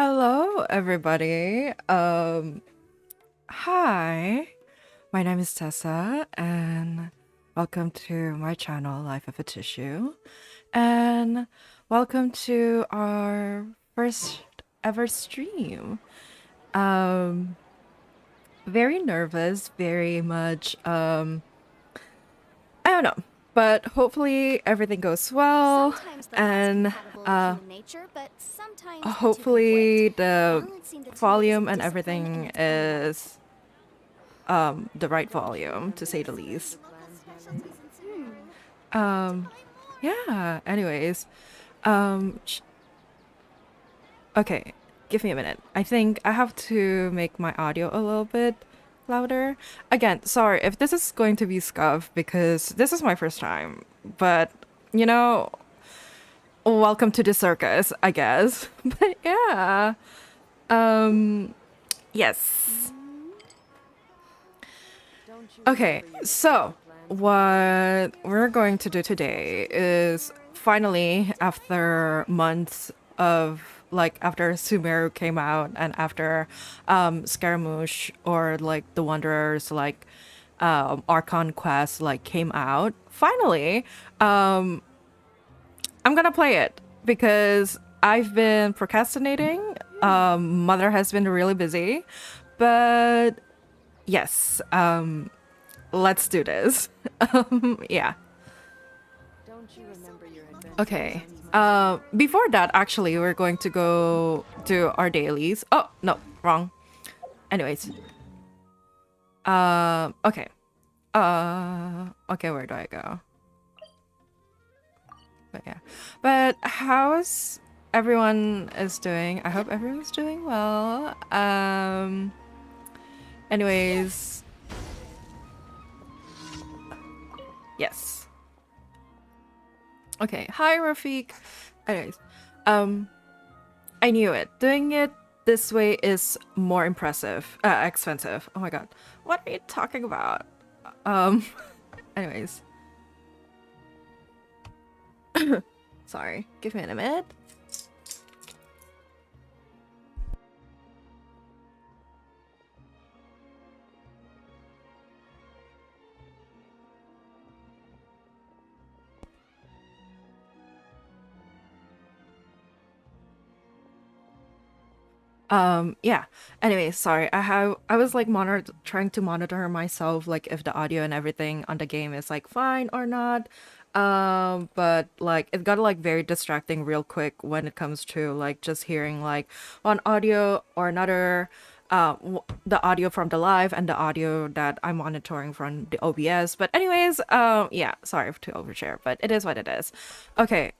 Hello, everybody. Hi. My name is Tessa, and welcome to my channel, Life of a Tissue. And welcome to our first ever stream. Um, very nervous, very much, I don't know, but hopefully everything goes well, Sometimes the and, compatible with human nature, but sometimes the two hopefully conflict. the All it seemed to me was volume and discipline everything and time. is the right volume, to say the least. um yeah, anyways, um sh- okay, give me a minute. I think I have to make my audio a little bit louder. Again, sorry if this is going to be scuffed because this is my first time, but you know, welcome to the circus, I guess. But yeah, um yes. Okay, so what we're going to do today is finally, after months of like after Sumeru came out and after Scaramouche or like the Wanderers like Archon Quest like came out, finally I'm gonna play it because I've been procrastinating. Mother has been really busy, but yes, let's do this. Yeah. Okay. Before that, actually, we're going to go do our dailies. Oh, no, wrong. Anyways. Okay. Okay, where do I go? But yeah. But how's everyone is doing? I hope everyone's doing well. Anyways, yes. Okay. Hi, Rafiq. Anyways, I knew it. Doing it this way is more expensive. Oh my god. What are you talking about? Um, anyways. Sorry. Give me a minute. Yeah. Anyway, sorry. I was like trying to monitor myself, like if the audio and everything on the game is like fine or not. But like it got like very distracting real quick when it comes to like just hearing like one audio or another, the audio from the live and the audio that I'm monitoring from the OBS. But anyways, yeah, sorry to overshare, but it is what it is. Okay,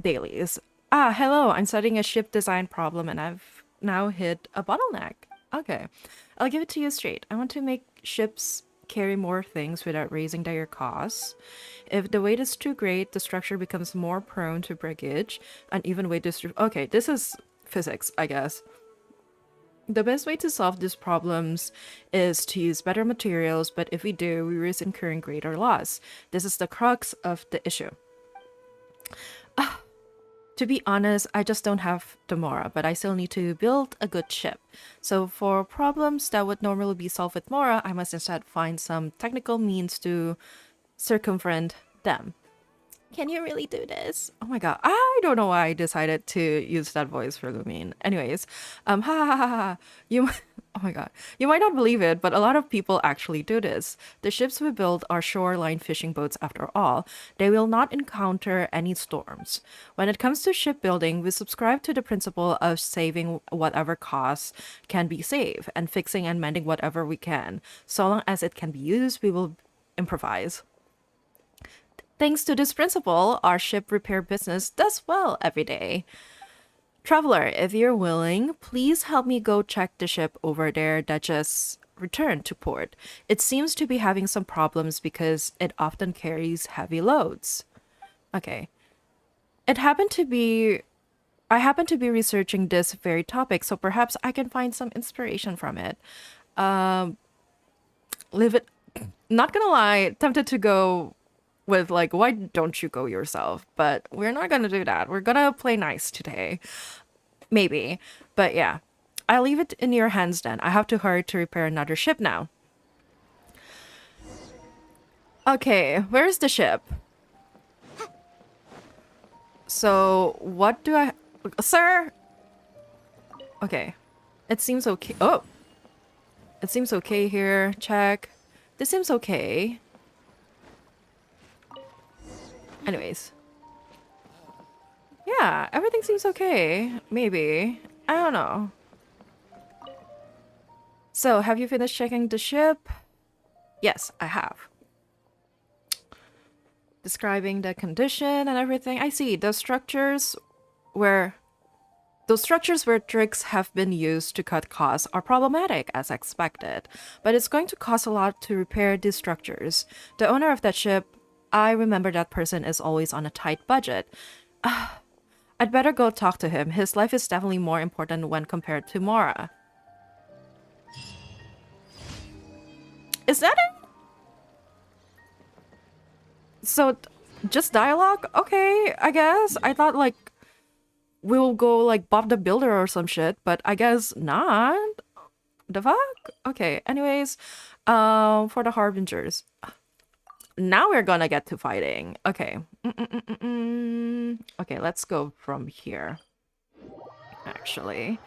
dailies. Ah, hello. I'm studying a ship design problem and I've now hit a bottleneck. Okay, I'll give it to you straight. I want to make ships carry more things without raising their costs. If the weight is too great, the structure becomes more prone to breakage. Uneven weight distribution. Okay, this is physics, I guess. The best way to solve these problems is to use better materials, but if we do, we risk incurring greater loss. This is the crux of the issue. To be honest, I just don't have the Mora, but I still need to build a good ship. So for problems that would normally be solved with Mora, I must instead find some technical means to circumvent them. Can you really do this? Oh my god, I don't know why I decided to use that voice for Lumine. Anyways, ha ha ha ha. You, oh my god, you might not believe it, but a lot of people actually do this. The ships we build are shoreline fishing boats after all. They will not encounter any storms. When it comes to shipbuilding, we subscribe to the principle of saving whatever costs can be saved and fixing and mending whatever we can. So long as it can be used, we will improvise. Thanks to this principle, our ship repair business does well every day. Traveler, if you're willing, please help me go check the ship over there that just returned to port. It seems to be having some problems because it often carries heavy loads. Okay. It happened to be I happen to be researching this very topic, so perhaps I can find some inspiration from it. Live it Not gonna lie, tempted to go with like, why don't you go yourself? But we're not gonna do that. We're gonna play nice today. Maybe. But yeah. I'll leave it in your hands then. I have to hurry to repair another ship now. Okay, where's the ship? So, what do I... Sir! Okay. It seems okay. Oh! It seems okay here. Check. This seems okay. Anyways. Yeah, everything seems okay. Maybe. I don't know. So, have you finished checking the ship? Yes, I have. Describing the condition and everything. I see. Those structures where tricks have been used to cut costs are problematic as expected, but it's going to cost a lot to repair these structures. The owner of that ship, I remember that person is always on a tight budget. I'd better go talk to him. His life is definitely more important when compared to Mora. Is that it? So, just dialogue? Okay, I guess. I thought, like, we'll go, like, Bob the Builder or some shit, but I guess not. The fuck? Okay, anyways, for the Harbingers. Now we're gonna get to fighting. Okay. Okay, let's go from here. Actually.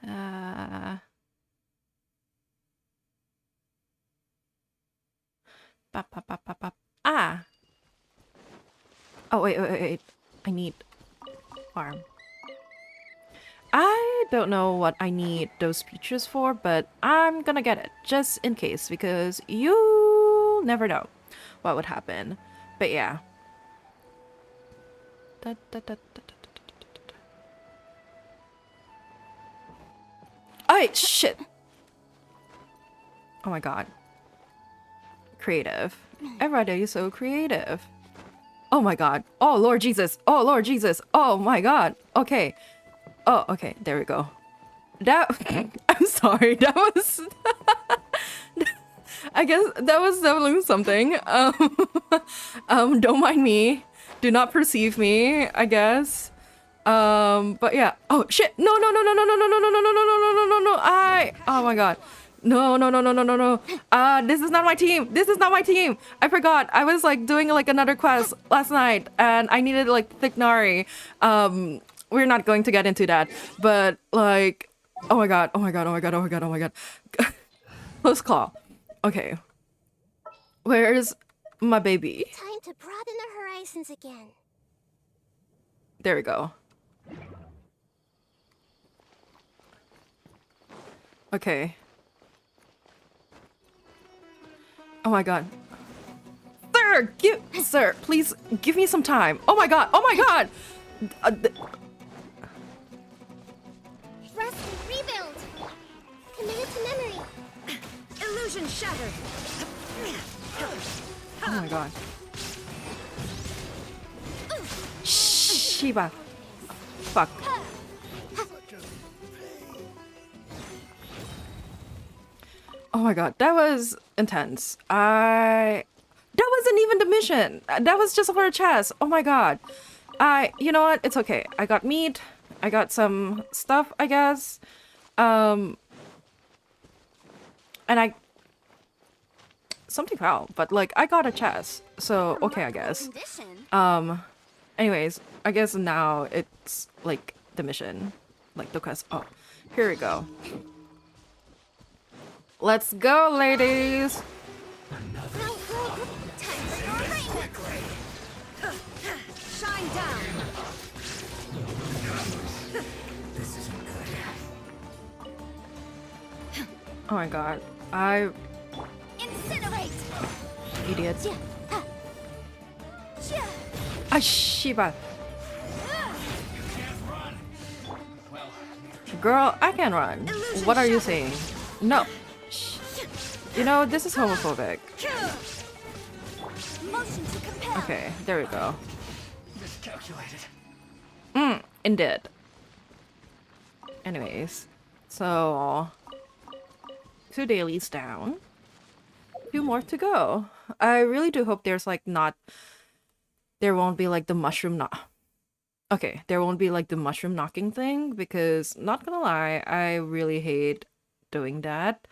Ah! Oh, wait. I need farm. I don't know what I need those features for, but I'm gonna get it, just in case, because you never know what would happen. But yeah. Oh, shit! Oh my god. Creative. Everybody is so creative. Oh my god. Oh Lord Jesus. Oh Lord Jesus. Oh my god. Okay. Oh, okay. There we go. That... I'm sorry. That was... I guess that was definitely something. Don't mind me. Do not perceive me, I guess. But yeah. Oh shit. No. Oh my god. No. This is not my team. This is not my team. I forgot. I was like doing like another quest last night and I needed like thick nari. We're not going to get into that. But like, oh my god. Close call. Okay. Where's my baby? Time to broaden the horizons again. There we go. Okay. Oh my god. Sir, please give me some time. Oh my god. Rest and rebuild. Committed to memory. Illusion shattered. Oh my god. Shiba. Fuck. Oh my god, that was intense. That wasn't even the mission. That was just for a chest. Oh my god. You know what? It's okay. I got meat. I got some stuff, I guess. And something fell, but like I got a chest. So, okay, I guess. Anyways, I guess now it's like the mission. Like the quest. Oh, here we go. Let's go, ladies! Shine down. Oh my god. Incinerate. Idiots. Shiba. Girl, I can run. What are you saying? No. You know, this is homophobic. Okay, there we go. Indeed. Anyways, so 2 dailies down. 2 more to go. I really do hope there's like not there won't be like the mushroom knock. Okay, there won't be like the mushroom knocking thing because not gonna lie, I really hate doing that.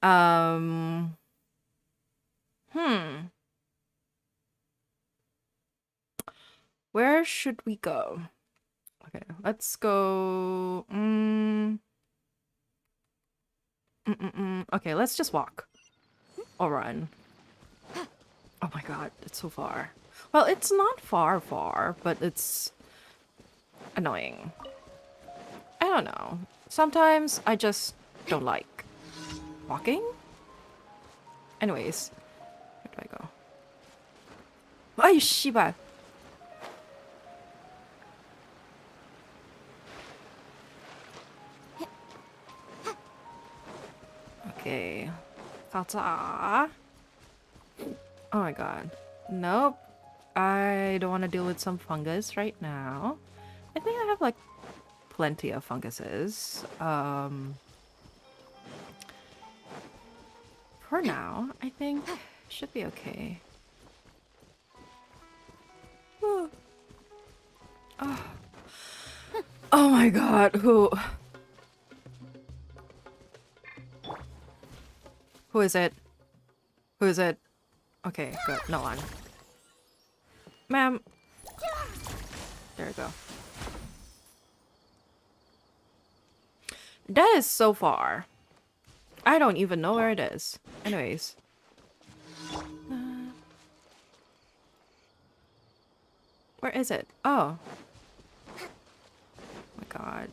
Um, hmm, where should we go? Okay, let's go. Okay, let's just walk or run. Oh my god, it's so far. Well, it's not far, but it's annoying. I don't know. Sometimes I just don't like walking. Anyways, where do I go? Ay, 씨발. Okay. 가자. Oh my god. Nope. I don't want to deal with some fungus right now. I think I have like plenty of funguses. For now, I think should be okay. Oh. Oh my god, who is it? Who is it? Okay, good. No one. Ma'am. There we go. That is so far. I don't even know where it is. Anyways. Where is it? Oh. Oh my god.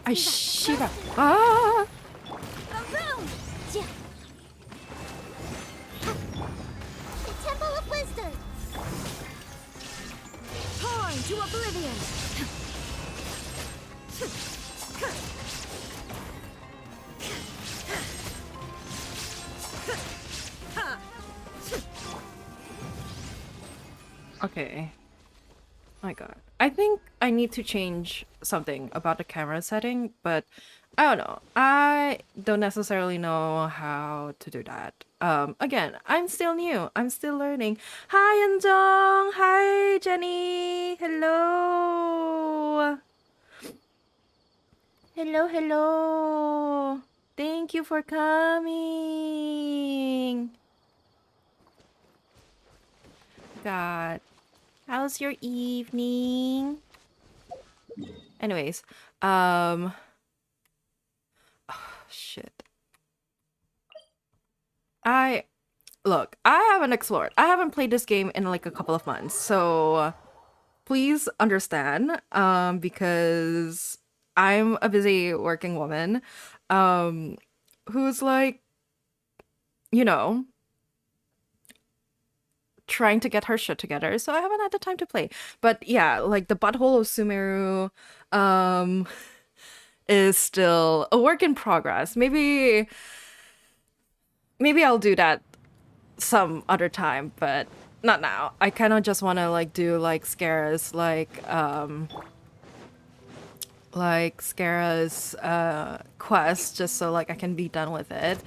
I shiva. Ah! Around! The Temple of Wisdom! Torn to oblivion! Okay. My god. I think I need to change something about the camera setting, but I don't know. I don't necessarily know how to do that. Again, I'm still new. I'm still learning. Hi, Anjong. Hi, Jenny. Hello. Hello. Thank you for coming. God. How's your evening? Anyways, oh, shit. Look, I haven't explored. I haven't played this game in like a couple of months, so please understand, because I'm a busy working woman, who's like, you know, trying to get her shit together, so I haven't had the time to play. But yeah, like the butthole of Sumeru is still a work in progress. Maybe I'll do that some other time, but not now. I kind of just want to like do like Scara's Scara's quest just so like I can be done with it.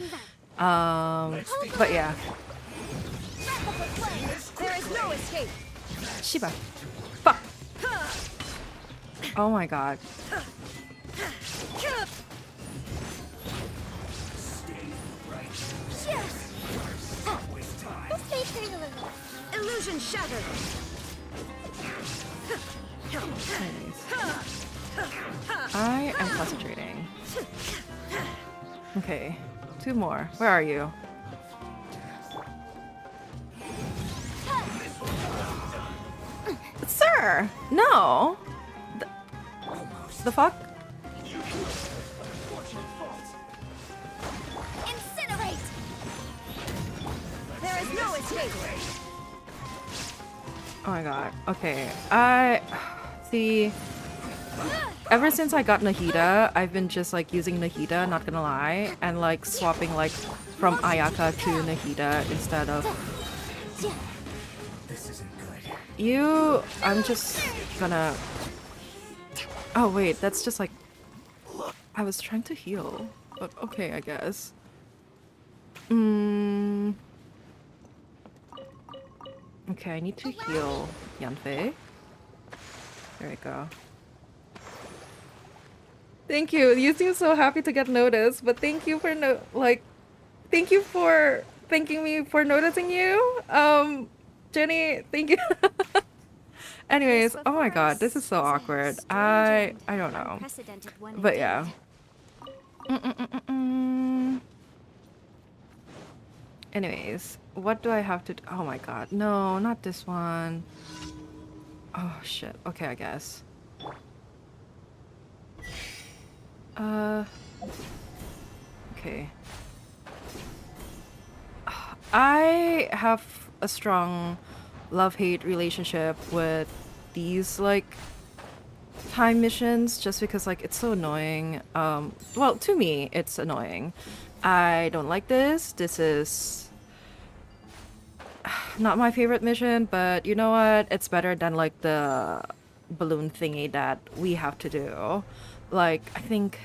But yeah. There is no escape! Shiba. Fuck. Oh my god. This may hurt a little. Illusion shattered! Anyways. I am concentrating. Okay. 2 more. Where are you? Sir! No! The fuck? Incinerate! There is no escape! Oh my god. Okay. See, ever since I got Nahida, I've been just like using Nahida, not gonna lie, and like swapping like from Ayaka to Nahida instead of you. I'm just gonna. Oh wait, that's just like I was trying to heal, but okay, I guess. Okay, I need to heal Yanfei. There we go. Thank you. You seem so happy to get noticed, but thank you for thank you for thanking me for noticing you. Jenny, thank you. Anyways, oh my god, this is so awkward. I don't know. But yeah. Anyways, what do I have to do? Oh my god. No, not this one. Oh shit. Okay, I guess. Okay. I have a strong love-hate relationship with these like time missions just because like it's so annoying. Well, to me, it's annoying. I don't like this. This is not my favorite mission, but you know what? It's better than like the balloon thingy that we have to do. Like, I think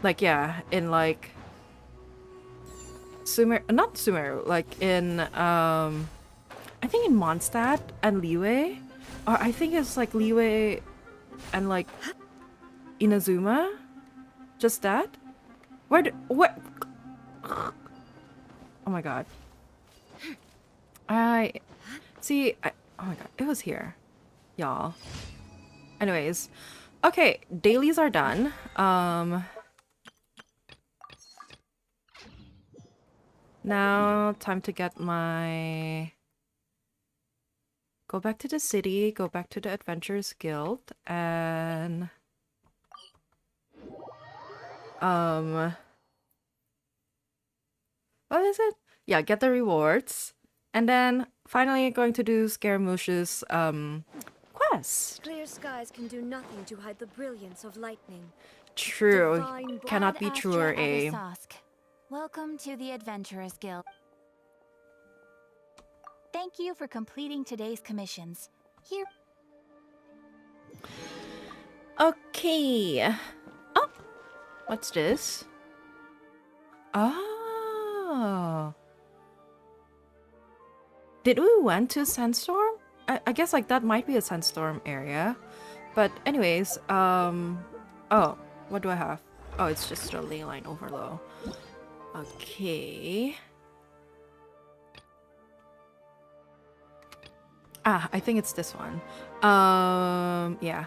like yeah, in like not Sumeru, like in I think in Mondstadt and Liyue, or I think it's like Liyue and like Inazuma, just that. What? Oh my god. I see. Oh my god, it was here, y'all. Anyways, okay, dailies are done. Now time to get my. Go back to the city, go back to the Adventurers Guild, and what is it? Yeah, get the rewards. And then finally going to do Scaramouche's quest. Clear skies can do nothing to hide the brilliance of lightning. True. Divine Cannot be truer, eh? Welcome to the Adventurers Guild. Thank you for completing today's commissions. Here. Okay. Oh, what's this? Oh. Did we went to Sandstorm? I guess like that might be a Sandstorm area. But anyways, oh, what do I have? Oh, it's just a ley line overload. Okay. Ah, I think it's this one. Yeah.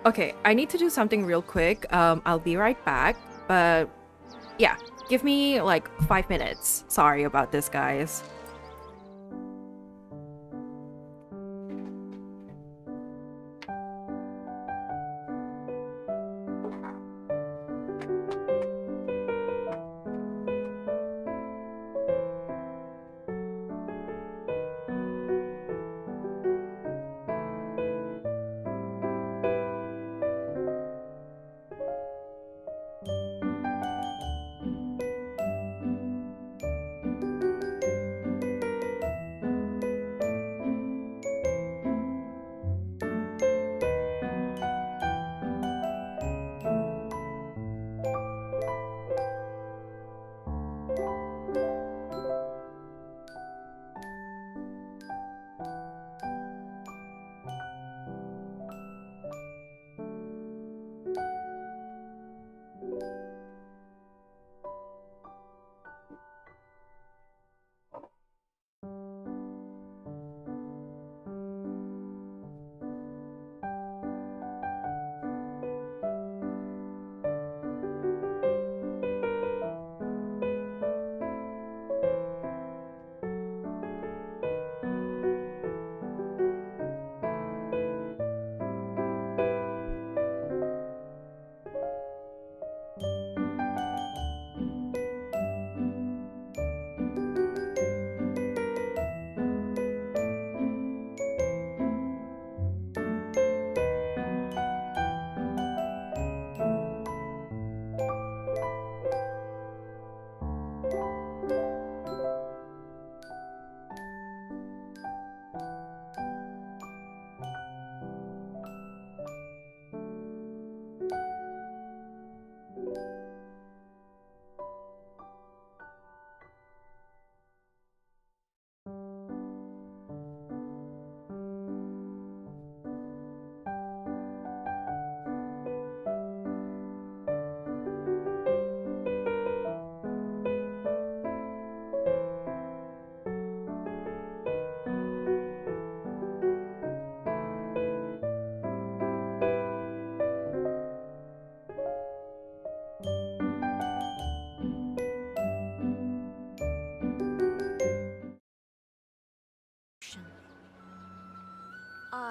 Okay, I need to do something real quick. I'll be right back. But yeah, give me like 5 minutes. Sorry about this, guys.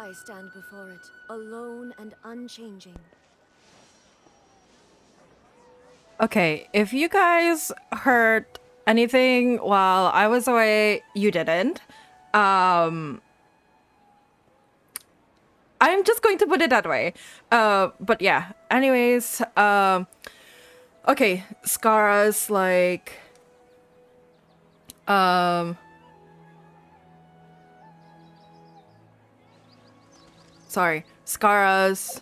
I stand before it, alone and unchanging. Okay, if you guys heard anything while I was away, you didn't. I'm just going to put it that way. But yeah. Anyways, okay, Skara's like sorry, Skara's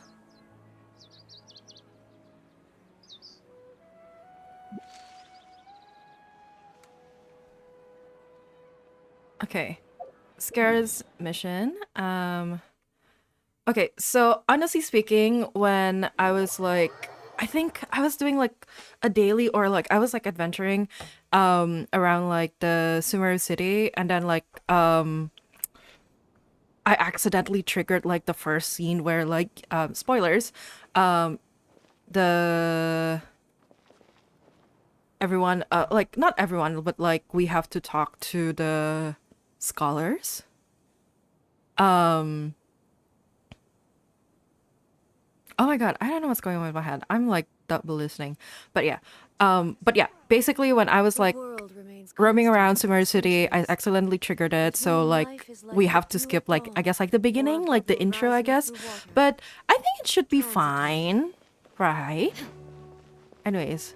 okay. Skara's mission. Okay, so honestly speaking, when I was like, I think I was doing like a daily or like I was like adventuring around like the Sumeru city, and then like I accidentally triggered like the first scene where like spoilers, the everyone like not everyone but like we have to talk to the scholars. Oh my god, I don't know what's going on with my head. I'm like double listening. But yeah. Basically when I was like World remains roaming around constant. Sumeru City, I accidentally triggered it. So like we have to skip like I guess like the beginning, like the intro, I guess. But I think it should be fine. Right? Anyways.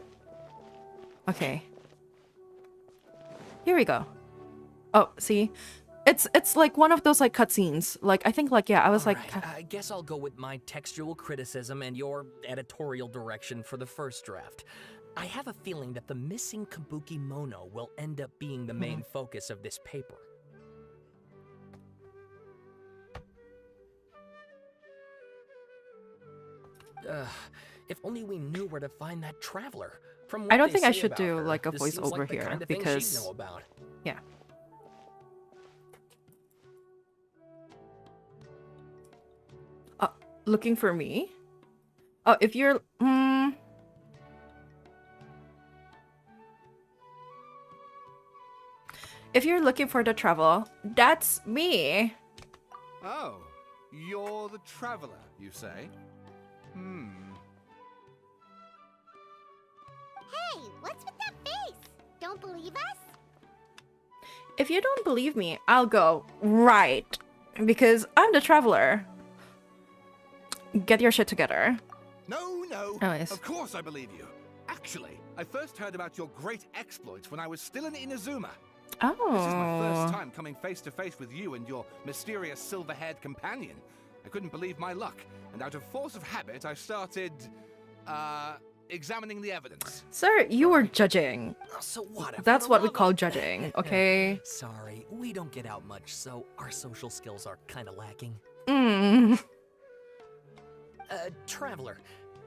Okay. Here we go. Oh, see? It's like one of those like cutscenes. Like I think like yeah, I was like Alright, I guess I'll go with my textual criticism and your editorial direction for the first draft. I have a feeling that the missing Kabuki Mono will end up being the main focus of this paper. If only we knew where to find that traveler. From what I don't they think I say should about do her, like a this seems voiceover like the here kind of thing she'd because know about. yeah. Looking for me? Oh, if you're if you're looking for the travel, that's me. Oh, you're the traveler, you say? Hey, what's with that face? Don't believe us? If you don't believe me, I'll go right because I'm the traveler. Get your shit together. No. Anyways. Of course I believe you. Actually, I first heard about your great exploits when I was still in Inazuma. This is my first Oh. time coming face to face with you and your mysterious silver-haired companion. I couldn't believe my luck, and out of force of habit, I started, examining the evidence. Sir, you were judging. So what? That's what we call judging, okay? Sorry, we don't get out much, so our social skills are kind of lacking. Traveler,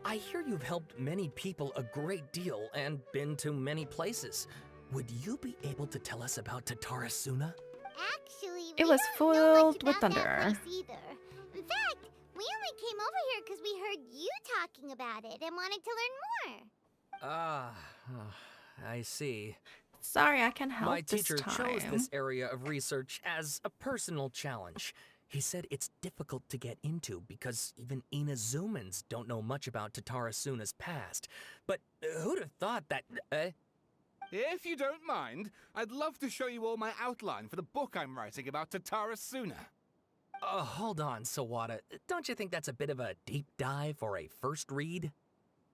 I hear you've helped many people a great deal and been to many places. Would you be able to tell us about Tatarasuna? Actually, It we was don't know much filled with about that thunder. place either. In fact, we only came over here because we heard you talking about it and wanted to learn more. I see. Sorry, I can help My this teacher time. chose this area of research as a personal challenge. He said it's difficult to get into because even Inazumans don't know much about Tatarasuna's past. But who'd have thought that... If you don't mind, I'd love to show you all my outline for the book I'm writing about Tatarasuna. Hold on, Sawada. Don't you think that's a bit of a deep dive for a first read?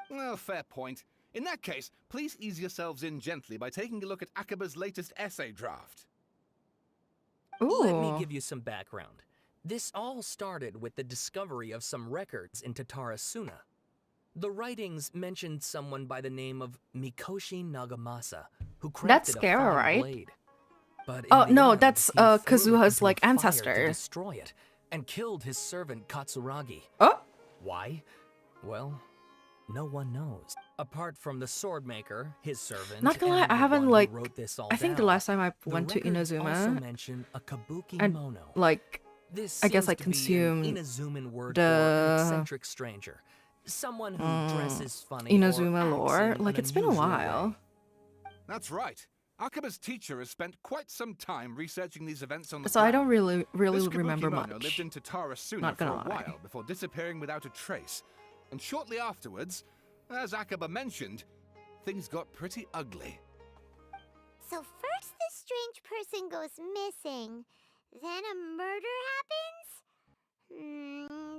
Well, fair point. In that case, please ease yourselves in gently by taking a look at Akaba's latest essay draft. Let me Ooh. give you some background. This all started with the discovery of some records in Tatarasuna. The writings mentioned someone by the name of Mikoshi Nagamasa, who crafted That's a Skara, fine right? blade. But Oh, in the no, end, that's, he threw it Kazuha's, into like, a fire ancestor. to destroy it, and killed his servant Katsuragi. Oh, Why? Well, no one knows. Apart from the sword maker, his servant, not gonna lie, and I the haven't one who like. wrote this all I think the down, last time I the went to records also Inazuma mention a kabuki and mono. like This I guess seems I to be an consumed Inazuman word for the an eccentric stranger, someone who dresses funny or Inazuma acts lore. in Like an it's been a unusual while. way. That's right. Akaba's teacher has spent quite some time researching these events on the So I ground. don't really This remember Kabuki-mono much. lived in Tatarasuna Not for a gonna lie. while before disappearing without a trace. And shortly afterwards, as Akaba mentioned, things got pretty ugly. So first this strange person goes missing, then a murder happens?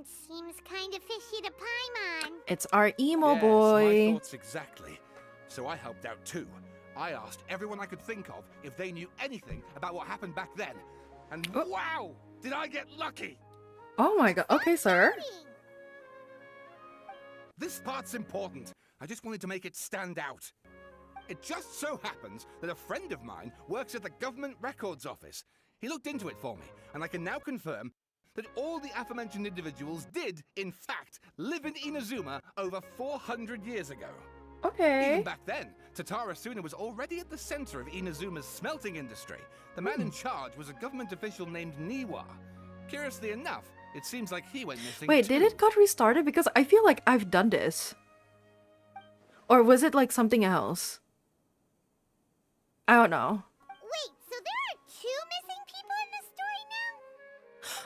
Seems kind of fishy to Paimon. It's our emo Yes, boy. my thoughts exactly. So I helped out too. I asked everyone I could think of if they knew anything about what happened back then. And wow, did I get lucky! Oh my god. Okay, sir. This part's important. I just wanted to make it stand out. It just so happens that a friend of mine works at the Government Records Office. He looked into it for me, and I can now confirm that all the aforementioned individuals did, in fact, live in Inazuma over 400 years ago. Okay. Even back then, Tatarasuna was already at the center of Inazuma's smelting industry. The man in charge was a government official named Niwa. Curiously enough, it seems like he went missing Wait, too. did it got restarted? Because I feel like I've done this. Or was it like something else? I don't know. Wait, so there are 2 missing people in this story now?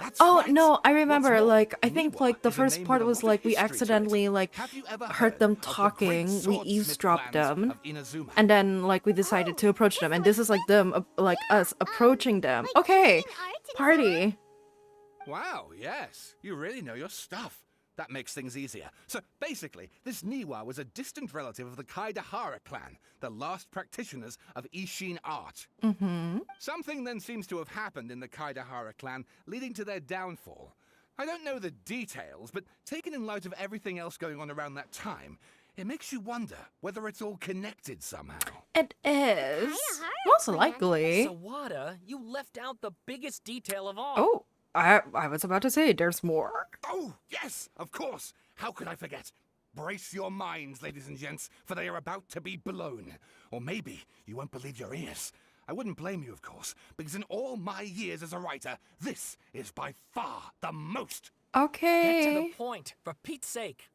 That's Oh right. no, I What's remember. more, Like I think Niwa like the is a first name part with a was lot of like we history to it. accidentally like Have you ever heard them of the great talking. We swordsmith eavesdropped plans them, of Inazuma? and then like we decided to approach them. And this is like them, like us approaching them. Like Okay, Asian art and so on? party. Wow, yes. You really know your stuff. That makes things easier. So basically, this Niwa was a distant relative of the Kaidahara clan, the last practitioners of Ishin art. Something then seems to have happened in the Kaidahara clan, leading to their downfall. I don't know the details, but taken in light of everything else going on around that time, it makes you wonder whether it's all connected somehow. It is Kaidahara most clan. likely. Sawada, you left out the biggest detail of all. Oh, I was about to say there's more. Oh, yes, of course. How could I forget? Brace your minds, ladies and gents, for they are about to be blown. Or maybe you won't believe your ears. I wouldn't blame you, of course, because in all my years as a writer, this is by far the most. Get to Okay. the point, for Pete's sake.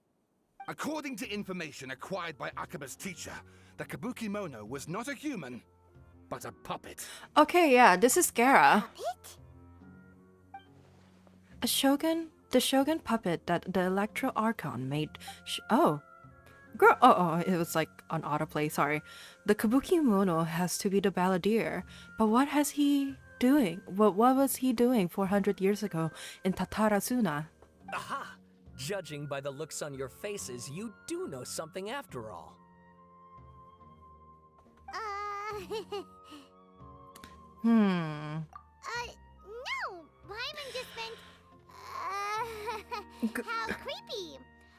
According to information acquired by Akaba's teacher, the Kabuki-mono was not a human, but a puppet. Okay, yeah, this is Gara. Puppet? A shogun, the shogun puppet that the Electro Archon made. Oh, girl. Oh, it was like on autoplay. Sorry. The Kabuki Mono has to be the balladeer, but what has he doing? What was he doing 400 years ago in Tatarasuna? Aha! Judging by the looks on your faces, you do know something after all. Hmm. No. Paimon just meant, Good- how creepy.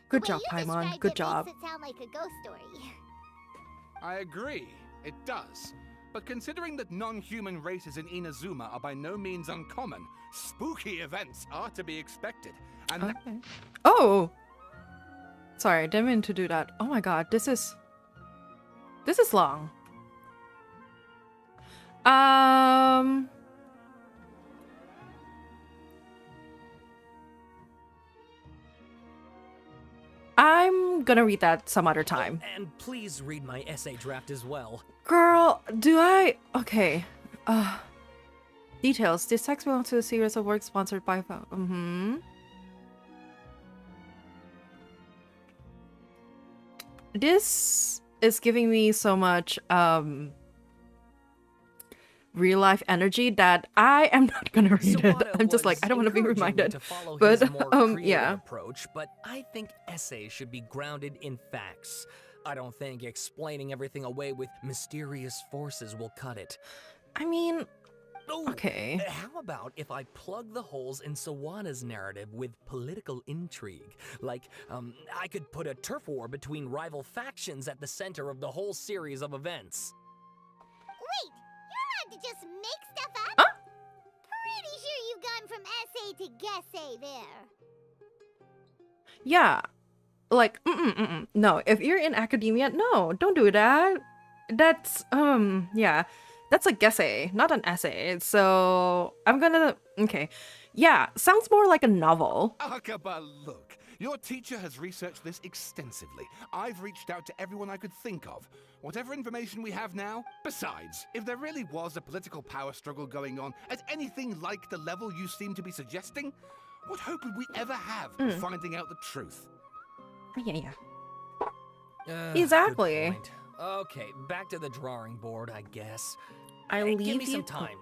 Good The way job, you Paimon. described Good it job. Makes it sound like a ghost story. I agree, it does. But considering that non-human races in Inazuma are by no means uncommon, spooky events are to be expected. And Okay. Oh. Sorry, didn't mean to do that. Oh my god, this is long. I'm gonna read that some other time. And please read my essay draft as well. Girl, do I? Okay. Details. This text belongs to a series of works sponsored by. This is giving me so much real life energy that I am not gonna read it. Sawada I'm just like, was I don't want to be encouraging me reminded. to follow But his more creative yeah. approach, but I think essays should be grounded in facts. I don't think explaining everything away with mysterious forces will cut it. I mean, Oh, okay. How about if I plug the holes in Sawada's narrative with political intrigue? Like, I could put a turf war between rival factions at the center of the whole series of events. Wait, you're allowed to just make stuff up? Huh? Pretty sure you've gone from essay to guessay there. Yeah. Like, no, if you're in academia, no, don't do that. That's, yeah. That's a guessay, not an essay. So, I'm gonna, okay. Yeah, sounds more like a novel. Akaba, look, Your teacher has researched this extensively. I've reached out to everyone I could think of. Whatever information we have now, besides, if there really was a political power struggle going on at anything like the level you seem to be suggesting, what hope would we ever have of finding out the truth? Yeah. Good Exactly. point. Okay, back to the drawing board, I guess. I Give leave me some you. time.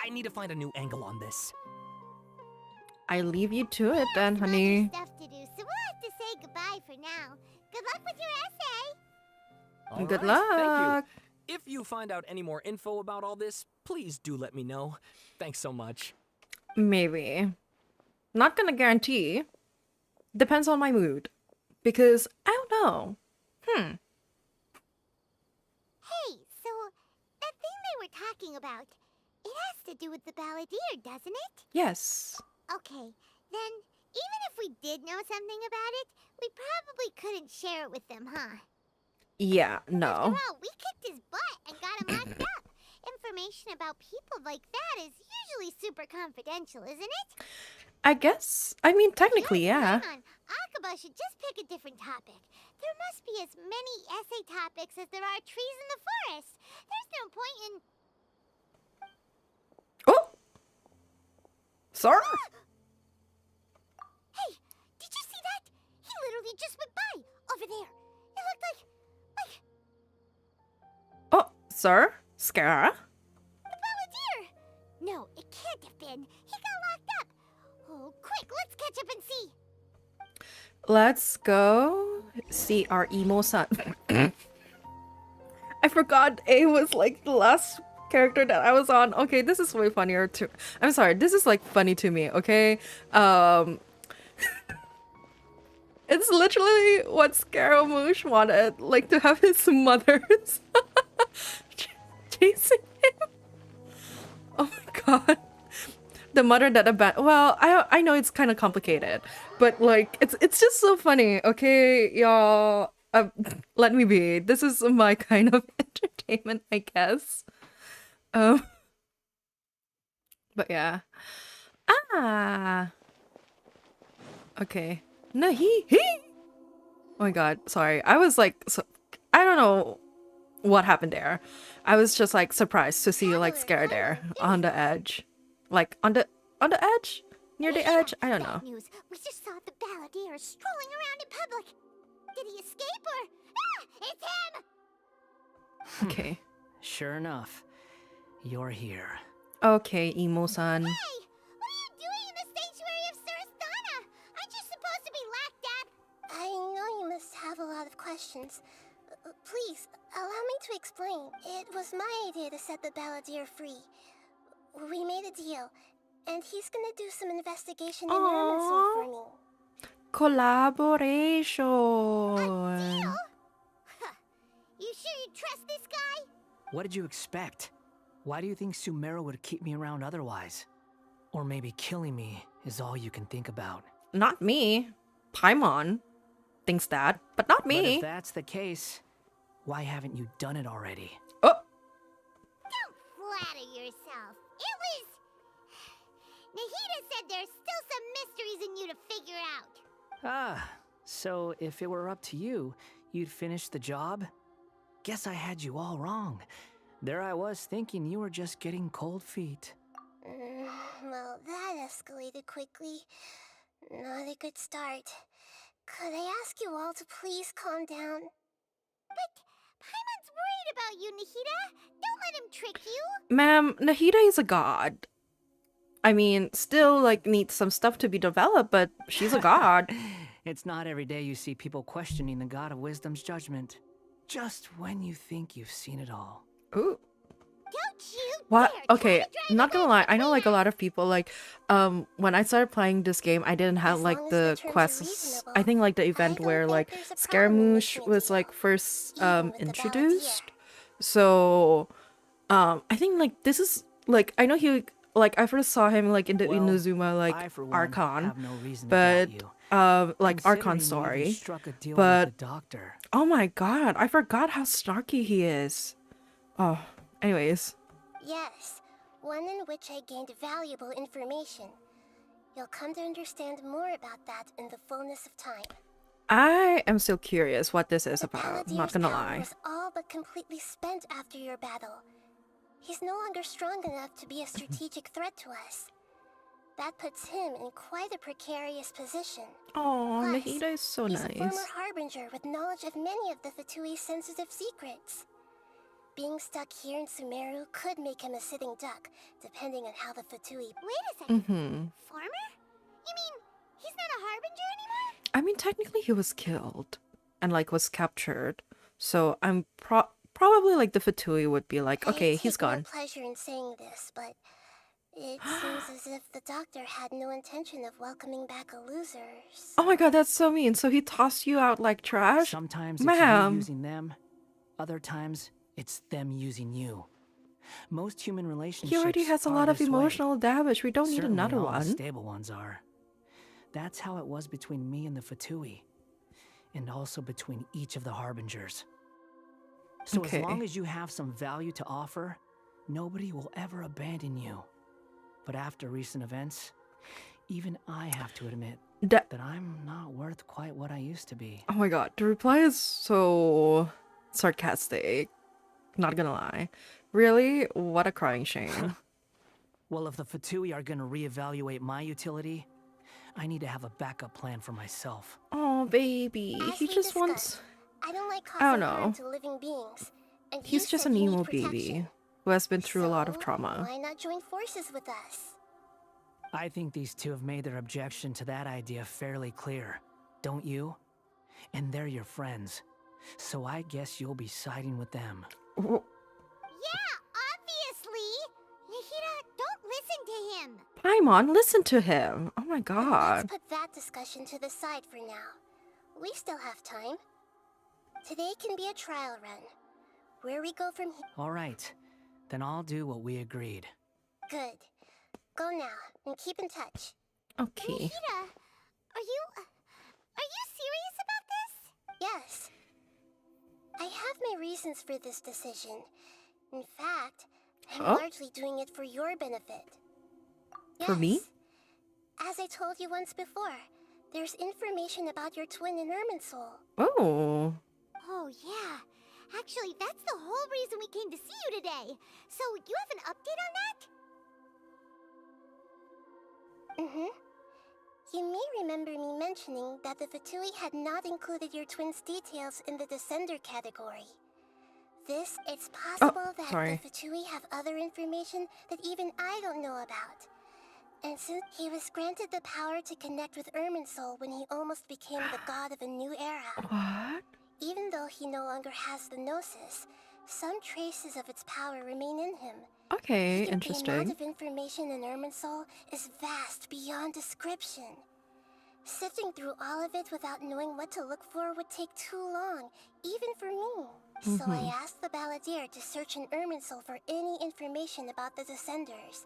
I need to find a new angle on this. I leave you to it then, Some other honey. stuff to do, so we'll have to say goodbye for now. Good luck with your essay. All Good right, thank you. luck. If you find out any more info about all this, please do let me know. Thanks so much. Maybe. Not gonna guarantee. Depends on my mood. Because I don't know. Hey, so that thing they were talking about, it has to do with the balladeer, doesn't it? Yes. Okay, then even if we did know something about it, we probably couldn't share it with them, huh? Yeah, After no. all, we kicked his butt and got him locked up. Information about people like that is usually super confidential, isn't it? I guess. I mean, technically, Just yeah. plan on. Akaba should just pick a different topic. There must be as many essay topics as there are trees in the forest. There's no point in... Oh! Sir? Hey, did you see that? He literally just went by, over there. It looked like... Oh, sir? Scara? the balladeer. No, it can't have been. He got locked up. Oh, quick, let's catch up and see. Let's go see our emo son. I forgot A was like the last character that I was on. Okay, this is way funnier too. I'm sorry, this is like funny to me, okay? It's literally what Scaramouche wanted, like to have his mothers chasing him. Oh my god. The mother that abandoned. Well, I know it's kind of complicated, but like it's just so funny. Okay, y'all. Let me be. This is my kind of entertainment, I guess. But yeah. Okay. Nahi. Oh my god. Sorry. I was like, I don't know what happened there. I was just like surprised to see like Scare there on the edge. Like on the edge? Near the edge? I don't know. Bad news. We just saw the balladeer strolling around in public. Did he escape or... Ah! It's him! Okay. Sure enough, you're here. Okay, emo-san. Hey! What are you doing in the sanctuary of Surasthana? Aren't you supposed to be locked up? I know you must have a lot of questions. Please, allow me to explain. It was my idea to set the balladeer free. We made a deal, and he's gonna do some investigation in Irminsul for me. Collaboration. Deal? Huh. You sure you trust this guy? What did you expect? Why do you think Sumero would keep me around otherwise? Or maybe killing me is all you can think about. Not me. Paimon thinks that, but not But me. if that's the case, why haven't you done it already? Oh, Don't flatter yourself. It was... Nahida said there's still some mysteries in you to figure out. Ah, so if it were up to you, you'd finish the job? Guess I had you all wrong. There I was thinking you were just getting cold feet. Well, that escalated quickly. Not a good start. Could I ask you all to please calm down? But Paimon's worried about you, Nahida. Don't let him trick you. ma'am, Nahida is a god. I mean, still like needs some stuff to be developed, but she's a god. It's not every day you see people questioning the god of wisdom's judgment. Just when you think you've seen it all. Ooh. Don't you What? dare Okay, try to drive not it gonna home lie. I know between like a us. lot of people like when I started playing this game, I didn't have As like long as the the terms are quests. reasonable, I think like the event don't where think like there's a problem with Scaramouche listening was to like you, first even with the introduced. So I think like this is like I know he like I first saw him like in the Well, Inazuma I, like for one, Archon, have no reason to but doubt you. like Archon Considering you even story. struck a deal but- with the doctor. Oh my god, I forgot how snarky he is. Oh, anyways. Yes, one in which I gained valuable information. You'll come to understand more about that in the fullness of time. I am still curious what this is The about. Balladeer's Not gonna power lie. was all but completely spent after your battle. He's no longer strong enough to be a strategic threat to us. That puts him in quite a precarious position. Oh, Plus, Nahida is so he's a former nice. harbinger with knowledge of many of the Fatui's sensitive secrets. Being stuck here in Sumeru could make him a sitting duck, depending on how the Fatui... Wait a second. Mm-hmm. Farmer? You mean he's not a harbinger anymore? I mean, technically he was killed and like was captured. So I'm probably like the Fatui would be like, okay, I he's take no gone. pleasure in saying this, but it seems as if the doctor had no intention of welcoming back a loser. Oh my god, that's so mean. So he tossed you out like trash? Sometimes it's you Ma'am. using them, other times it's them using you. Most human relationships He already has a are lot of this way. emotional damage. We don't need Certainly another all the one. stable ones are. That's how it was between me and the Fatui, and also between each of the harbingers. So Okay. as long as you have some value to offer, nobody will ever abandon you. But after recent events, even I have to admit That. that I'm not worth quite what I used to be. Oh my god, the reply is so sarcastic. Not gonna lie. Really? What a crying shame. Well, if the Fatui are gonna reevaluate my utility, I need to have a backup plan for myself. Oh, baby. As He we just discussed, wants. I don't like I don't causing harm know. to living beings. And He's you just said an you need emo protection. baby who has been through a lot of So, trauma. why not join forces with us? I think these two have made their objection to that idea fairly clear, don't you? And they're your friends, so I guess you'll be siding with them. Oh, Yeah, obviously! Nahida, don't listen to him! Paimon, listen to him. Oh my Let's god. put that discussion to the side for now. We still have time. Today can be a trial run. Where we go from here... All right, then I'll do what we agreed. Good. Go now, and keep in touch. Okay. Nahida, are you serious about this? Yes. I have my reasons for this decision. In fact, I'm Oh? largely doing it for your benefit. For me? Yes. As I told you once before, there's information about your twin in Irminsul. Oh. Oh, yeah. Actually, that's the whole reason we came to see you today. So, you have an update on that? Mm-hmm. You may remember me mentioning that the Fatui had not included your twin's details in the Descender category. It's possible that sorry. the Fatui have other information that even I don't know about. And since he was granted the power to connect with Irminsul when he almost became the god of a new era, What? even though he no longer has the Gnosis, some traces of its power remain in him. Okay, The amount interesting. of information in Irminsul is vast beyond description. Sifting through all of it without knowing what to look for would take too long, even for me. So I asked the Balladeer to search in Irminsul for any information about the Descenders.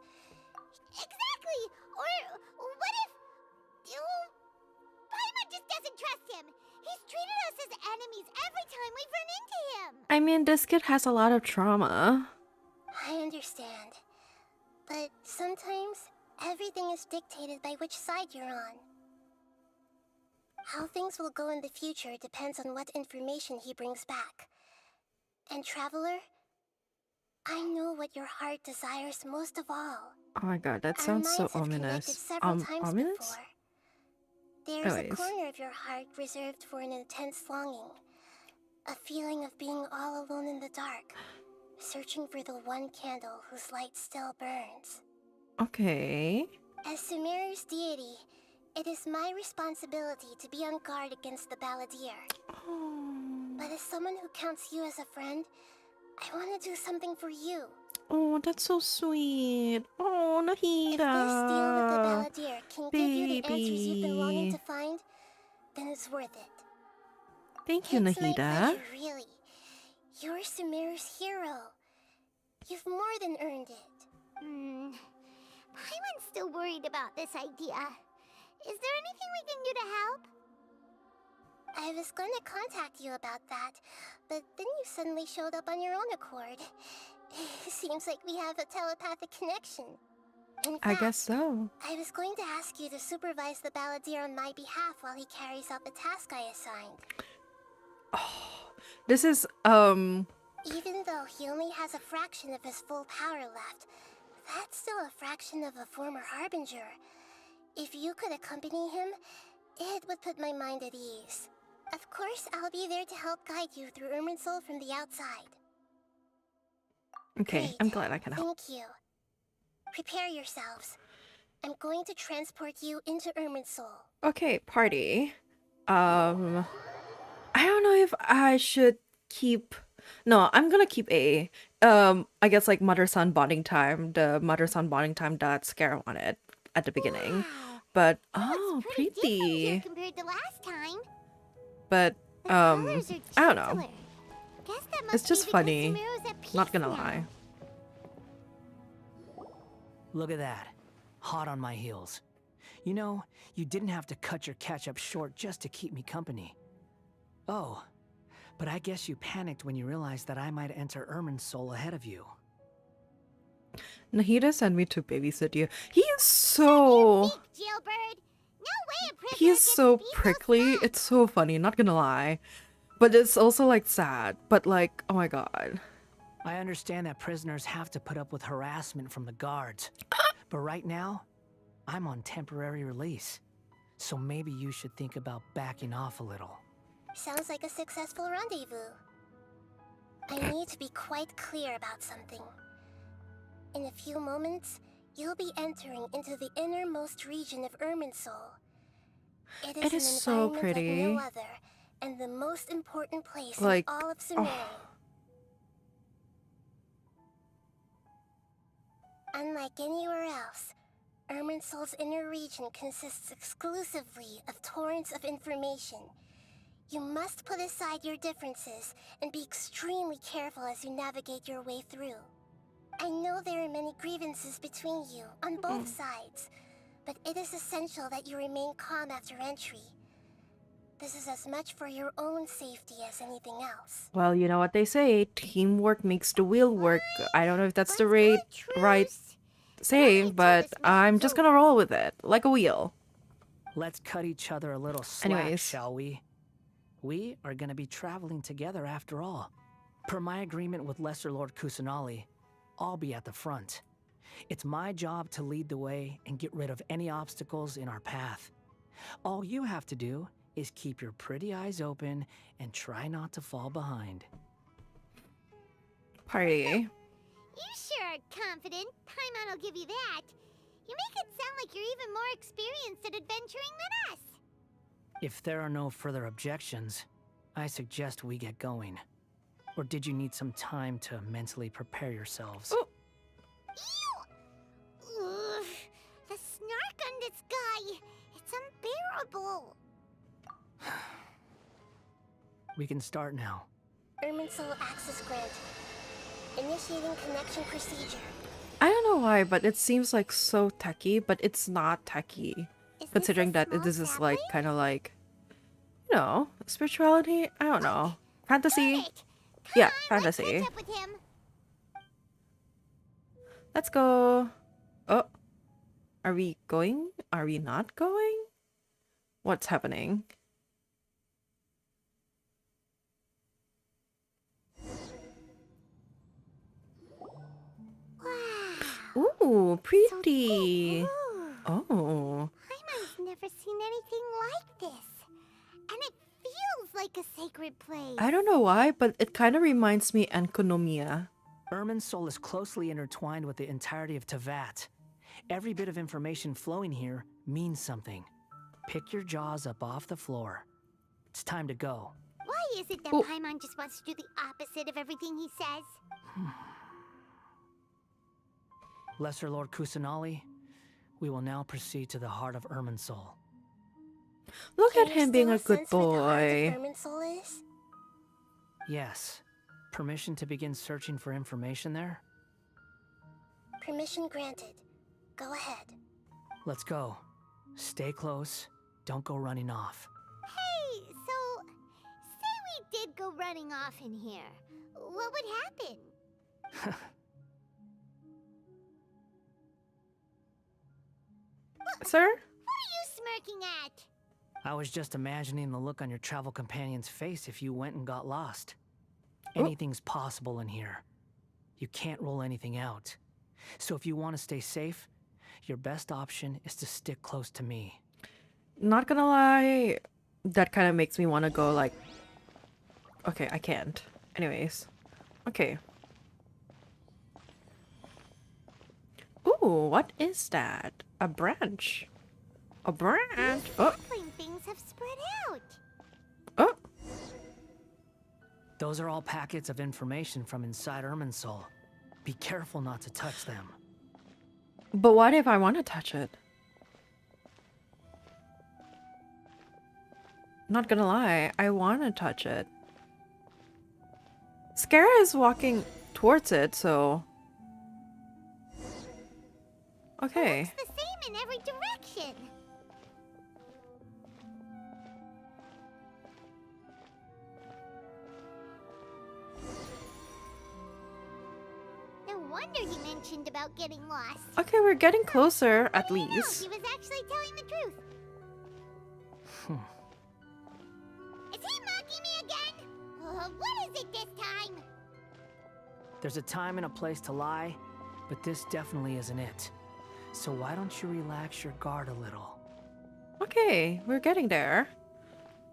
Exactly! Or what if... Paimon just doesn't trust him! He's treated us as enemies every time we've run into him! I mean, this kid has a lot of trauma. I understand. But sometimes, everything is dictated by which side you're on. How things will go in the future depends on what information he brings back. And Traveler, I know what your heart desires most of all. Oh my god, that Our sounds so minds have connected ominous. several times Ominous? before. There's a Anyways. corner of your heart reserved for an intense longing. A feeling of being all alone in the dark, searching for the one candle whose light still burns. Okay. As Sumeru's deity, it is my responsibility to be on guard against the Balladeer. Oh. But as someone who counts you as a friend, I want to do something for you. Oh, that's so sweet. Oh, If this deal with the Nahida. Balladeer can give you the answers you've been longing to Baby. find, then it's worth it. Thank you, It's my Nahida. pleasure, really. You're Sumeru's hero. You've more than earned it. Paimon's still worried about this idea. Is there anything we can do to help? I was going to contact you about that, but then you suddenly showed up on your own accord. Seems like we have a telepathic connection. In I fact, guess so. I was going to ask you to supervise the balladeer on my behalf while he carries out the task I assigned. This is Even though he only has a fraction of his full power left, that's still a fraction of a former Harbinger. If you could accompany him, it would put my mind at ease. Of course, I'll be there to help guide you through Irminsul from the outside. okay. Great. I'm glad I can help. Thank you. Prepare yourselves. I'm going to transport you into Irminsul. Okay, party. I don't know if I should keep. No, I'm gonna keep A. I guess like mother-son bonding time, the mother-son bonding time that Scare wanted at the beginning. Wow. But Oh, it's pretty different here pretty. compared to last time. But The colors are I don't know. gentler. Guess that must It's just be because funny. Sumeru's at peace Not gonna now. lie. Look at that. Hot on my heels. You know, you didn't have to cut your catch-up short just to keep me company. Oh, but I guess you panicked when you realized that I might enter Irminsul ahead of you. Nahida sent me to babysit you. He is so. Big jailbird. No way a prisoner He is gets so to be so prickly. fat. It's so funny, not gonna lie. But it's also like sad. But like, oh my god. I understand that prisoners have to put up with harassment from the guards. But right now, I'm on temporary release. So maybe you should think about backing off a little. Sounds like a successful rendezvous. I need to be quite clear about something. In a few moments, you'll be entering into the innermost region of Irminsul. It It is is an so environment pretty. like no other, and the most important place Like, in all of Sumeru. Unlike anywhere else, Irminsul's inner region consists exclusively of torrents of information. You must put aside your differences and be extremely careful as you navigate your way through. I know there are many grievances between you on both sides, but it is essential that you remain calm after entry. This is as much for your own safety as anything else. Well, you know what they say, teamwork makes the wheel work. I don't know if that's the Let's do a right truce. saying, until but this I'm mission's just gonna over. roll with it, like a wheel. Let's cut each other a little slack, Anyways. shall we? We are gonna be traveling together after all. Per my agreement with Lesser Lord Kusanali, I'll be at the front. It's my job to lead the way and get rid of any obstacles in our path. All you have to do is keep your pretty eyes open and try not to fall behind. Party. You sure are confident. Paimon will give you that. You make it sound like you're even more experienced at adventuring than us. If there are no further objections, I suggest we get going. Or did you need some time to mentally prepare yourselves? Ooh. Ew! Ugh, the snark on this guy. It's unbearable. We can start now. Irminsul access granted. Initiating connection procedure. I don't know why, but it seems like so techy, but it's not techy. Is Considering this a that small this is like sapling? kind of like, you know, spirituality. I don't know, fantasy. Got it. Yeah, Come on, let's fantasy. catch up with him. Let's go. Oh, are we going? Are we not going? What's happening? Wow. Ooh, So pretty. cool. Oh, Paimon's never seen anything like this. And it feels like a sacred place. I don't know why, but it kind of reminds me Enkonomiya. Irminsul is closely intertwined with the entirety of Tevat. Every bit of information flowing here means something. Pick your jaws up off the floor. It's time to go. Why is it that Ooh. Paimon just wants to do the opposite of everything he says? Lesser Lord Kusanali, we will now proceed to the heart of Irminsul. Look Can at you him being still a good sense where the heart of boy. Irminsul is? Yes. Permission to begin searching for information there? Permission granted. Go ahead. Let's go. Stay close. Don't go running off. Hey, so say we did go running off in here. What would happen? Sir? What are you smirking at? I was just imagining the look on your travel companion's face if you went and got lost. Oh. Anything's possible in here. You can't rule anything out. So if you want to stay safe, your best option is to stick close to me. Not gonna lie, that kind of makes me want to go like... Okay, I can't. Anyways. Okay. Ooh, what is that? A branch. A branch. Oh, Sapling things have spread out. oh. Those are all packets of information from inside Irminsul. Be careful not to touch them. But what if I want to touch it? Not gonna lie, I want to touch it. Scara is walking towards it, so... Okay. It's the same in every direction. No wonder he mentioned about getting lost. Okay, we're getting closer, at How do you know? least. He was actually telling the truth. Is he mocking me again? What is it this time? There's a time and a place to lie, but this definitely isn't it. So why don't you relax your guard a little? Okay, we're getting there.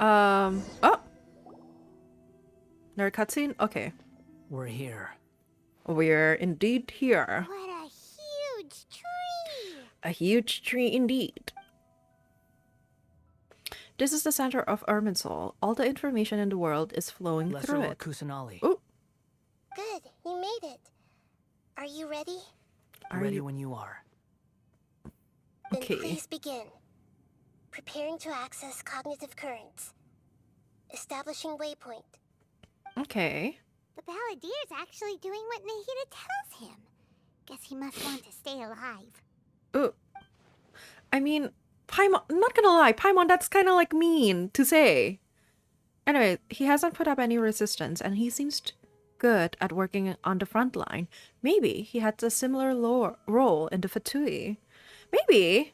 Oh! Another cutscene? Okay. We're here. We're indeed here. What a huge tree! A huge tree indeed. This is the center of Irminsul. All the information in the world is flowing Lesser through Lord it. Kusanali. Oh, Good, you made it. Are you ready? are Ready you... when you are. Then Okay. please begin. Preparing to access cognitive currents. Establishing waypoint. Okay. The Balladier's actually doing what Nahida tells him. Guess he must want to stay alive. Oh. I mean, Paimon, not gonna lie, Paimon, that's kind of like mean to say. Anyway, he hasn't put up any resistance and he seems good at working on the front line. Maybe he had a similar role in the Fatui. Maybe.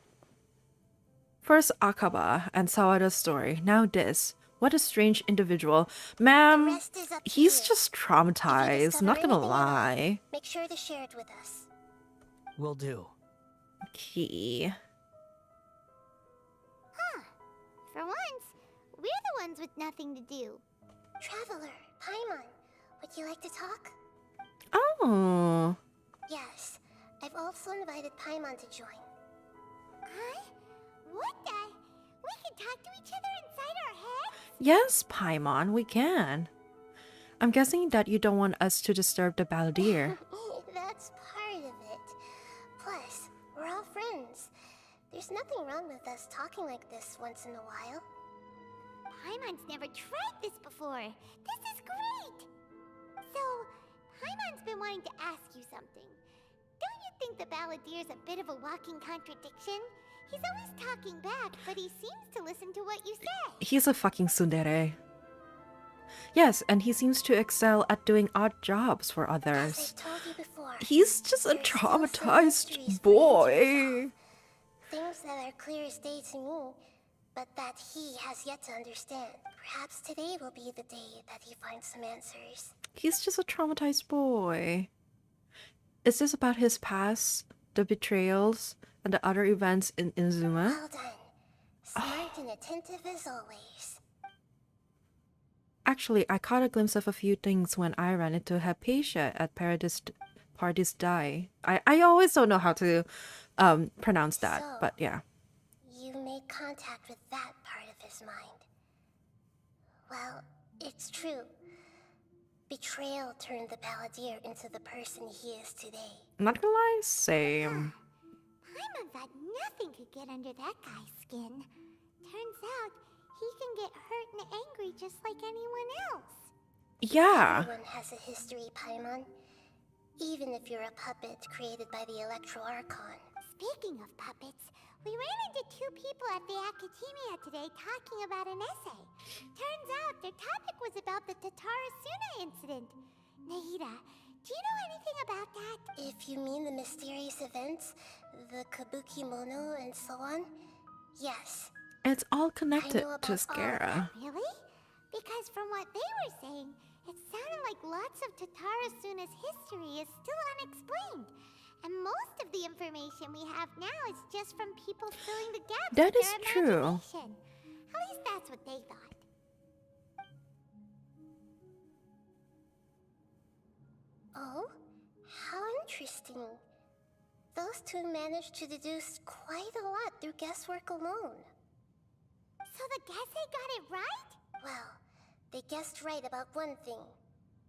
First Akaba and Sawada's story, now this. What a strange individual. The Ma'am, rest is up to he's you. just If you traumatized, discover not gonna anything at all, lie. Make sure to share it with us. Will do. Okay. Huh. For once, we're the ones with nothing to do. Traveler, Paimon, would you like to talk? Oh. Yes. I've also invited Paimon to join. Huh? What the? We can talk to each other inside our heads? Yes, Paimon, we can. I'm guessing that you don't want us to disturb the Balladeer. That's part of it. Plus, we're all friends. There's nothing wrong with us talking like this once in a while. Paimon's never tried this before. This is great! So, Paimon's been wanting to ask you something. Don't you think the Balladier's a bit of a walking contradiction? He's always talking back, but he seems to listen to what you say. He's a fucking tsundere. Yes, and he seems to excel at doing odd jobs for As others. I told you before, He's just a there's still some mysteries traumatized waiting to boy. resolve. Things that are clear as day to me, but that he has yet to understand. Perhaps today will be the day that he finds some answers. He's just a traumatized boy. Is this about his past, the betrayals, and the other events in Inazuma? Well done. Smart and attentive as always. Actually, I caught a glimpse of a few things when I ran into Hypatia at Paradis Die. I always don't know how to pronounce that, So- but yeah. You made contact with that part of his mind. Well, it's true. Betrayal turned the Balladeer into the person he is today. Not gonna lie, same. Paimon thought nothing could get under that guy's skin. Turns out, he can get hurt and angry just like anyone else. Yeah. Everyone has a history, Paimon. Even if you're a puppet created by the Electro Archon. Speaking of puppets, we ran into two people at the Academia today talking about an essay. Turns out their topic was about the Tatarasuna incident. Nahida, do you know anything about that? If you mean the mysterious events the kabuki mono, and so on? Yes. It's all I connected know to about all of Scara. that. Really? Because from what they were saying, it sounded like lots of Tatarasuna's history is still unexplained. And most of the information we have now is just from people filling the gaps That with is their true. imagination. At least that's what they thought. Oh? How interesting. Those two managed to deduce quite a lot through guesswork alone. So the Gesse got it right? Well, they guessed right about one thing.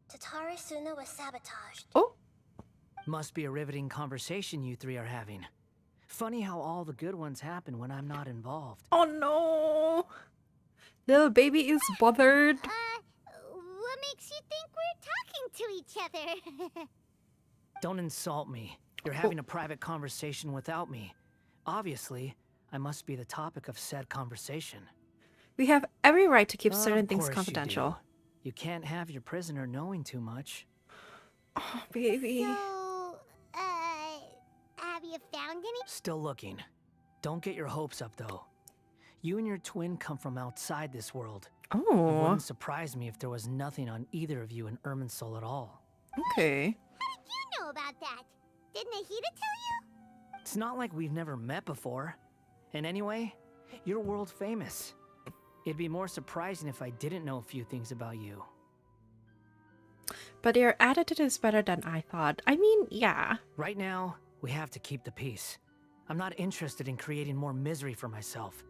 Tatarasuna was sabotaged. Oh, Must be a riveting conversation you three are having. Funny how all the good ones happen when I'm not involved. oh no. Little baby is bothered. What makes you think we're talking to each other? Don't insult me. You're having a private conversation without me. Obviously, I must be the topic of said conversation. We have every right to keep Of certain things course confidential. You do. You can't have your prisoner knowing too much. Oh, baby. So, have you found any? Still looking. Don't get your hopes up, though. You and your twin come from outside this world. It Oh, wouldn't surprise me if there was nothing on either of you in Irminsul at all. okay. How did you know about that? Did Nahida tell you? It's not like we've never met before. And anyway, you're world famous. It'd be more surprising if I didn't know a few things about you. But your attitude is better than I thought. I mean, yeah. Right now, we have to keep the peace. I'm not interested in creating more misery for myself.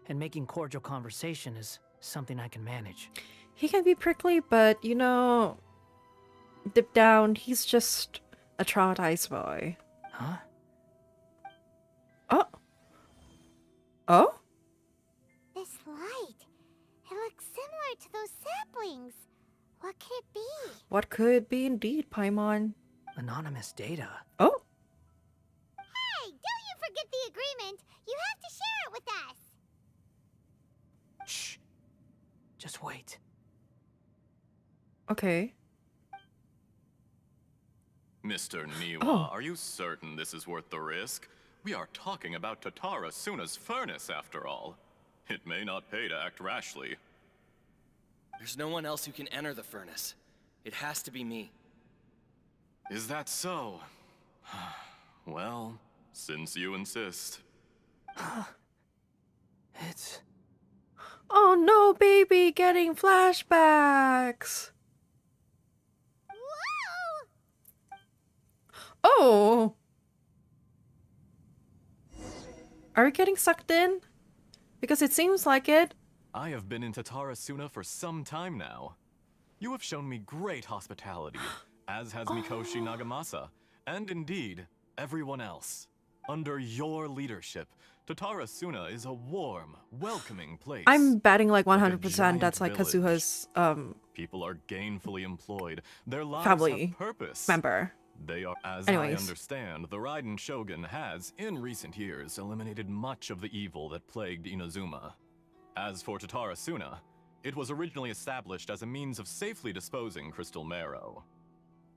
And making cordial conversation is something I can manage. He can be prickly, but you know, deep down, he's just a traumatized boy. Huh? Oh. Oh? This light. It looks similar to those saplings. What could it be? What could it be indeed, Paimon? Anonymous data. Oh. Hey, don't you forget the agreement. You have to share it with us. Shh. Just wait. Okay. Mr. Niwa, Oh. are you certain this is worth the risk? We are talking about Tatarasuna's furnace, after all. It may not pay to act rashly. There's no one else who can enter the furnace. It has to be me. Is that so? Well, since you insist. It's... Oh no, baby, getting flashbacks. Whoa! Oh. Are we getting sucked in? Because it seems like it. I have been in Tatarasuna for some time now. You have shown me great hospitality, as has Mikoshi Nagamasa, and indeed, everyone else. Under your leadership, Tatarasuna is a warm, welcoming place. I'm betting like Like a 100% that's like giant village. Kazuha's People are gainfully employed. Their lives family have purpose. member. They are, as Anyways. I understand, the Raiden Shogun has, in recent years, eliminated much of the evil that plagued Inazuma. As for Tatarasuna, it was originally established as a means of safely disposing crystal marrow.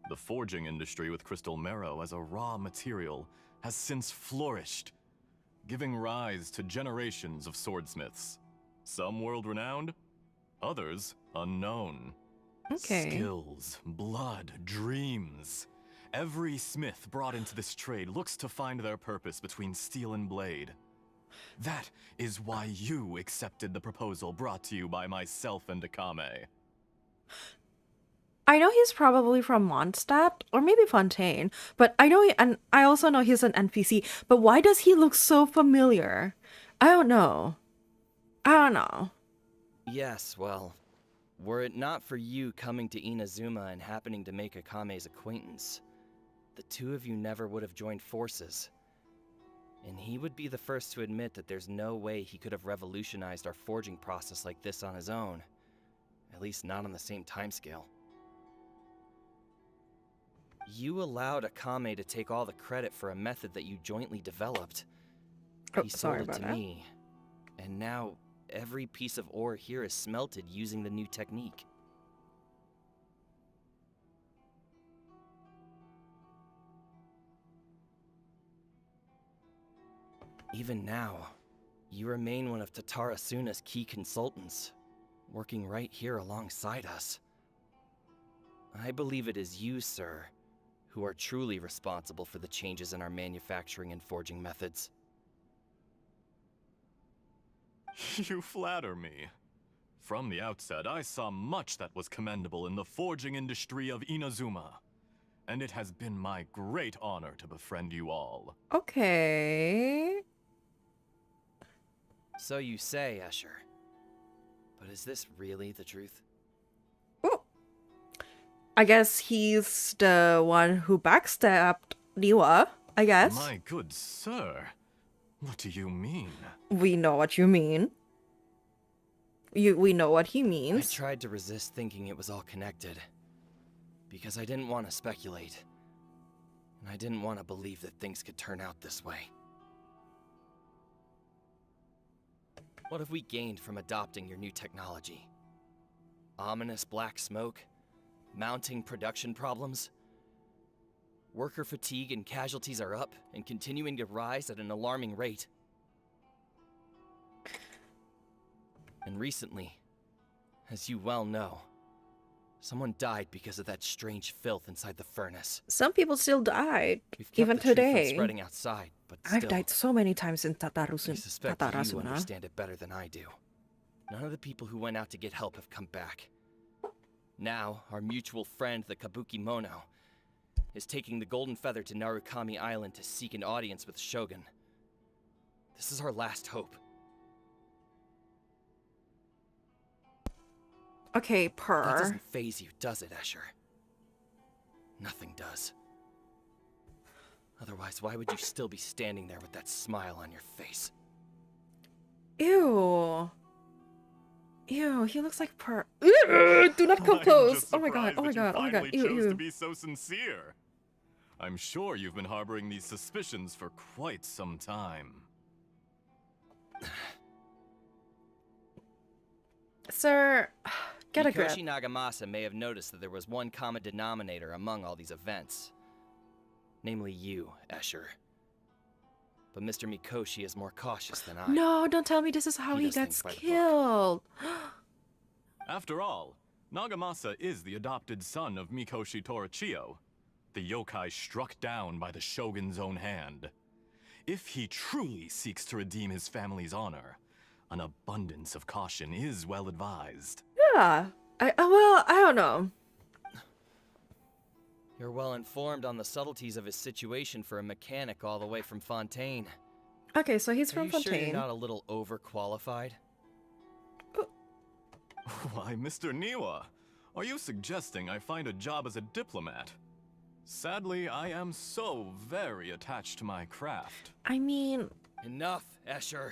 The forging industry with crystal marrow as a raw material has since flourished, giving rise to generations of swordsmiths. Some world-renowned, others unknown. Okay. Skills, blood, dreams. Every smith brought into this trade looks to find their purpose between steel and blade. That is why you accepted the proposal brought to you by myself and Akame. I know he's probably from Mondstadt or maybe Fontaine, but and I also know he's an NPC. But why does he look so familiar? I don't know. Yes, well, were it not for you coming to Inazuma and happening to make Akame's acquaintance, the two of you never would have joined forces. And he would be the first to admit that there's no way he could have revolutionized our forging process like this on his own. At least not on the same timescale. You allowed Akame to take all the credit for a method that you jointly developed. Oh, He sold sorry it about to that. me. And now, every piece of ore here is smelted using the new technique. Even now, you remain one of Tatara Suna's key consultants, working right here alongside us. I believe it is you, sir, who are truly responsible for the changes in our manufacturing and forging methods. You flatter me. From the outset, I saw much that was commendable in the forging industry of Inazuma. And it has been my great honor to befriend you all. Okay. So you say, Escher. But is this really the truth? Ooh. I guess he's the one who backstabbed Niwa, I guess. My good sir, what do you mean? We know what you mean. We know what he I means. tried to resist thinking it was all connected. Because I didn't want to speculate. And I didn't want to believe that things could turn out this way. What have we gained from adopting your new technology? Ominous black smoke? Mounting production problems? Worker fatigue and casualties are up and continuing to rise at an alarming rate. And recently, as you well know, someone died because of that strange filth inside the furnace. Some people still died, We've kept even the truth from today. spreading outside, but I've still, died so many times in I suspect you Tatarasuna. understand it better than I do. None of the people who went out to get help have come back. Now, our mutual friend, the Kabuki Mono, is taking the Golden Feather to Narukami Island to seek an audience with Shogun. This is our last hope. Okay, That purr. doesn't faze you, does it, Escher? Nothing does. Otherwise, why would you still be standing there with that smile on your face? Ew. Ew, he looks like purr. Ew, do not come I'm close. just Oh my god, surprised oh my that you god, oh my god. finally Ew, chose ew. to be so sincere. I'm sure you've been harboring these suspicions for quite some time. Sir, get a grip. Mikoshi Nagamasa may have noticed that there was one common denominator among all these events. Namely you, Escher. But Mr. Mikoshi is more cautious than I. No, don't tell me this is how He he does gets things by the book. killed. After all, Nagamasa is the adopted son of Mikoshi Torichio, the yokai struck down by the shogun's own hand. If he truly seeks to redeem his family's honor, an abundance of caution is well advised. Yeah. Well, I don't know. You're well informed on the subtleties of his situation for a mechanic all the way from Fontaine. Okay, so he's Are from you sure Fontaine. you're not a little overqualified? Why, Mr. Niwa, are you suggesting I find a job as a diplomat? Sadly, I am so very attached to my craft. I mean, Enough, Escher.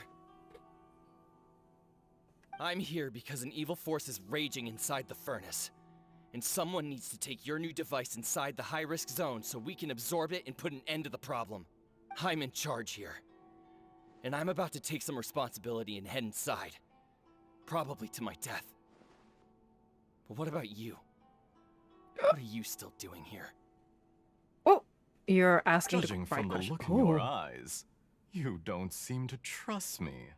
I'm here because an evil force is raging inside the furnace. And someone needs to take your new device inside the high-risk zone so we can absorb it and put an end to the problem. I'm in charge here. And I'm about to take some responsibility and head inside. Probably to my death. But what about you? What are you still doing here? oh, you're asking Judging the right from the question. look in your Oh. eyes, you don't seem to trust me.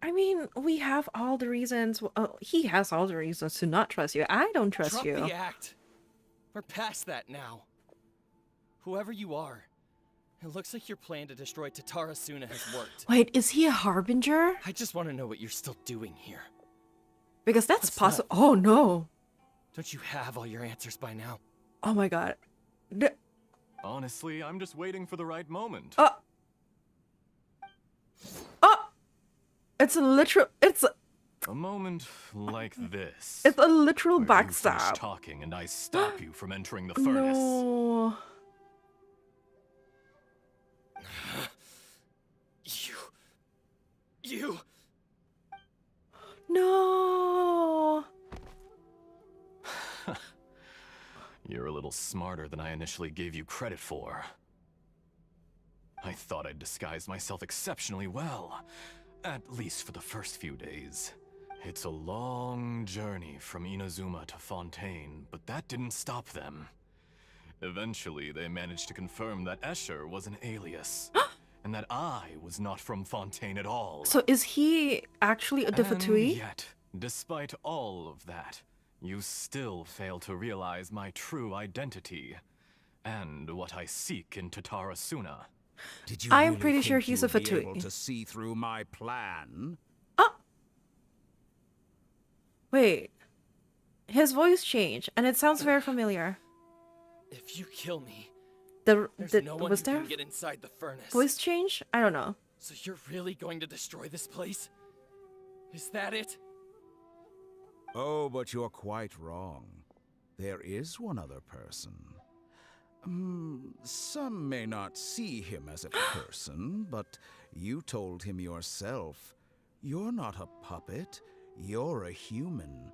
I mean, we have all the reasons. He has all the reasons to not trust you. I don't trust Drop you. the act. We're past that now. Whoever you are, it looks like your plan to destroy Tatara Suna has worked. Wait, is he a harbinger? I just want to know what you're still doing here. Because that's What's possible. up? Oh no. Don't you have all your answers by now? Oh my god. Honestly, I'm just waiting for the right moment. Oh. It's a literal. It's A moment like this. a literal where you finish backstab. talking and I stop you from entering the furnace. No. You. No. You're a little smarter than I initially gave you credit for. I thought I'd disguised myself exceptionally well, at least for the first few days. It's a long journey from Inazuma to Fontaine, but that didn't stop them. Eventually, they managed to confirm that Escher was an alias, and that I was not from Fontaine at all. So is he actually a And Defatui? yet, despite all of that, you still fail to realize my true identity and what I seek in Tatarasuna. Did you I'm really pretty think sure he's you a would be Fatui. able to see through my plan? Oh! Wait. His voice changed, and it sounds very familiar. If you kill me, The there's no one was who there can get inside the furnace. voice change? I don't know. So you're really going to destroy this place? Is that it? Oh, but you're quite wrong. There is one other person. Some may not see him as a person, but you told him yourself. You're not a puppet. You're a human.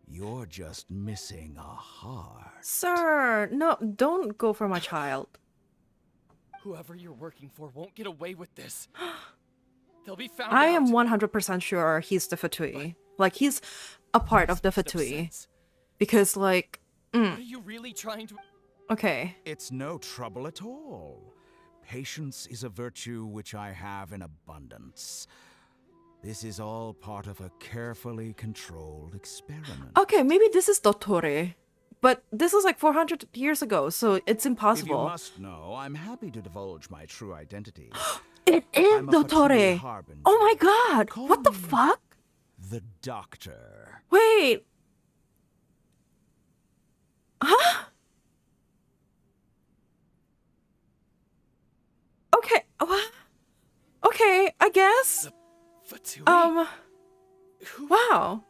You're just missing a heart. Sir, no, don't go for my child. Whoever you're working for won't get away with this. They'll be found I out. am 100% sure he's the Fatui. Like, he's a part of the Makes no Fatui. sense. Because, like, What are you really trying to... okay. It's no trouble at all. Patience is a virtue which I have in abundance. This is all part of a carefully controlled experiment. Okay, maybe this is Dottore. But this was like 400 years ago, so it's If you impossible. must know, I'm happy to divulge my true identity. It is I'm a Fatui Dottore! harbinger. Oh my god! Call What the me fuck? The Doctor. Wait! Huh? Okay, what? Okay, I guess. Fatui? Wow.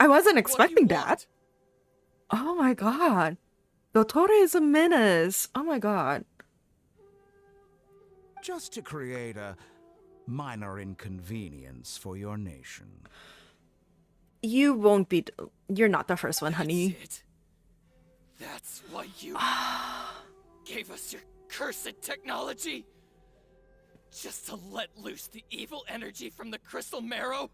I wasn't What do you expecting that. want? Oh my god. Dottore is a menace. Oh my god. Just to create a minor inconvenience for your nation. You won't be. You're not the first one, honey. That's it. That's why you gave us your cursed technology? Just to let loose the evil energy from the crystal marrow?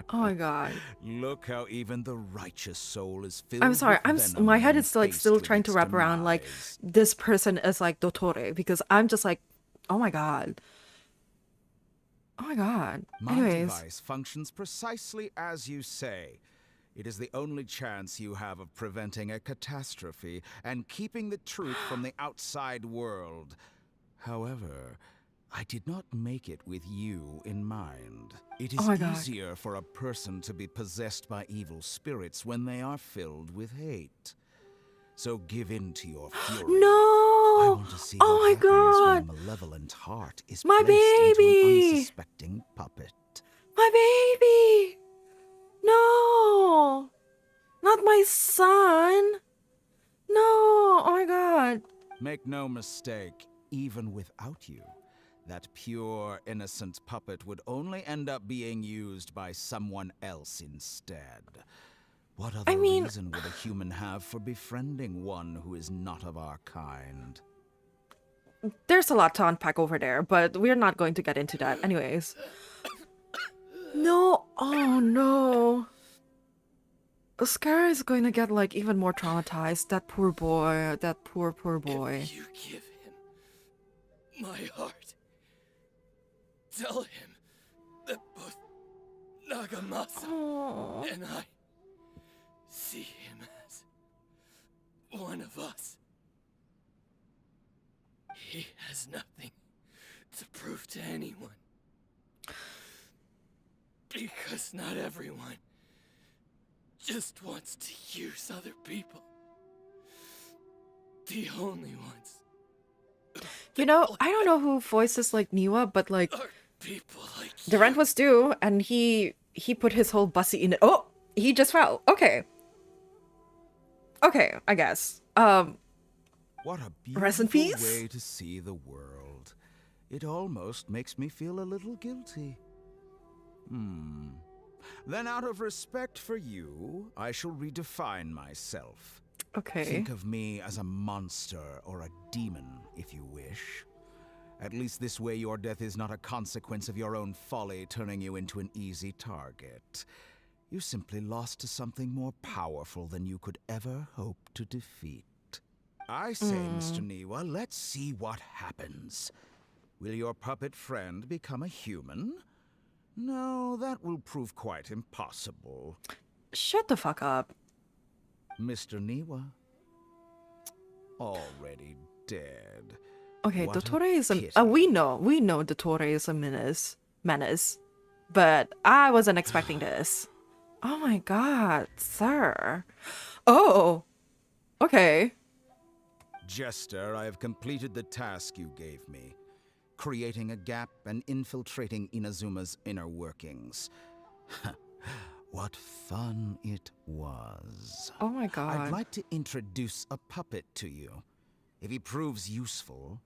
Oh my god. Look how even the righteous soul is filled I'm sorry. with venom My head when is still like faced still with trying to its wrap around like demise. this person is like Dottore because I'm just like, oh my god. Oh my god. My Anyways, device functions precisely as you say. It is the only chance you have of preventing a catastrophe and keeping the truth from the outside world. However, I did not make it with you in mind. It Oh is my God. easier for a person to be possessed by evil spirits when they are filled with hate. So give in to your fury. I no. want to see Oh what my happens when god. a malevolent heart is My placed into baby. an unsuspecting puppet. My baby. No. Not my son. No. Oh my god. Make no mistake, even without you, that pure, innocent puppet would only end up being used by someone else instead. What other mean- reason would a human have for befriending one who is not of our kind? There's a lot to unpack over there, but we're not going to get into that. Anyways. No. Oh no. Oscar is going to get like even more traumatized. That poor boy. That poor boy. If you give him my heart, tell him that both Nagamasa Oh. and I see him as one of us. He has nothing to prove to anyone. Because not everyone just wants to use other people. The only ones You know, I don't know who voices like Niwa, but like are people like the rent was due and he put his whole bussy in it. Oh, he just fell. Okay. Okay, I guess. What a Rest in beautiful peace? way to see the world. It almost makes me feel a little guilty. Then out of respect for you, I shall redefine myself. Okay. Think of me as a monster or a demon, if you wish. At least this way your death is not a consequence of your own folly turning you into an easy target. You simply lost to something more powerful than you could ever hope to defeat. I say, Mr. Niwa, let's see what happens. Will your puppet friend become a human? No, that will prove quite impossible. Shut the fuck up. Mr. Niwa, already dead. Okay, What a Dottore is a pity. we know Dottore is a menace, but I wasn't expecting this. Oh my god, sir. Oh, okay. Jester, I have completed the task you gave me. Creating a gap and infiltrating Inazuma's inner workings. What fun it was. Oh my god. I'd like to introduce a puppet to you. If he proves useful,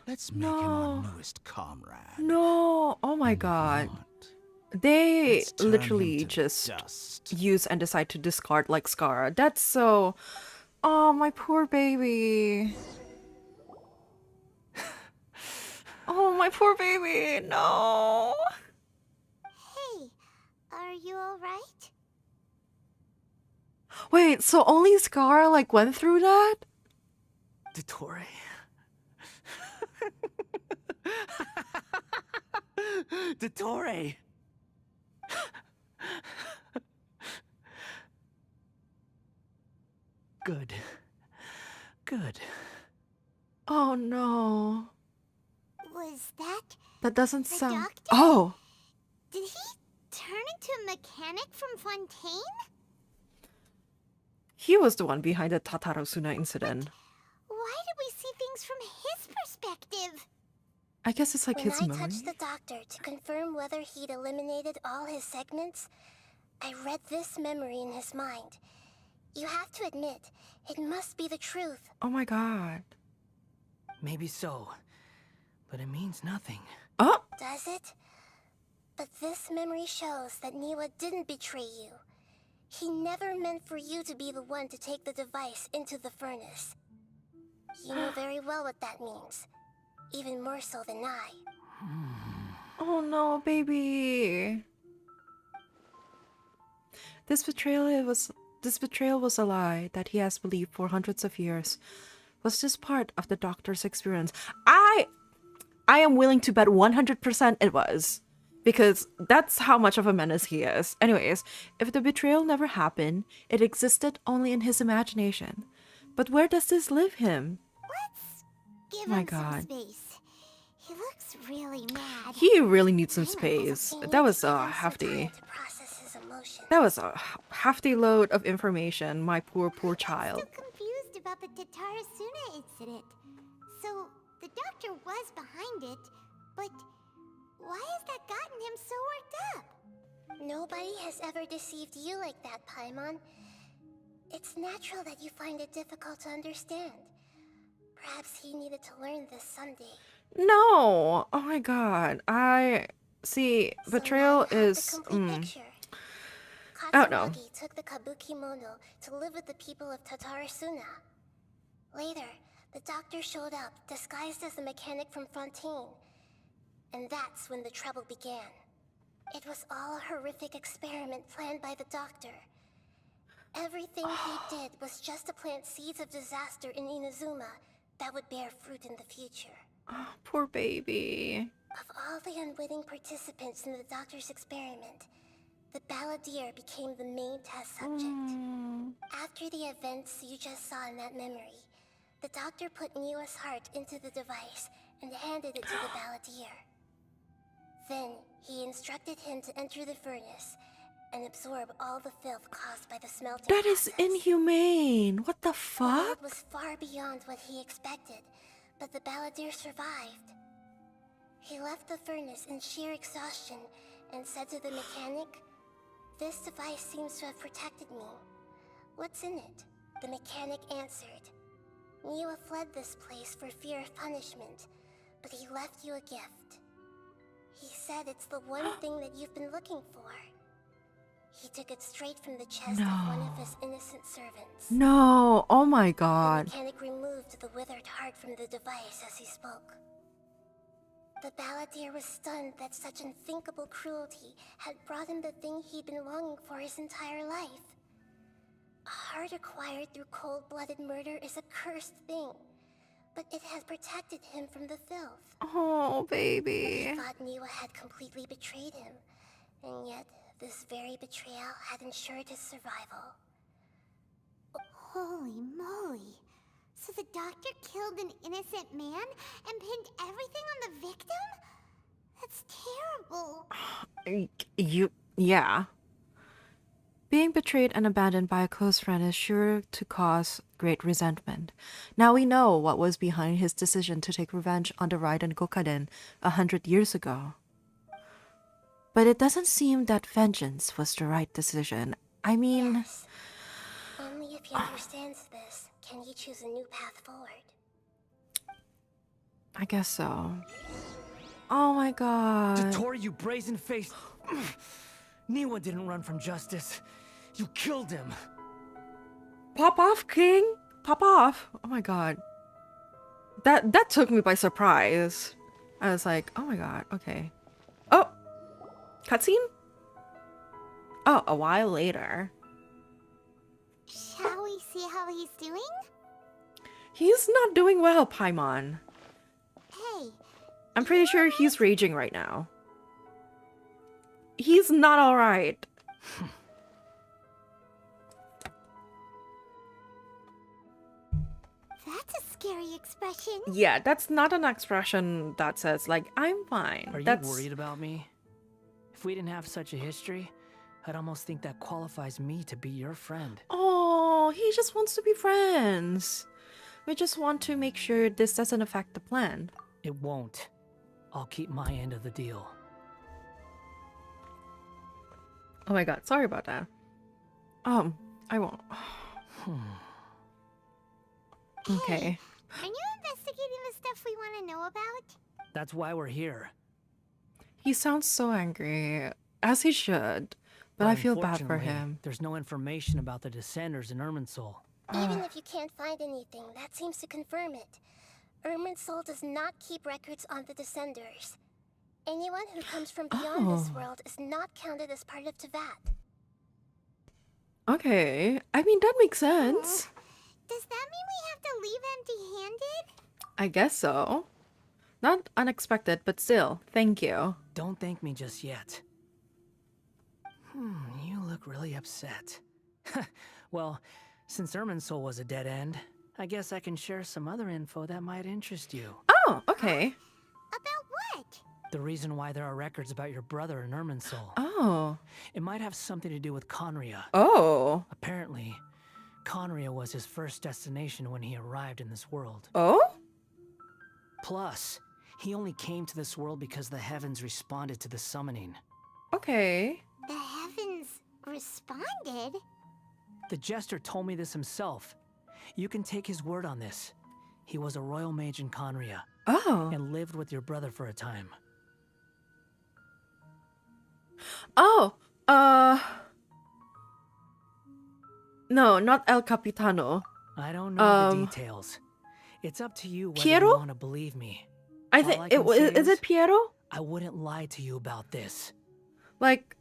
let's make him our newest comrade. No, oh my god. What? They Let's turn him literally to just dust. use and decide to discard like Scar. That's so... Oh, my poor baby. Oh, my poor baby. No. Hey, are you alright? Wait, so only Scar like went through that? Dottore. Dottore. Good. Good. Oh no. Was that... That doesn't The sound... doctor? Oh. Did he turn into a mechanic from Fontaine? He was the one behind the Tatarosuna incident. Why did we see things from his perspective? I guess it's like When his I memory. touched the doctor to confirm whether he'd eliminated all his segments, I read this memory in his mind. You have to admit, it must be the truth. Oh my god. Maybe so. But it means nothing. Oh! Does it? But this memory shows that Niwa didn't betray you. He never meant for you to be the one to take the device into the furnace. You know very well what that means. Even more so than I. Oh no, baby. This betrayal was a lie that he has believed for hundreds of years. Was this part of the doctor's experience? I am willing to bet 100% it was. Because that's how much of a menace he is. Anyways, if the betrayal never happened, it existed only in his imagination. But where does this leave him? Let's give My him God. some space. He looks really mad. He really needs some Paimon wasn't space. paying That was to give a him some hefty... time to process his emotions. That was a hefty load of information, my poor child. I'm still confused about the Tatarasuna incident. So, the doctor was behind it, but why has that gotten him so worked up? Nobody has ever deceived you like that, Paimon. It's natural that you find it difficult to understand. Perhaps he needed to learn this someday. No! Oh my god. I... See, betrayal So now you have is... the complete picture. I don't know. Katsuragi took the Kabuki Mono to live with the people of Tatarasuna. Later, the doctor showed up, disguised as the mechanic from Fontaine. And that's when the trouble began. It was all a horrific experiment planned by the doctor. Everything he did was just to plant seeds of disaster in Inazuma that would bear fruit in the future. Oh, poor baby. Of all the unwitting participants in the doctor's experiment, the balladeer became the main test subject. After the events you just saw in that memory, the doctor put Niwa's heart into the device and handed it to the balladeer. Then, he instructed him to enter the furnace and absorb all the filth caused by the smelting That is process. inhumane. What the The fuck? load was far beyond what he expected, but the balladeer survived. He left the furnace in sheer exhaustion and said to the mechanic, "This device seems to have protected me. What's in it?" The mechanic answered, "Niwa fled this place for fear of punishment, but he left you a gift. He said it's the one thing that you've been looking for." He took it straight from the chest of one of his innocent servants. No. Oh my The god. mechanic removed the withered heart from the device as he spoke. The balladeer was stunned that such unthinkable cruelty had brought him the thing he'd been longing for his entire life. A heart acquired through cold-blooded murder is a cursed thing, but it has protected him from the filth. Oh, He baby. thought Niwa had completely betrayed him, and yet this very betrayal had ensured his survival. Holy moly! So the doctor killed an innocent man and pinned everything on the victim? That's terrible. Yeah. Being betrayed and abandoned by a close friend is sure to cause great resentment. Now we know what was behind his decision to take revenge on the Raiden Gokaden 100 years ago. But it doesn't seem that vengeance was the right decision. I mean... Yes. Only if he understands this can he choose a new path forward. I guess so. Oh my god. Dotori, you brazen-faced... Niwa didn't run from justice. You killed him. Pop off, King! Pop off! Oh my god. That took me by surprise. I was like, oh my god, okay. Oh! Cutscene? Oh, a while later. Shall we see how he's doing? He's not doing well, Paimon. Hey, I'm pretty sure he's raging right now. He's not alright. that's a scary expression. Yeah, that's not an expression that says, like, I'm fine. Are That's... you worried about me? If we didn't have such a history, I'd almost think that qualifies me to be your friend. Oh, he just wants to be friends. We just want to make sure this doesn't affect the plan. It won't. I'll keep my end of the deal. Oh my god, sorry about that. I won't. Okay. Are you investigating the stuff we want to know about? That's why we're here. He sounds so angry, as he should, but I feel bad for unfortunately, him. There's no information about the Descenders in Irminsul. Even if you can't find anything, that seems to confirm it. Irminsul does not keep records on the Descenders. Anyone who comes from beyond this world is not counted as part of Teyvat. Okay, I mean, that makes sense. Does that mean we have to leave empty-handed? I guess so. Not unexpected, but still, thank you. Don't thank me just yet. You look really upset. Well, since Irminsul was a dead end, I guess I can share some other info that might interest you. Oh, okay. About what? The reason why there are records about your brother in Irminsul. Oh. It might have something to do with Conria. Oh. Apparently, Conria was his first destination when he arrived in this world. Oh? Plus, he only came to this world because the heavens responded to the summoning. Okay. The heavens responded? The jester told me this himself. You can take his word on this. He was a royal mage in Conria. Oh. And lived with your brother for a time. Oh. No, not El Capitano. I don't know the details. It's up to you whether Piero? you want to believe me. I All think I can it say is it Piero? I wouldn't lie to you about this. Like,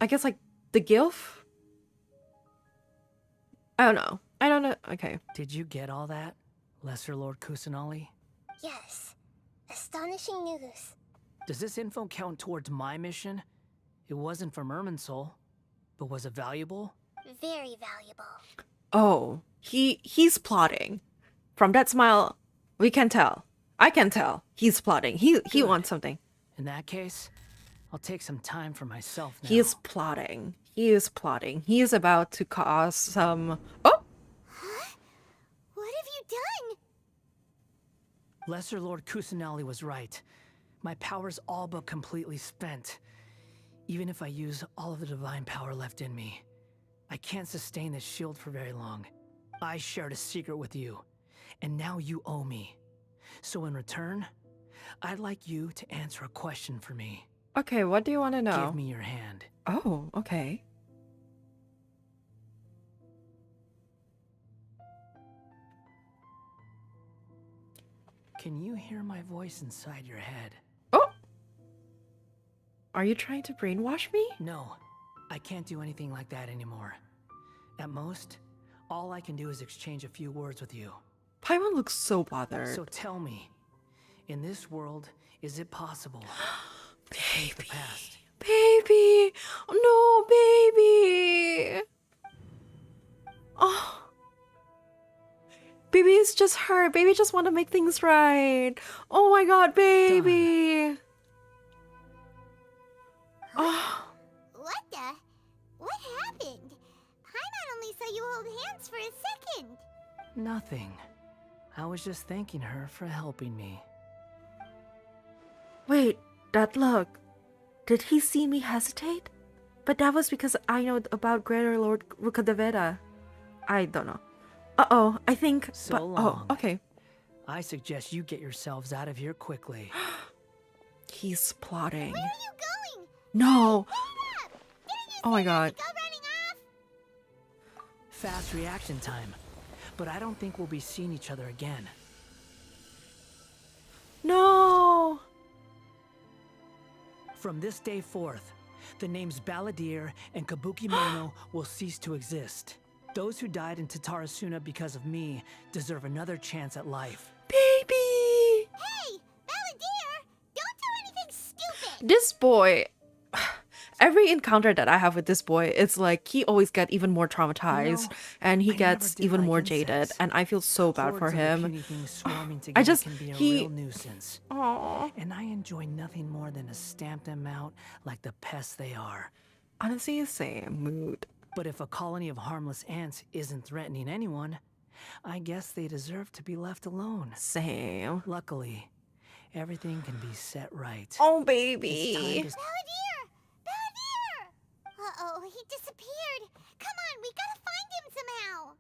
I guess like the Gilf? I don't know. I don't know. Okay. Did you get all that, Lesser Lord Kusanali? Yes. Astonishing news. Does this info count towards my mission? It wasn't from Irminsul, but was it valuable? Very valuable. Oh, he's plotting. From that smile, we can tell. I can tell. He's plotting. He Good. wants something. In that case, I'll take some time for myself now. He is plotting. He is plotting. He is about to cause some... Oh! Huh? What have you done? Lesser Lord Kusanali was right. My power's all but completely spent. Even if I use all of the divine power left in me, I can't sustain this shield for very long. I shared a secret with you, and now you owe me. So in return, I'd like you to answer a question for me. Okay, what do you want to know? Give me your hand. Oh, okay. Can you hear my voice inside your head? Oh! Are you trying to brainwash me? No, I can't do anything like that anymore. At most, all I can do is exchange a few words with you. Paimon looks so bothered. So tell me, in this world, is it possible to change the past? Baby! No, baby! Oh. Baby is just hurt. Baby just want to make things right. Oh my god, baby! Oh. What the? What happened? Paimon only saw you hold hands for a second. Nothing. I was just thanking her for helping me. Wait, that look. Did he see me hesitate? But that was because I know about Greater Lord Rukkhadevata. I don't know. Uh-oh, I think... So but, long. Oh, okay. I suggest you get yourselves out of here quickly. He's plotting. Where are you going? No! Stop! Didn't you Oh my say not god. to go running off? Fast reaction time. But I don't think we'll be seeing each other again. No! From this day forth, the names Balladeer and Kabuki Mono will cease to exist. Those who died in Tatarasuna because of me deserve another chance at life. Baby! Hey, Balladeer! Don't do anything stupid! This boy... Every encounter that I have with this boy, it's like he always gets even more traumatized, You know, and he I gets never did even like more jaded, insects. and I feel so bad for Hordes of the him. puny things swarming I together just... can be a he... real nuisance. Aww. And I enjoy nothing more than to stamp them out like the pests they are. Honestly, same mood. But if a colony of harmless ants isn't threatening anyone, I guess they deserve to be left alone. Same. Luckily, everything can be set right. Oh, It's baby. time to... Balladeer! Balladeer! Uh-oh, he disappeared. Come on, we gotta find him somehow.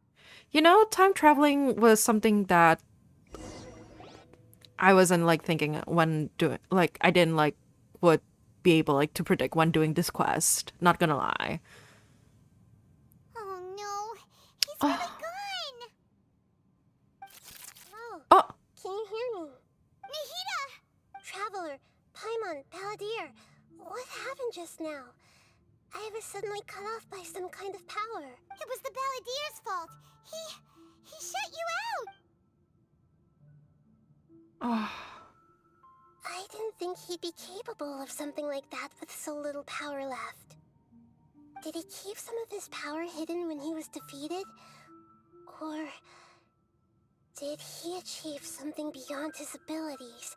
You know, time traveling was something that I wasn't like thinking when doing, like I didn't like would be able like to predict when doing this quest. Not gonna lie. Oh no, he's really gone. Oh, Oh, can you hear me? Nahida! Traveler, Paimon, Balladeer, what happened just now? I was suddenly cut off by some kind of power. It was the Balladeer's fault. He shut you out. oh, I didn't think he'd be capable of something like that with so little power left. Did he keep some of his power hidden when he was defeated? Or did he achieve something beyond his abilities,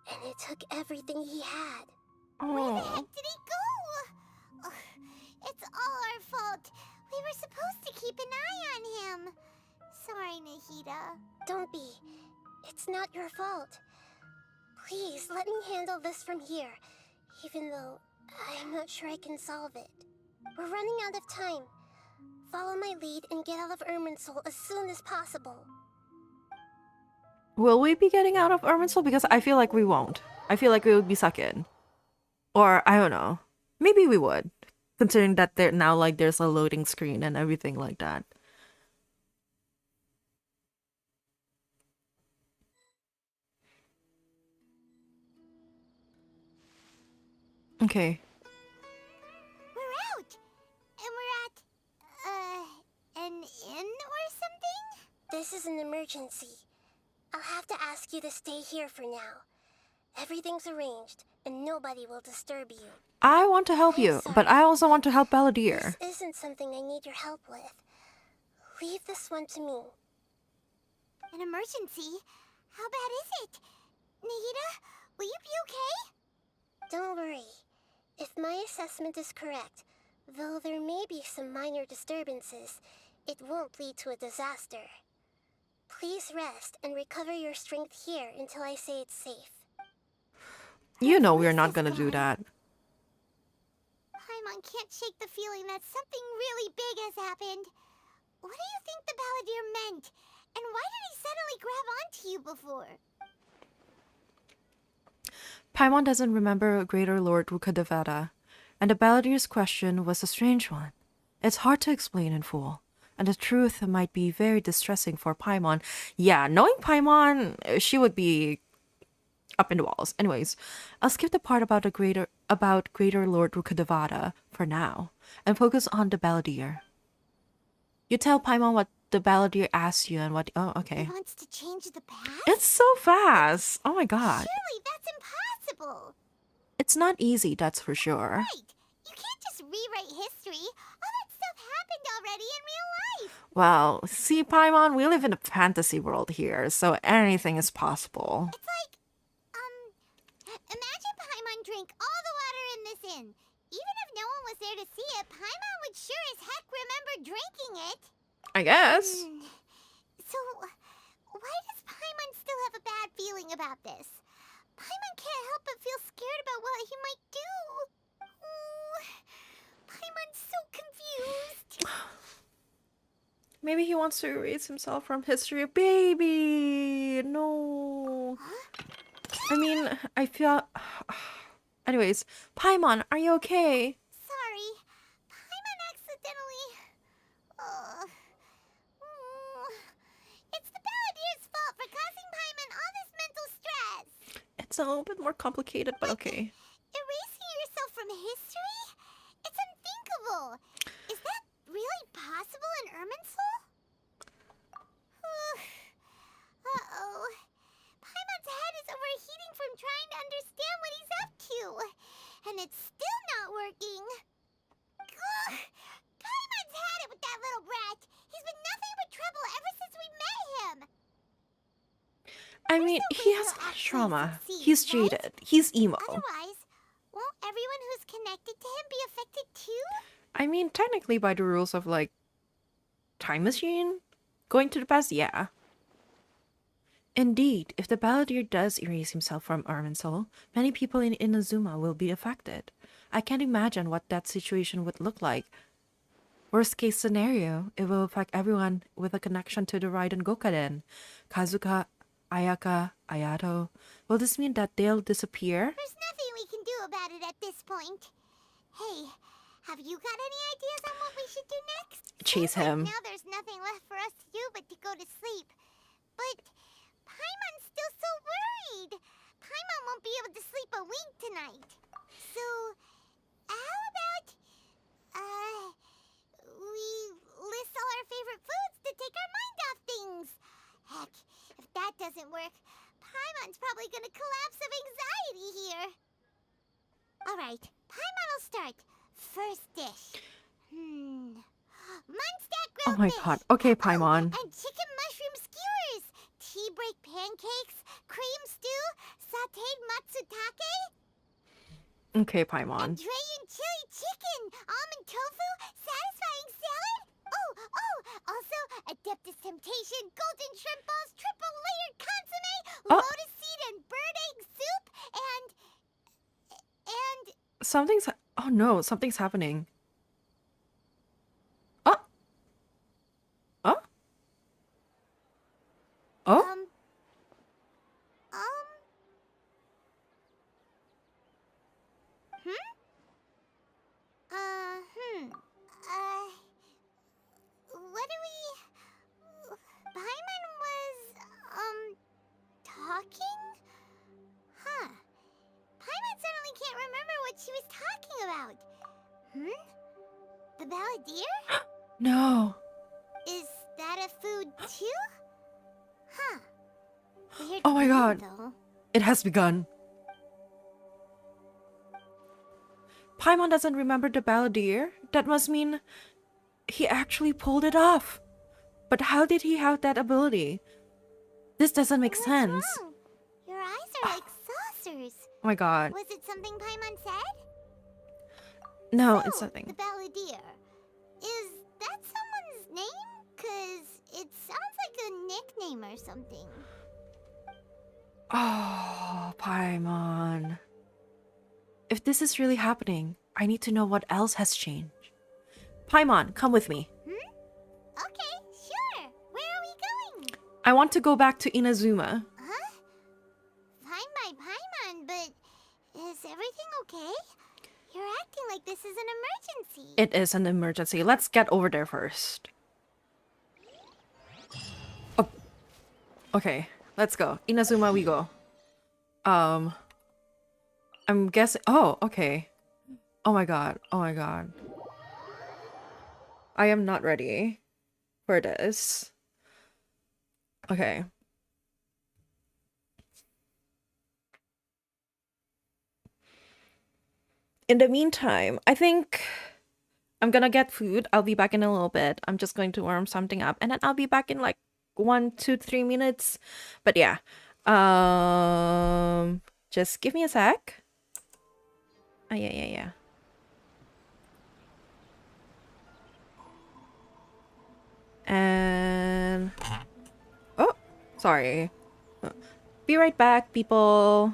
and it took everything he had? Where the heck did he go? Ugh, it's all our fault. We were supposed to keep an eye on him. Sorry, Nahida. Don't be. It's not your fault. Please, let me handle this from here, even though I'm not sure I can solve it. We're running out of time. Follow my lead and get out of Irminsul as soon as possible. will we be getting out of Irminsul? Because I feel like we won't. I feel like we would be stuck in. Or I don't know. Maybe we would, considering that there now like there's a loading screen and everything like that. Okay. We're out! And we're at, an inn or something? This is an emergency. I'll have to ask you to stay here for now. Everything's arranged, and nobody will disturb you. I want to help I'm you, sorry. but I also want to help Balladeer. This isn't something I need your help with. Leave this one to me. An emergency? How bad is it? Nahida, will you be okay? Don't worry. If my assessment is correct, though there may be some minor disturbances, it won't lead to a disaster. Please rest and recover your strength here until I say it's safe. You know we're not gonna do that. Paimon can't shake the feeling that something really big has happened. What do you think the Balladeer meant? And why did he suddenly grab onto you before? Paimon doesn't remember Greater Lord Rukkhadevata, and the Balladeer's question was a strange one. It's hard to explain in full, and the truth might be very distressing for Paimon. Yeah, knowing Paimon, she would be up in the walls. Anyways, I'll skip the part about Greater Lord Rukkhadevata for now, and focus on the Balladeer. You tell Paimon what the balladeer asks you and what. Oh, He okay. wants to change the past? It's so fast. Oh my god. Surely that's impossible. It's not easy, that's for sure. Right. You can't just rewrite history. All that stuff happened already in real life. Well, see, Paimon, we live in a fantasy world here, so anything is possible. It's like, imagine Paimon drank all the water in this inn. Even if no one was there to see it, Paimon would sure as heck remember drinking it. I guess. So, why does Paimon still have a bad feeling about this? Paimon can't help but feel scared about what he might do. Ooh, Paimon's so confused. Maybe he wants to erase himself from history. Baby! No. I mean, I feel... Anyways, Paimon, are you okay? Sorry, Paimon accidentally... It's the Balladeer's fault for causing Paimon all this mental stress. It's a little bit more complicated, but okay. Erasing yourself from history? It's unthinkable. Is that really possible in Irminsul? Uh-oh. Paimon's head is overheating from trying to understand what he's up to. And it's still not working. Ugh. Paimon's had it with that little brat. He's been nothing but trouble ever since we met him. I mean, no he way has he'll actually trauma. succeed, He's right? jaded. He's emo. Otherwise, won't everyone who's connected to him be affected too? I mean, technically by the rules of, like, time machine? Going to the past? Yeah. Indeed, if the balladeer does erase himself from Irminsul, many people in Inazuma will be affected. I can't imagine what that situation would look like. Worst case scenario, it will affect everyone with a connection to the Raiden Gokaden. Kazuka, Ayaka, Ayato. Will this mean that they'll disappear? There's nothing we can do about it at this point. Hey, have you got any ideas on what we should do next? Chase Seems like him. now there's nothing left for us to do but to go to sleep. But Paimon's still so worried. Paimon won't be able to sleep a wink tonight. So, how about, we list all our favorite foods to take our mind off things? Heck, if that doesn't work, Paimon's probably gonna collapse of anxiety here. Alright, Paimon will start. First dish. Munstack Oh grilled my fish. god. Okay, Oh, Paimon. and chicken mushroom skewers. Tea break pancakes. Cream stew. Sauteed matsutake. Okay, And Paimon. Dragon chili chicken. Almond tofu. Satisfying salad. Oh, also Adeptus Temptation. Golden shrimp balls. Triple layered consomme. Oh. Lotus seed and bird egg soup. And... Something's... Oh no, something's happening. Oh! Oh? Oh? What do we... Paimon was, talking? Huh. Paimon suddenly can't remember what she was talking about. The balladeer? No. Is that a food too? Huh. Weird Oh my name, god. though. It has begun. Paimon doesn't remember the balladeer? That must mean he actually pulled it off. But how did he have that ability? This doesn't make What's sense. wrong? Your eyes are like saucers. Oh my god. Was it something Paimon said? No, So, it's nothing. The balladeer. Is that someone's name? 'Cause it sounds like a nickname or something. Oh, Paimon. If this is really happening, I need to know what else has changed. Paimon, come with me. Okay, sure. Where are we going? I want to go back to Inazuma. Huh? Fine by Paimon, but is everything okay? You're acting like this is an emergency. It is an emergency. Let's get over there first. Oh. Okay, let's go. Inazuma we go. I'm guessing... Oh, okay. Oh my god. Oh my god. I am not ready. for this. Okay. In the meantime, I think I'm gonna get food. I'll be back in a little bit. I'm just going to warm something up, and then I'll be back in like 1, 2, 3 minutes. But yeah, just give me a sec. Yeah. And oh, sorry. Be right back, people.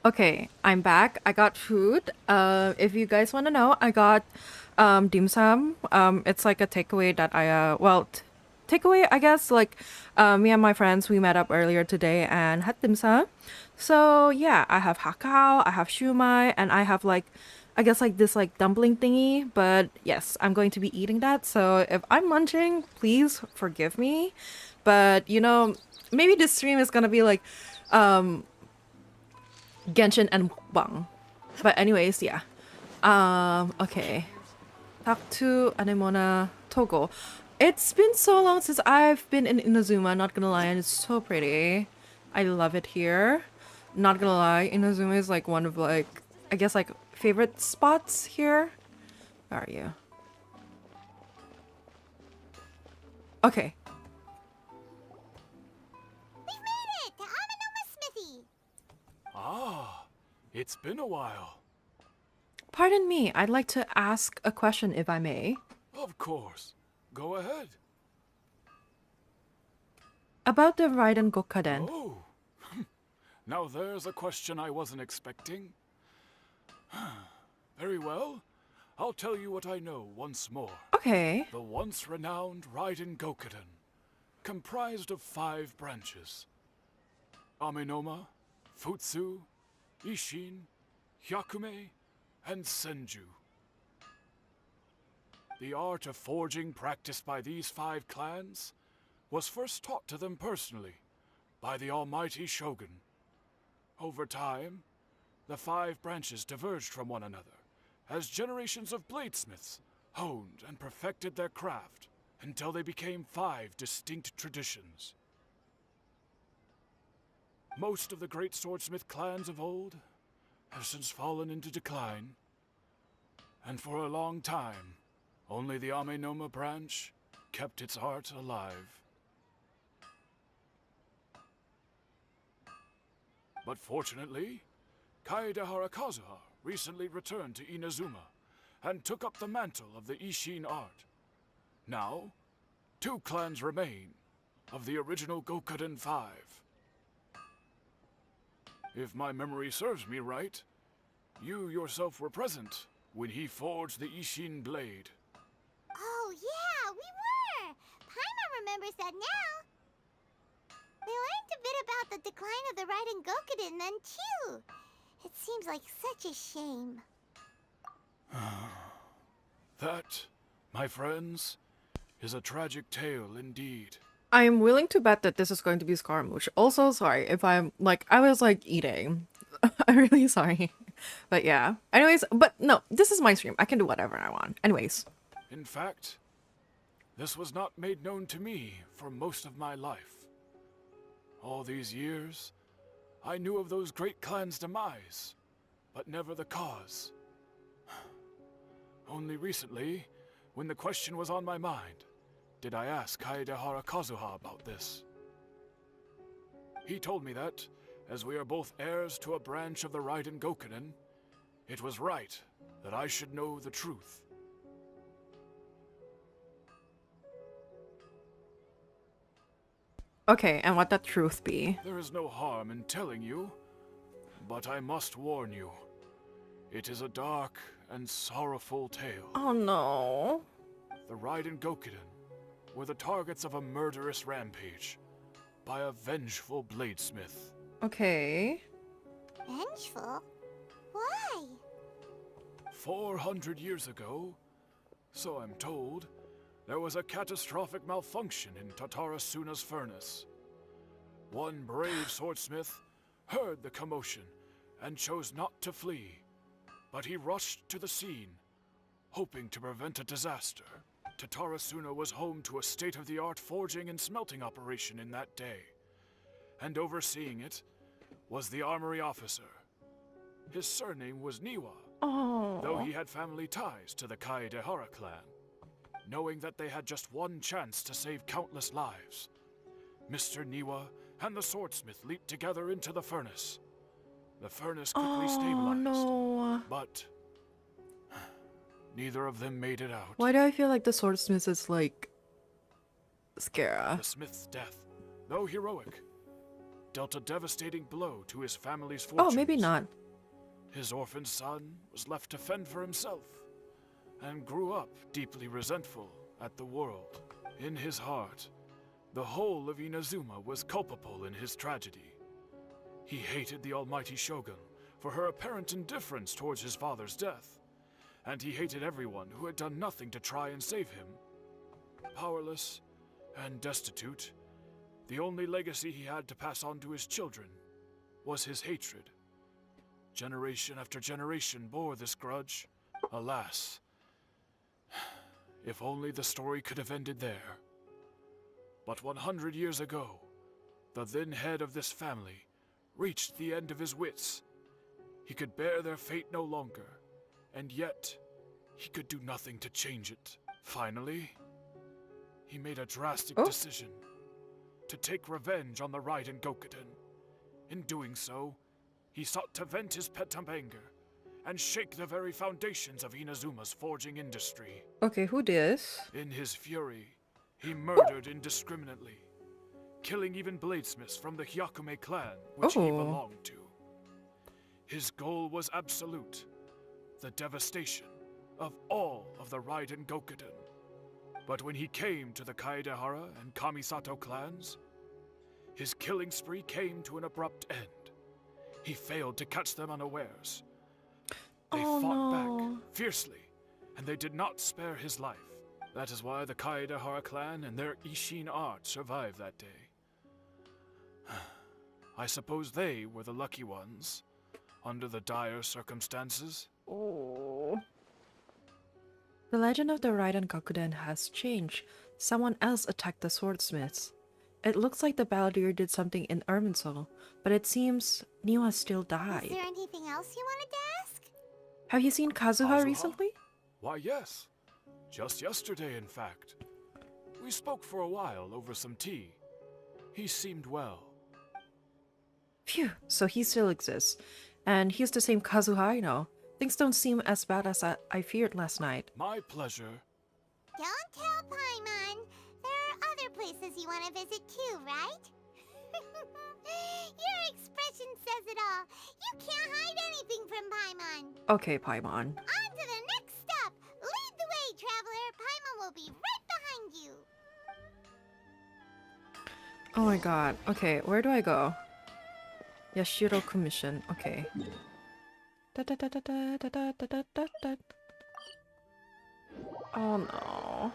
Okay, I'm back. I got food. If you guys want to know, I got dim sum. It's like a takeaway that takeaway, I guess. Like, me and my friends, we met up earlier today and had dim sum. So yeah, I have hakao, I have shumai, and I have like, I guess like this like dumpling thingy. But yes, I'm going to be eating that. So if I'm munching, please forgive me. But you know, maybe this stream is gonna be like, Genshin and mukbang. But anyways, yeah. Okay. Talk to Anemona Togo. It's been so long since I've been in Inazuma, not gonna lie, and it's so pretty. I love it here. Not gonna lie, Inazuma is like one of like, I guess like favorite spots here. Where are you? Okay. We've made it to Amanoma Smithy. Ah, it's been a while. Pardon me, I'd like to ask a question if I may. Of course. Go ahead. About the Raiden Gokaden. Oh, now there's a question I wasn't expecting. Very well. I'll tell you what I know once more. Okay. The once renowned Raiden Gokaden, comprised of 5 branches. Amenoma, Futsu, Ishin, Hyakume, and Senju. The art of forging practiced by these 5 clans was first taught to them personally by the almighty Shogun. Over time, the 5 branches diverged from one another as generations of bladesmiths honed and perfected their craft until they became 5 distinct traditions. Most of the great swordsmith clans of old have since fallen into decline, and for a long time, only the Amenoma branch kept its art alive. But fortunately, Kaedehara Kazuha recently returned to Inazuma and took up the mantle of the Ishin art. Now, 2 clans remain of the original Gokaden 5. If my memory serves me right, you yourself were present when he forged the Ishin blade. Oh yeah, we were. Paimon remembers that now. We learned a bit about the decline of the Raiden Gokaden then too. It seems like such a shame. That, my friends, is a tragic tale indeed. I'm willing to bet that this is going to be Scaramouche. Also, sorry if I'm like, I was like eating. I'm really sorry. But yeah. Anyways, but no, this is my stream. I can do whatever I want. Anyways. In fact, this was not made known to me for most of my life. All these years, I knew of those great clans' demise, but never the cause. Only recently, when the question was on my mind, did I ask Kaedehara Kazuha about this. He told me that, as we are both heirs to a branch of the Raiden Gokaden, it was right that I should know the truth. Okay, and what that truth be? There is no harm in telling you, but I must warn you. It is a dark and sorrowful tale. Oh no. The Raiden Gokaden were the targets of a murderous rampage by a vengeful bladesmith. Okay. Vengeful? Why? 400 years ago, so I'm told, there was a catastrophic malfunction in Tatarasuna's furnace. One brave swordsmith heard the commotion and chose not to flee, but he rushed to the scene, hoping to prevent a disaster. Tatarasuna was home to a state-of-the-art forging and smelting operation in that day, and overseeing it was the armory officer. His surname was Niwa, though he had family ties to the Kaedehara clan. Knowing that they had just one chance to save countless lives, Mr. Niwa and the swordsmith leaped together into the furnace. The furnace quickly stabilized, no. but neither of them made it out. Why do I feel like the swordsmith is like Scara? The smith's death, though heroic, dealt a devastating blow to his family's Oh, fortunes. maybe not. His orphan son was left to fend for himself and grew up deeply resentful at the world. In his heart, the whole of Inazuma was culpable in his tragedy. He hated the almighty Shogun for her apparent indifference towards his father's death, and he hated everyone who had done nothing to try and save him. Powerless and destitute, the only legacy he had to pass on to his children was his hatred. Generation after generation bore this grudge. Alas, if only the story could have ended there. But 100 years ago, the then head of this family reached the end of his wits. He could bear their fate no longer, and yet he could do nothing to change it. Finally, he made a drastic decision to take revenge on the Raiden Gokuden. In doing so, he sought to vent his pent-up anger and shake the very foundations of Inazuma's forging industry. Okay, who this? In his fury, he murdered indiscriminately, killing even bladesmiths from the Hyakume clan, which he belonged to. His goal was absolute, the devastation of all of the Raiden Gokuden. But when he came to the Kaedehara and Kamisato clans, his killing spree came to an abrupt end. He failed to catch them unawares. They fought back fiercely, and they did not spare his life. That is why the Kaedehara clan and their Ishin art survived that day. I suppose they were the lucky ones, under the dire circumstances. Oh. The legend of the Raiden Gokuden has changed. Someone else attacked the swordsmiths. It looks like the battler did something in Irminsul, but it seems Niwa still died. Is there anything else you wanted to ask? Have you seen Kazuha recently? Why, yes. Just yesterday, in fact. We spoke for a while over some tea. He seemed well. Phew, so he still exists. And he's the same Kazuha I know. Things don't seem as bad as I feared last night. My pleasure. Don't tell Paimon. There are other places you want to visit too, right? Your expression says it all. You can't hide anything from Paimon. Okay, Paimon. On to the next stop. Lead the way, traveler. Paimon will be right behind you. Oh my god. Okay, where do I go? Yashiro Commission. Okay. Oh no.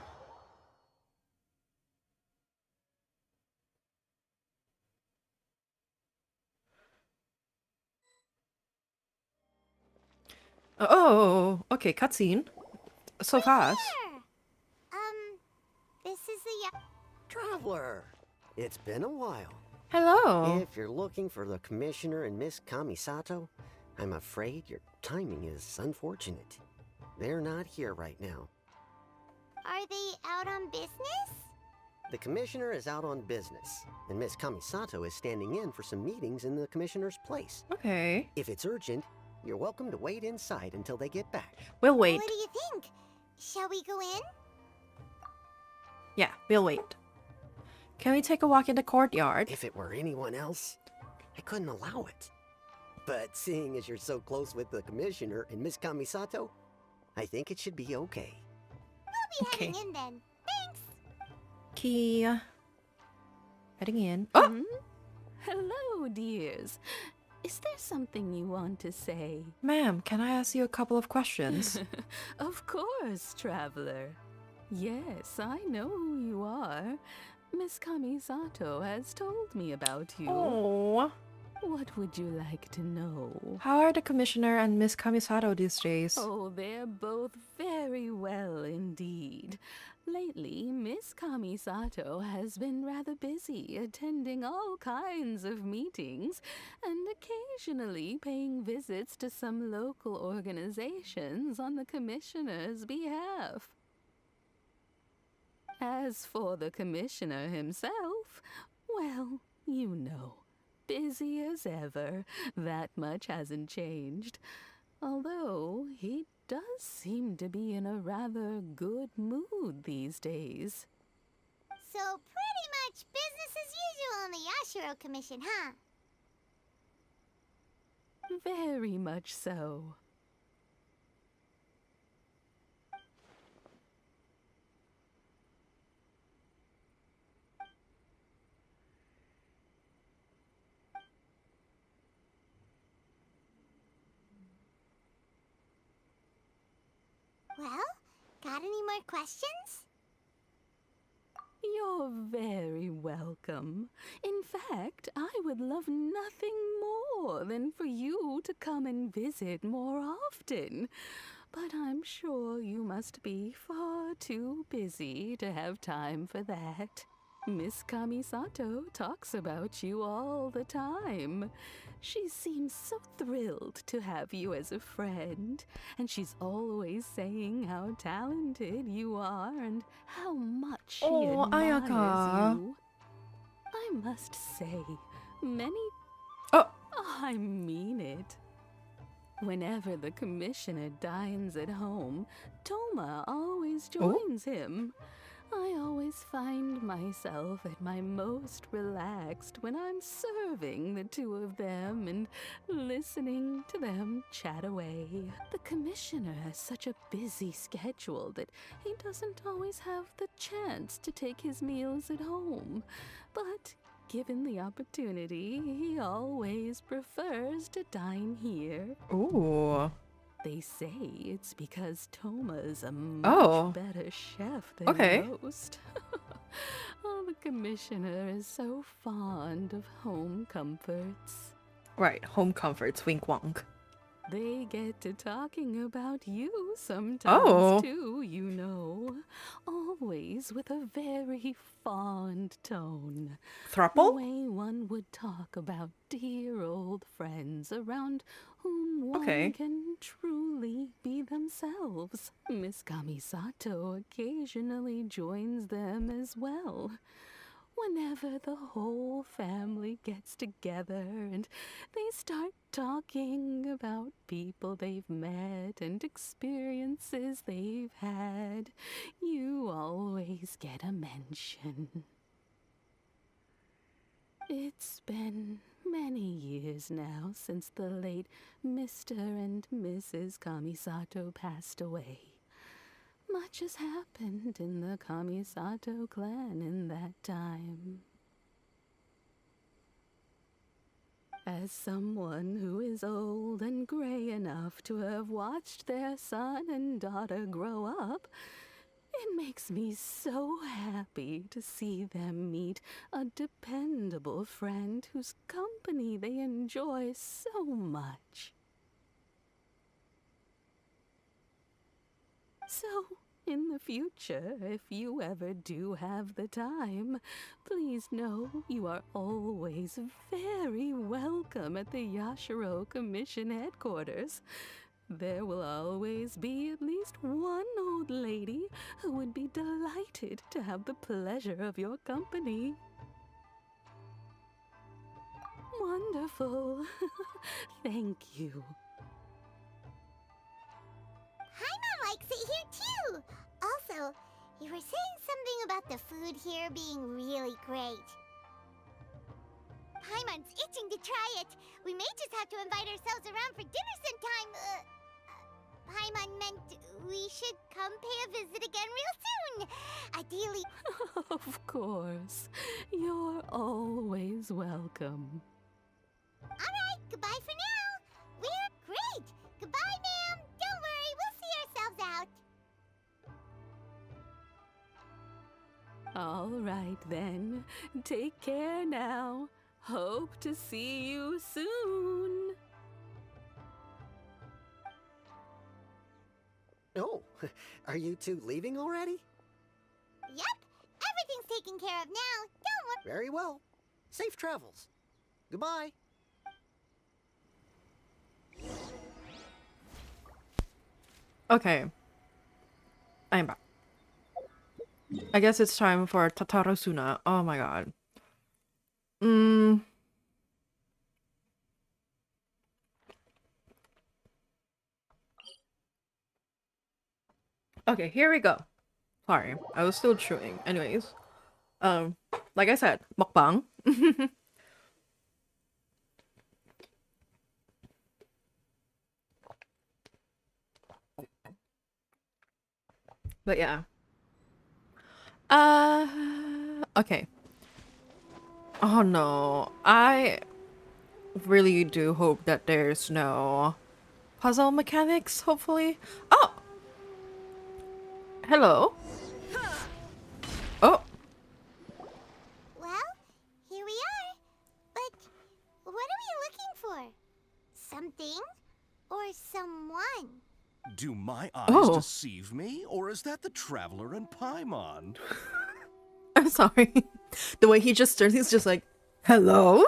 Oh, okay, cutscene. So fast. Sure. This is the... Traveler, it's been a while. Hello. If you're looking for the Commissioner and Miss Kamisato, I'm afraid your timing is unfortunate. They're not here right now. Are they out on business? The Commissioner is out on business, and Miss Kamisato is standing in for some meetings in the Commissioner's place. Okay. If it's urgent, you're welcome to wait inside until they get back. We'll wait. What do you think? Shall we go in? Yeah, we'll wait. Can we take a walk in the courtyard? If it were anyone else, I couldn't allow it. But seeing as you're so close with the Commissioner and Miss Kamisato, I think it should be okay. We'll be heading in then. Thanks. Key. Heading in. Oh! Hello, dears. Is there something you want to say? Ma'am, can I ask you a couple of questions? Of course, traveler. Yes, I know who you are. Miss Kamisato has told me about you. Oh. What would you like to know? How are the Commissioner and Miss Kamisato these days? Oh, they're both very well indeed. Lately, Miss Kamisato has been rather busy attending all kinds of meetings and occasionally paying visits to some local organizations on the Commissioner's behalf. As for the Commissioner himself, well, you know, busy as ever. That much hasn't changed. Although he does seem to be in a rather good mood these days. So pretty much business as usual on the Yashiro Commission, huh? Very much so. Well, got any more questions? You're very welcome. In fact, I would love nothing more than for you to come and visit more often. But I'm sure you must be far too busy to have time for that. Miss Kamisato talks about you all the time. She seems so thrilled to have you as a friend, and she's always saying how talented you are and how much she Oh, admires Ayaka. you. I must say, many... Oh. I mean it. Whenever the commissioner dines at home, Toma always joins him. I always find myself at my most relaxed when I'm serving the two of them and listening to them chat away. The commissioner has such a busy schedule that he doesn't always have the chance to take his meals at home. But given the opportunity, he always prefers to dine here. Ooh. They say it's because Toma's a much better chef than most. Oh, the commissioner is so fond of home comforts. Right, home comforts, wink wonk. They get to talking about you sometimes too, you know. Always with a very fond tone. Thruple? The way one would talk about dear old friends around whom one can truly be themselves. Miss Kamisato occasionally joins them as well. Whenever the whole family gets together and they start talking about people they've met and experiences they've had, you always get a mention. It's been many years now since the late Mr. and Mrs. Kamisato passed away. Much has happened in the Kamisato clan in that time. As someone who is old and gray enough to have watched their son and daughter grow up, it makes me so happy to see them meet a dependable friend whose company they enjoy so much. So, in the future, if you ever do have the time, please know you are always very welcome at the Yashiro Commission headquarters. There will always be at least one old lady who would be delighted to have the pleasure of your company. Wonderful. Thank you. Paimon likes it here too! Also, you were saying something about the food here being really great. Paimon's itching to try it. We may just have to invite ourselves around for dinner sometime. Paimon meant we should come pay a visit again real soon. Ideally... Of course. You're always welcome. Alright, goodbye for now. We're great. Goodbye, ma'am. Don't worry, we'll see ourselves out. All right then. Take care now. Hope to see you soon. Oh, are you two leaving already? Yep, everything's taken care of now. Don't worry. Very well. Safe travels. Goodbye. Okay. I'm back. I guess it's time for Tatarasuna. Oh my god. Okay, here we go. Sorry, I was still chewing. Anyways, like I said, mukbang. But yeah. Okay. Oh no. I really do hope that there's no puzzle mechanics, hopefully. Oh! Hello. Oh! Well, here we are. But what are we looking for? Something? Or someone? Do my eyes Oh. deceive me, or is that the traveler in Paimon? I'm sorry. The way he just turns, he's just like, hello?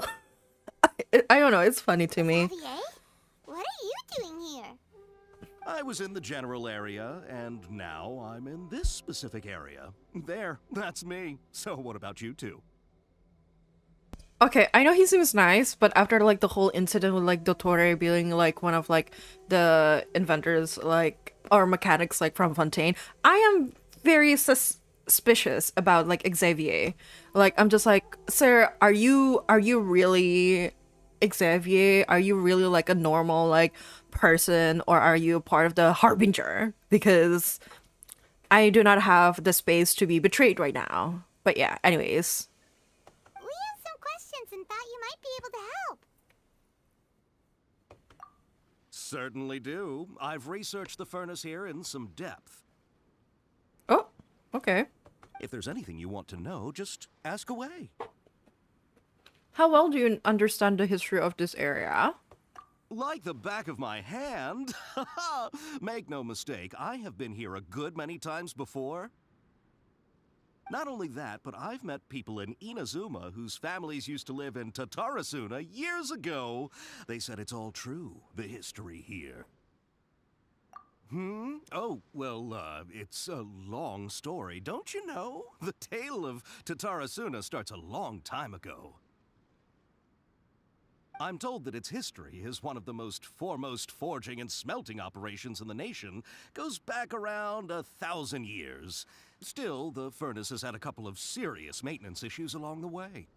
I don't know, it's funny to me. Xavier? What are you doing here? I was in the general area, and now I'm in this specific area. There, that's me. So what about you two? Okay, I know he seems nice, but after like the whole incident with like Dottore being like one of like the inventors like or mechanics like from Fontaine, I am very suspicious about like Xavier. Like I'm just like, sir, are you really Xavier? Are you really like a normal like person, or are you part of the Harbinger? Because I do not have the space to be betrayed right now. But yeah, anyways. We have some questions and thought you might be able to help. Certainly do. I've researched the furnace here in some depth. Oh, okay. If there's anything you want to know, just ask away. How well do you understand the history of this area? Like the back of my hand. Make no mistake, I have been here a good many times before. Not only that, but I've met people in Inazuma whose families used to live in Tatarasuna years ago. They said it's all true, the history here. Oh, well, it's a long story, don't you know? The tale of Tatarasuna starts a long time ago. I'm told that its history is one of the most foremost forging and smelting operations in the nation, goes back around 1,000 years. Still, the furnace has had a couple of serious maintenance issues along the way.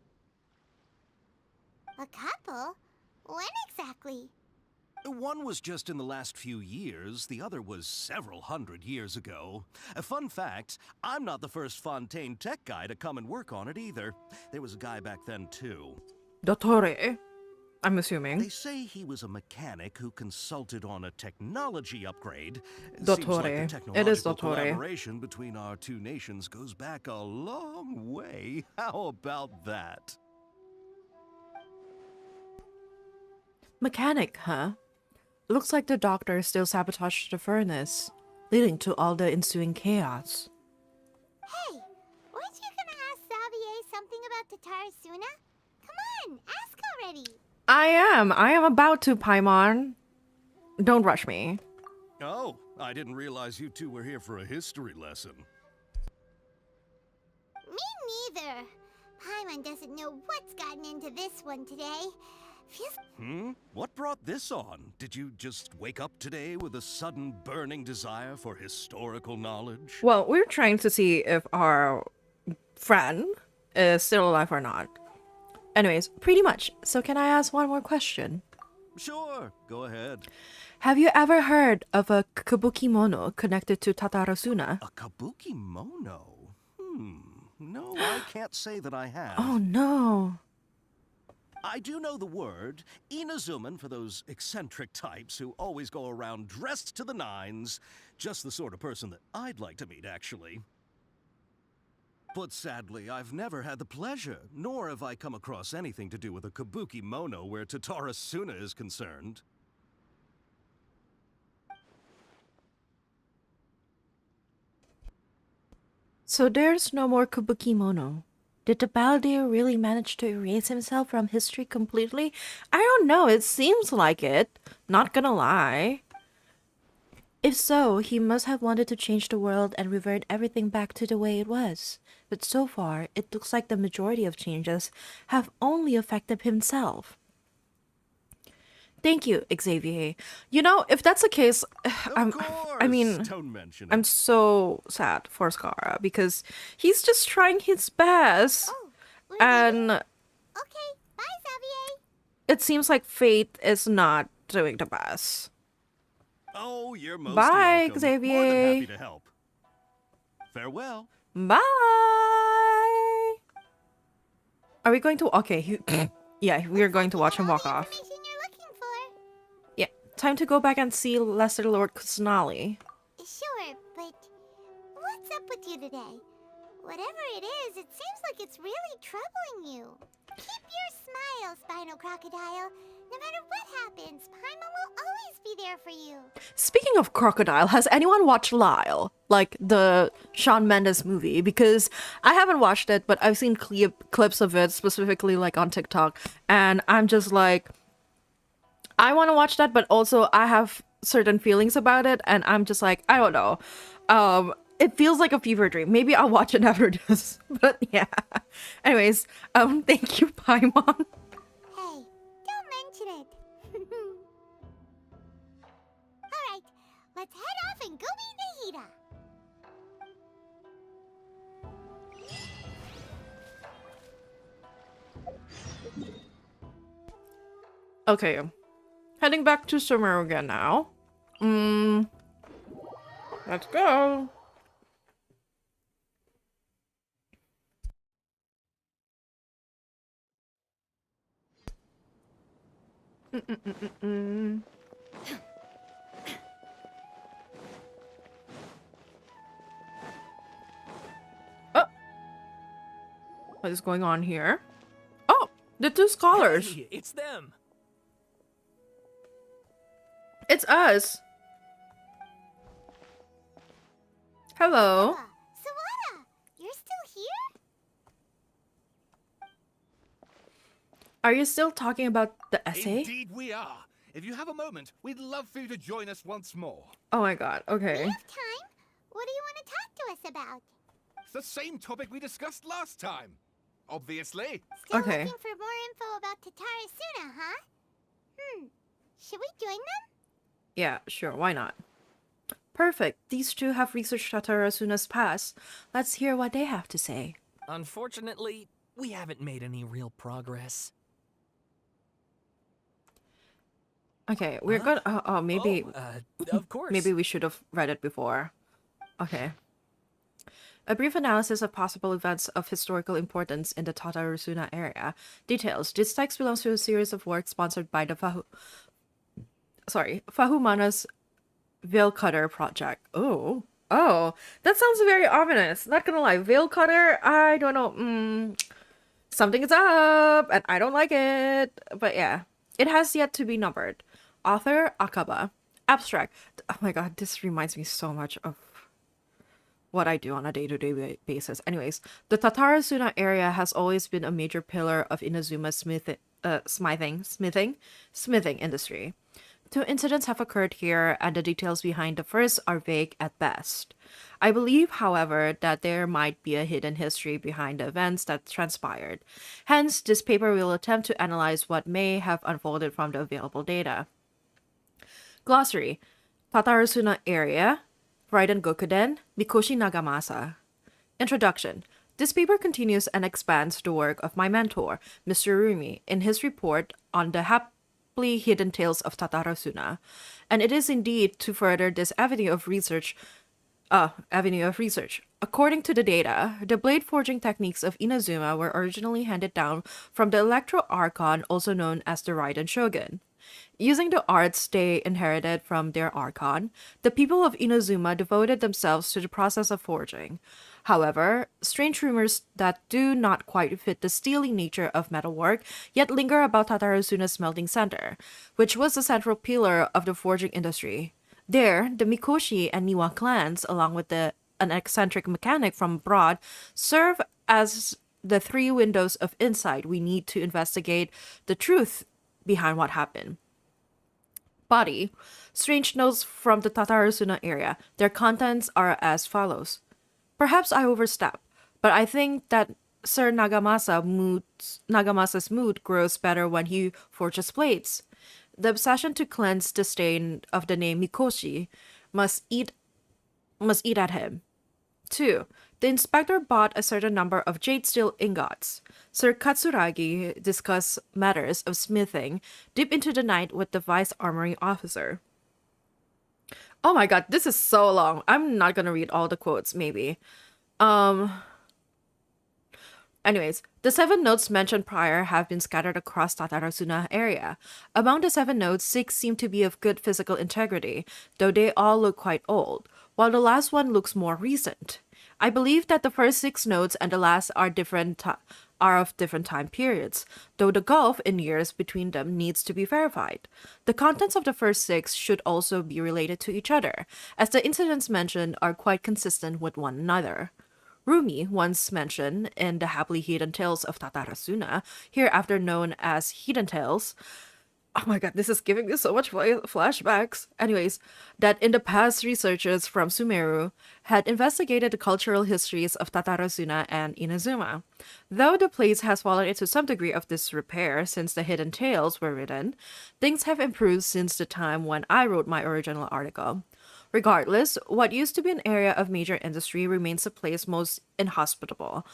A couple? When exactly? One was just in the last few years, the other was several hundred years ago. A fun fact, I'm not the first Fontaine tech guy to come and work on it either. There was a guy back then too. Dottore, I'm assuming. They say he was a mechanic who consulted on a technology upgrade. Seems like the Dottore. technological It is Dottore. collaboration between our two nations goes back a long way. How about that? Mechanic, huh? Looks like the doctor still sabotaged the furnace, leading to all the ensuing chaos. Hey, weren't you gonna ask Xavier something about Tatarasuna? Come on, ask already. I am about to, Paimon. Don't rush me. Oh, I didn't realize you two were here for a history lesson. Me neither. Paimon doesn't know what's gotten into this one today. Feels... What brought this on? Did you just wake up today with a sudden burning desire for historical knowledge? Well, we're trying to see if our friend is still alive or not. Anyways, pretty much. So can I ask one more question? Sure, go ahead. Have you ever heard of a kabuki mono connected to Tatarasuna? A kabuki mono? No, I can't say that I have. Oh no. I do know the word. Inazuman for those eccentric types who always go around dressed to the nines. Just the sort of person that I'd like to meet, actually. But sadly, I've never had the pleasure, nor have I come across anything to do with a kabuki mono where Tatarasuna is concerned. So there's no more kabuki mono. Did the Baldir really manage to erase himself from history completely? I don't know, it seems like it. Not gonna lie. If so, he must have wanted to change the world and revert everything back to the way it was. But so far, it looks like the majority of changes have only affected himself. Thank you, Xavier. You know, if that's the case, I'm so sad for Scara because he's just trying his best. And Okay, bye, Xavier. it seems like fate is not doing the best. Oh, you're most Bye, welcome. Xavier. More than happy to help. Farewell. Bye. Are we going to? Okay, yeah, we are going to watch him walk off. Information you're looking for. Yeah, time to go back and see Lesser Lord Kusanali. Sure, but what's up with you today? Whatever it is, it seems like it's really troubling you. Keep your smile, Spinal Crocodile. No matter what happens, Paimon will always be there for you. Speaking of Crocodile, has anyone watched Lyle? Like the Shawn Mendes movie? Because I haven't watched it, but I've seen clips of it, specifically like on TikTok. And I'm just like, I want to watch that, but also I have certain feelings about it. And I'm just like, I don't know. It feels like a fever dream. Maybe I'll watch it after this. But yeah. Anyways, thank you, Paimon. Hey, don't mention it. Alright, let's head off and go meet Nahida. Okay. Heading back to Sumeru again now. Let's go. Oh, what is going on here? Oh, the two scholars. Hey, it's them. It's us. Hello. Sawada, you're still here? Are you still talking about the essay? Indeed we are. If you have a moment, we'd love for you to join us once more. Oh my god, okay. We have time. What do you want to talk to us about? It's the same topic we discussed last time. Obviously. Still Okay. looking for more info about Tatara Suna, huh? Should we join them? Yeah, sure, why not? Perfect. These two have researched Tatarasuna's past. Let's hear what they have to say. Unfortunately, we haven't made any real progress. Okay, we're gonna. Oh, maybe. Of course. Maybe we should have read it before. Okay. A brief analysis of possible events of historical importance in the Tatarasuna area. Details. This text belongs to a series of works sponsored by the Fahumana's Veil Cutter project. Oh, that sounds very ominous. Not gonna lie, Veil Cutter. I don't know. Something is up, and I don't like it. But yeah, it has yet to be numbered. Author Akaba. Abstract. Oh my god, this reminds me so much of what I do on a day-to-day basis. Anyways, the Tatarasuna area has always been a major pillar of Inazuma's smithing industry. Two incidents have occurred here, and the details behind the first are vague at best. I believe, however, that there might be a hidden history behind the events that transpired. Hence, this paper will attempt to analyze what may have unfolded from the available data. Glossary. Tatarasuna area, Raiden Gokuden, Mikoshi Nagamasa. Introduction. This paper continues and expands the work of my mentor, Mr. Rumi, in his report on the hidden tales of Tatarasuna, and it is indeed to further this avenue of research. According to the data, the blade forging techniques of Inazuma were originally handed down from the Electro Archon, also known as the Raiden Shogun. Using the arts they inherited from their Archon, the people of Inazuma devoted themselves to the process of forging. However, strange rumors that do not quite fit the steely nature of metalwork yet linger about Tatarasuna's smelting center, which was the central pillar of the forging industry. There, the Mikoshi and Niwa clans, along with an eccentric mechanic from abroad, serve as the three windows of insight we need to investigate the truth behind what happened. Body. Strange notes from the Tatarasuna area. Their contents are as follows. Perhaps I overstep, but I think that Sir Nagamasa's mood grows better when he forges blades. The obsession to cleanse the stain of the name Mikoshi must eat at him. 2. The inspector bought a certain number of jade steel ingots. Sir Katsuragi discussed matters of smithing deep into the night with the vice armory officer. Oh my god, this is so long. I'm not gonna read all the quotes, maybe. Um, Anyways, the 7 notes mentioned prior have been scattered across Tatarasuna area. Among the 7 notes, 6 seem to be of good physical integrity, though they all look quite old, while the last one looks more recent. I believe that the first 6 notes and the last are of different time periods, though the gulf in years between them needs to be verified. The contents of the first 6 should also be related to each other, as the incidents mentioned are quite consistent with one another. Rumi once mentioned in the Happily Hidden Tales of Tatarasuna, hereafter known as Hidden Tales. Oh my god, this is giving me so much flashbacks. Anyways, that in the past, researchers from Sumeru had investigated the cultural histories of Tatarasuna and Inazuma. Though the place has fallen into some degree of disrepair since the Hidden Tales were written, things have improved since the time when I wrote my original article. Regardless, what used to be an area of major industry remains a place most inhospitable,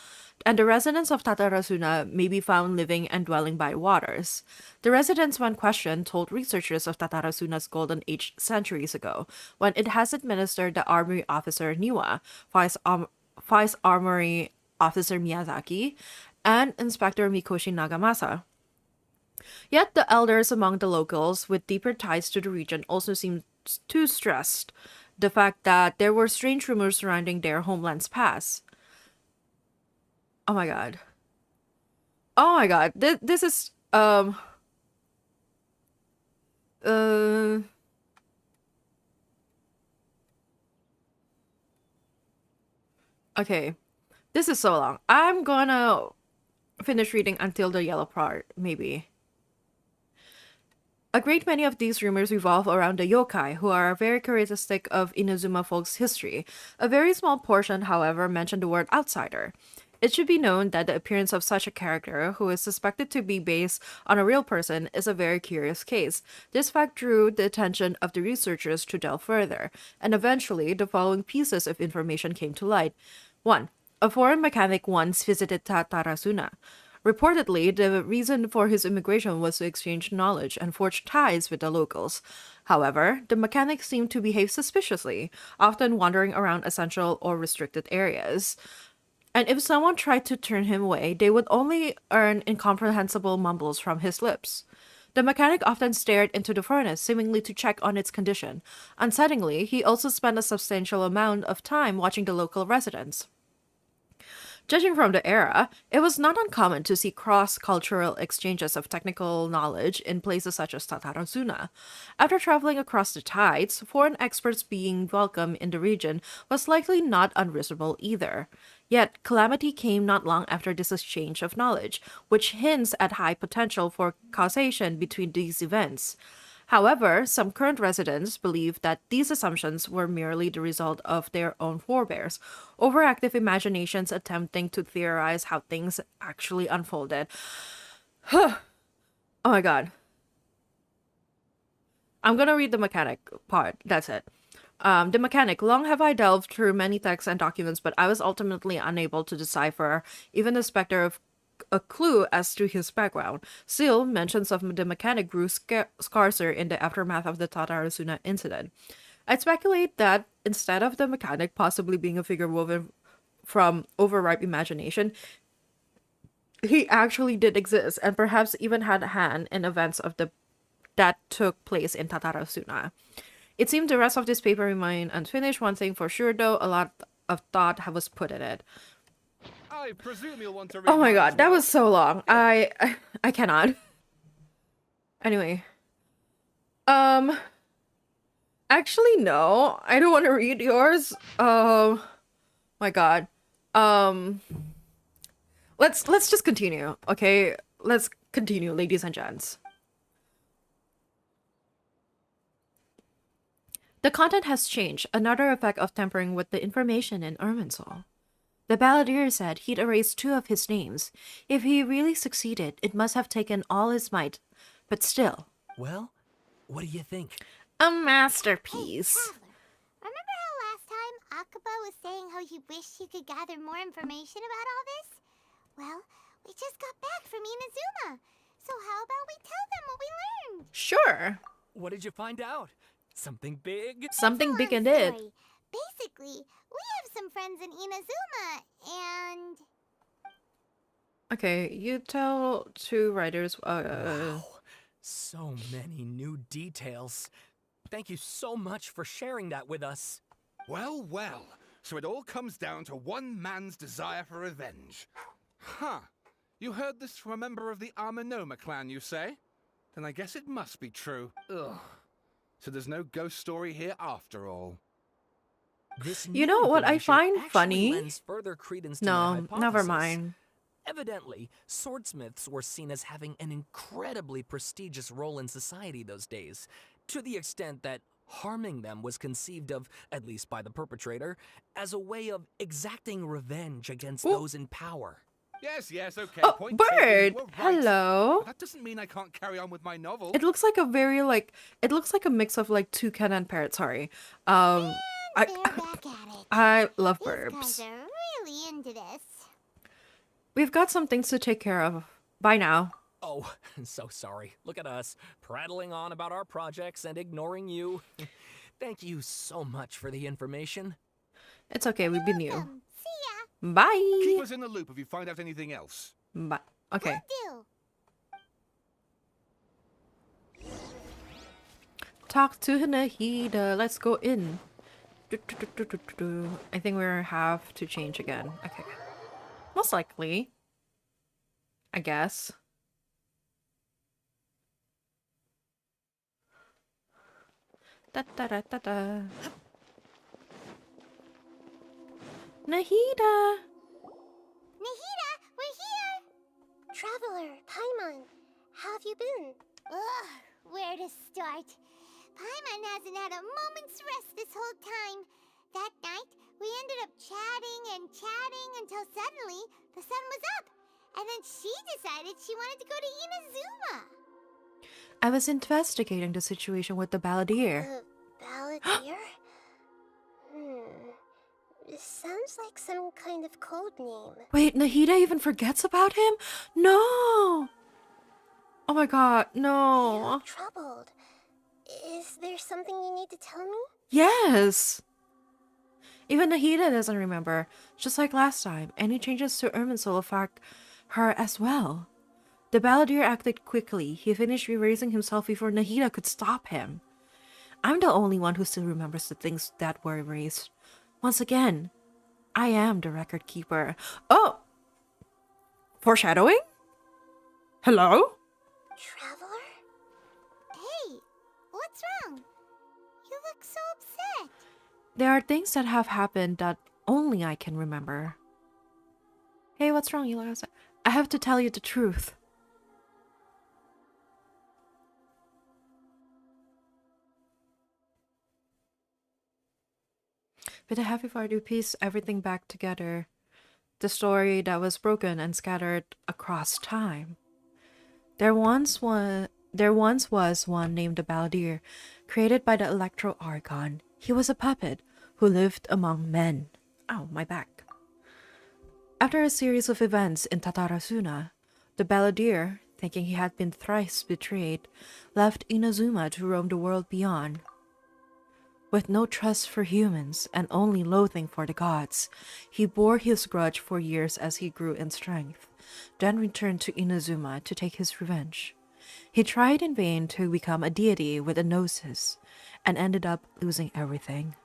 and the residents of Tatarasuna may be found living and dwelling by waters. The residents, when questioned, told researchers of Tatarasuna's golden age centuries ago, when it has administered the Armory Officer Niwa, Vice Armory Officer Miyazaki, and Inspector Mikoshi Nagamasa. Yet the elders among the locals with deeper ties to the region also seemed too stressed the fact that there were strange rumors surrounding their homeland's past. Oh my god. Oh my god. This is okay. This is so long. I'm gonna finish reading until the yellow part, maybe. A great many of these rumors revolve around the yokai, who are very characteristic of Inazuma folks' history. A very small portion, however, mention the word outsider. It should be known that the appearance of such a character, who is suspected to be based on a real person, is a very curious case. This fact drew the attention of the researchers to delve further, and eventually the following pieces of information came to light. 1. A foreign mechanic once visited Tatarasuna. Reportedly, the reason for his immigration was to exchange knowledge and forge ties with the locals. However, the mechanic seemed to behave suspiciously, often wandering around essential or restricted areas. And if someone tried to turn him away, they would only earn incomprehensible mumbles from his lips. The mechanic often stared into the furnace, seemingly to check on its condition. Unsettlingly, he also spent a substantial amount of time watching the local residents. Judging from the era, it was not uncommon to see cross-cultural exchanges of technical knowledge in places such as Tatarasuna. After traveling across the tides, foreign experts being welcome in the region was likely not unreasonable either. Yet, calamity came not long after this exchange of knowledge, which hints at high potential for causation between these events. However, some current residents believe that these assumptions were merely the result of their own forebears, overactive imaginations attempting to theorize how things actually unfolded. Oh my god. I'm gonna read the mechanic part, that's it. The mechanic. Long have I delved through many texts and documents, but I was ultimately unable to decipher even the specter of a clue as to his background. Still, mentions of the mechanic grew scarcer in the aftermath of the Tatarasuna incident. I'd speculate that instead of the mechanic possibly being a figure woven from overripe imagination, he actually did exist and perhaps even had a hand in events that took place in Tatarasuna. It seemed the rest of this paper remained unfinished. One thing for sure, though, a lot of thought was put in it. I presume you'll want to read Oh my mine god, as that well. was so long. I cannot. Anyway. Actually no. I don't want to read yours. My god. Let's just continue, okay? Let's continue, ladies and gents. The content has changed, another effect of tampering with the information in Irminsul. The balladeer said he'd erased 2 of his names. If he really succeeded, it must have taken all his might. But still. Well, what do you think? A masterpiece. Hey, Traveler, remember how last time Akaba was saying how he wished he could gather more information about all this? Well, we just got back from Inazuma. So how about we tell them what we learned? Sure. What did you find out? Something big? Something big and Long it. story. Basically, we have some friends in Inazuma, and Okay, you tell two writers. Wow. So many new details. Thank you so much for sharing that with us. Well, well. So it all comes down to one man's desire for revenge. Huh. You heard this from a member of the Amanoma clan, you say? Then I guess it must be true. Ugh. So there's no ghost story here after all. This You new know what I information find actually funny? lends further credence to my No, hypothesis. never mind. Evidently, swordsmiths were seen as having an incredibly prestigious role in society those days, to the extent that harming them was conceived of, at least by the perpetrator, as a way of exacting revenge against those in power. Yes, okay. Oh, Point bird! taken, you were right. Hello. But that doesn't mean I can't carry on with my novel. It looks like a very like. It looks like a mix of like toucan and parrot. Sorry. they're back at it. I love These burps. guys are really into this. We've got some things to take care of. Bye now. Oh, so sorry. Look at us, prattling on about our projects and ignoring you. Thank you so much for the information. It's okay. We've been new. See ya. Bye. Keep us in the loop if you find out anything else. Bye. Okay. Will do. Talk to Nahida. Let's go in. I think we have to change again. Okay. Most likely. I guess. Da da da da da. Nahida! Nahida, we're here! Traveler, Paimon, how have you been? Ugh, where to start? Paimon hasn't had a moment's rest this whole time. That night, we ended up chatting until suddenly the sun was up. And then she decided she wanted to go to Inazuma. I was investigating the situation with the balladeer. Balladeer? This sounds like some kind of code name. Wait, Nahida even forgets about him? No! Oh my god, no. You look troubled. Is there something you need to tell me? Yes! Even Nahida doesn't remember. Just like last time, any changes to Irminsul affect her as well. The balladeer acted quickly. He finished erasing himself before Nahida could stop him. I'm the only one who still remembers the things that were erased. Once again, I am the record keeper. Oh! Foreshadowing? Hello? Traveler? Hey, what's wrong? You look so upset. There are things that have happened that only I can remember. Hey, what's wrong? You look upset. I have to tell you the truth. With a happy party, piece everything back together. The story that was broken and scattered across time. There once was one named the Balladeer, created by the Electro Archon. He was a puppet who lived among men. Ow, my back. After a series of events in Tatarasuna, the Balladeer, thinking he had been thrice betrayed, left Inazuma to roam the world beyond. With no trust for humans and only loathing for the gods, he bore his grudge for years as he grew in strength, then returned to Inazuma to take his revenge. He tried in vain to become a deity with a gnosis, and ended up losing everything.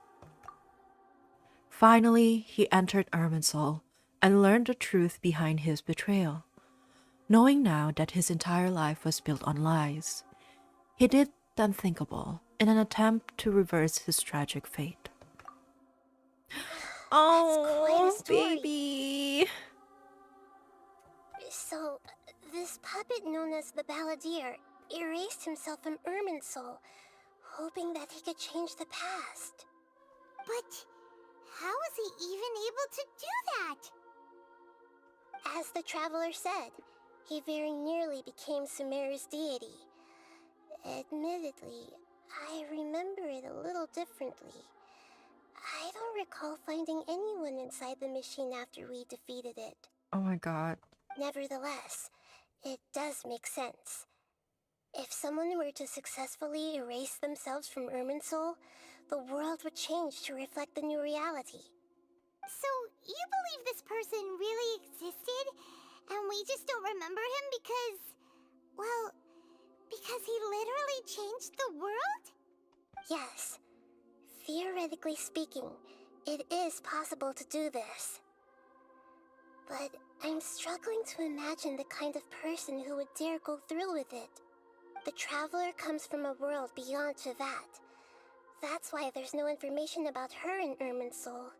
Finally, he entered Irminsul and learned the truth behind his betrayal. Knowing now that his entire life was built on lies, he did the unthinkable in an attempt to reverse his tragic fate. Oh, baby! So, this puppet known as the Balladeer erased himself from Irminsul, hoping that he could change the past. But how was he even able to do that? As the Traveler said, he very nearly became Sumeru's deity. Admittedly, I remember it a little differently. I don't recall finding anyone inside the machine after we defeated it. Oh my god. Nevertheless, it does make sense. If someone were to successfully erase themselves from Irminsul, the world would change to reflect the new reality. So, you believe this person really existed, and we just don't remember him because, well, because he literally changed the world? Yes. Theoretically speaking, it is possible to do this. But I'm struggling to imagine the kind of person who would dare go through with it. The Traveler comes from a world beyond Javat. That's why there's no information about her in Irminsul.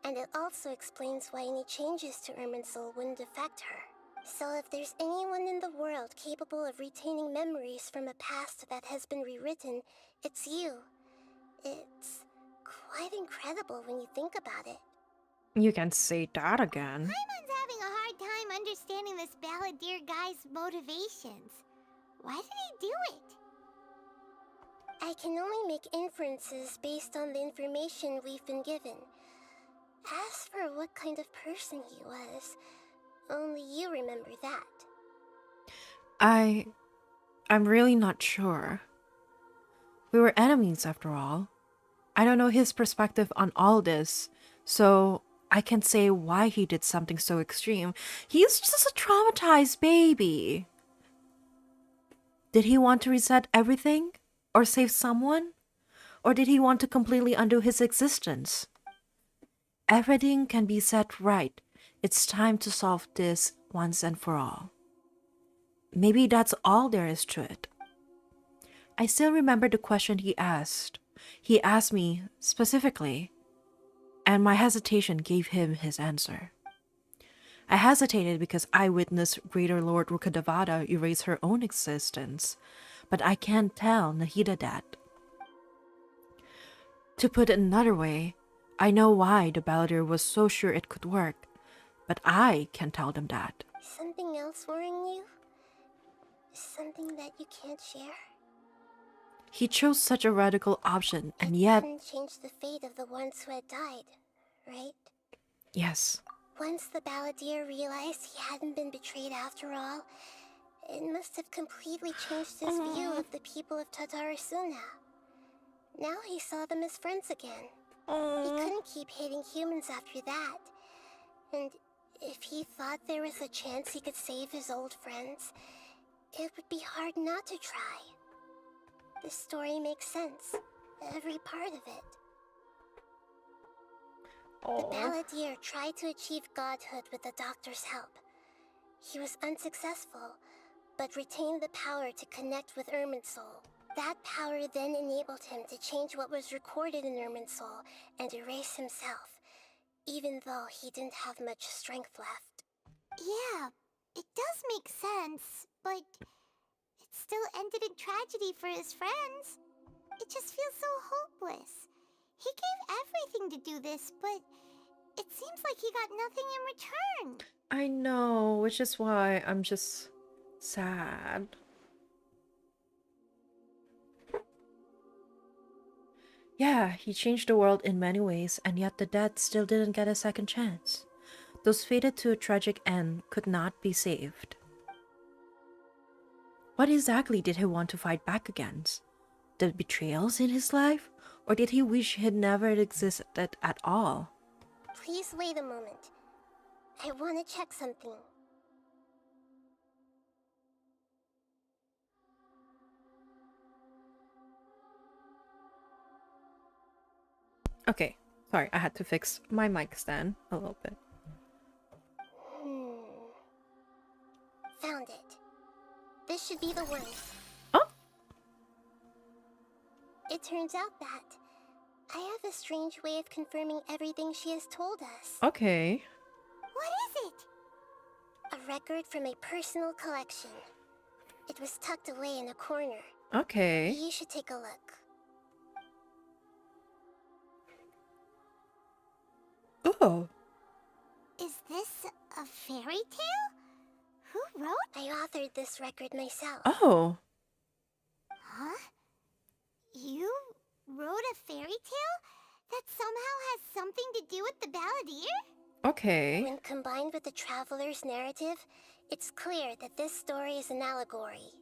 And it also explains why any changes to Irminsul wouldn't affect her. So if there's anyone in the world capable of retaining memories from a past that has been rewritten, it's you. It's quite incredible when you think about it. You can say that again. Paimon's having a hard time understanding this balladeer guy's motivations. Why did he do it? I can only make inferences based on the information we've been given. As for what kind of person he was, only you remember that. I'm really not sure. We were enemies after all. I don't know his perspective on all this, so I can't say why he did something so extreme. He's just a traumatized baby. Did he want to reset everything? Or save someone? Or did he want to completely undo his existence? Everything can be set right. It's time to solve this once and for all. Maybe that's all there is to it. I still remember the question he asked. He asked me specifically, and my hesitation gave him his answer. I hesitated because I witnessed Greater Lord Rukkhadevata erase her own existence, but I can't tell Nahida that. To put it another way, I know why the Balladeer was so sure it could work, but I can't tell them that. Something else worrying you? Something that you can't share? He chose such a radical option, and yet... Couldn't change the fate of the ones who had died, right? Yes. Once the Balladeer realized he hadn't been betrayed after all, it must have completely changed his view of the people of Tatarasuna. Now he saw them as friends again. He couldn't keep hating humans after that. And if he thought there was a chance he could save his old friends, it would be hard not to try. This story makes sense. Every part of it. The Balladeer tried to achieve godhood with the doctor's help. He was unsuccessful, but retained the power to connect with Irminsul. That power then enabled him to change what was recorded in Irminsul and erase himself, even though he didn't have much strength left. Yeah, it does make sense, but it still ended in tragedy for his friends. It just feels so hopeless. He gave everything to do this, but it seems like he got nothing in return. I know, which is why I'm just sad. Yeah, he changed the world in many ways, and yet the dead still didn't get a second chance. Those fated to a tragic end could not be saved. What exactly did he want to fight back against? The betrayals in his life? Or did he wish he'd never existed at all? Please wait a moment. I want to check something. Okay, sorry, I had to fix my mic stand a little bit. Found it. This should be the one. Oh? It turns out that I have a strange way of confirming everything she has told us. Okay. What is it? A record from a personal collection. It was tucked away in a corner. Okay. You should take a look. Oh. Is this a fairy tale? Who wrote? I authored this record myself. Oh. Huh? You wrote a fairy tale that somehow has something to do with the Balladeer? Okay. When combined with the Traveler's narrative, it's clear that this story is an allegory.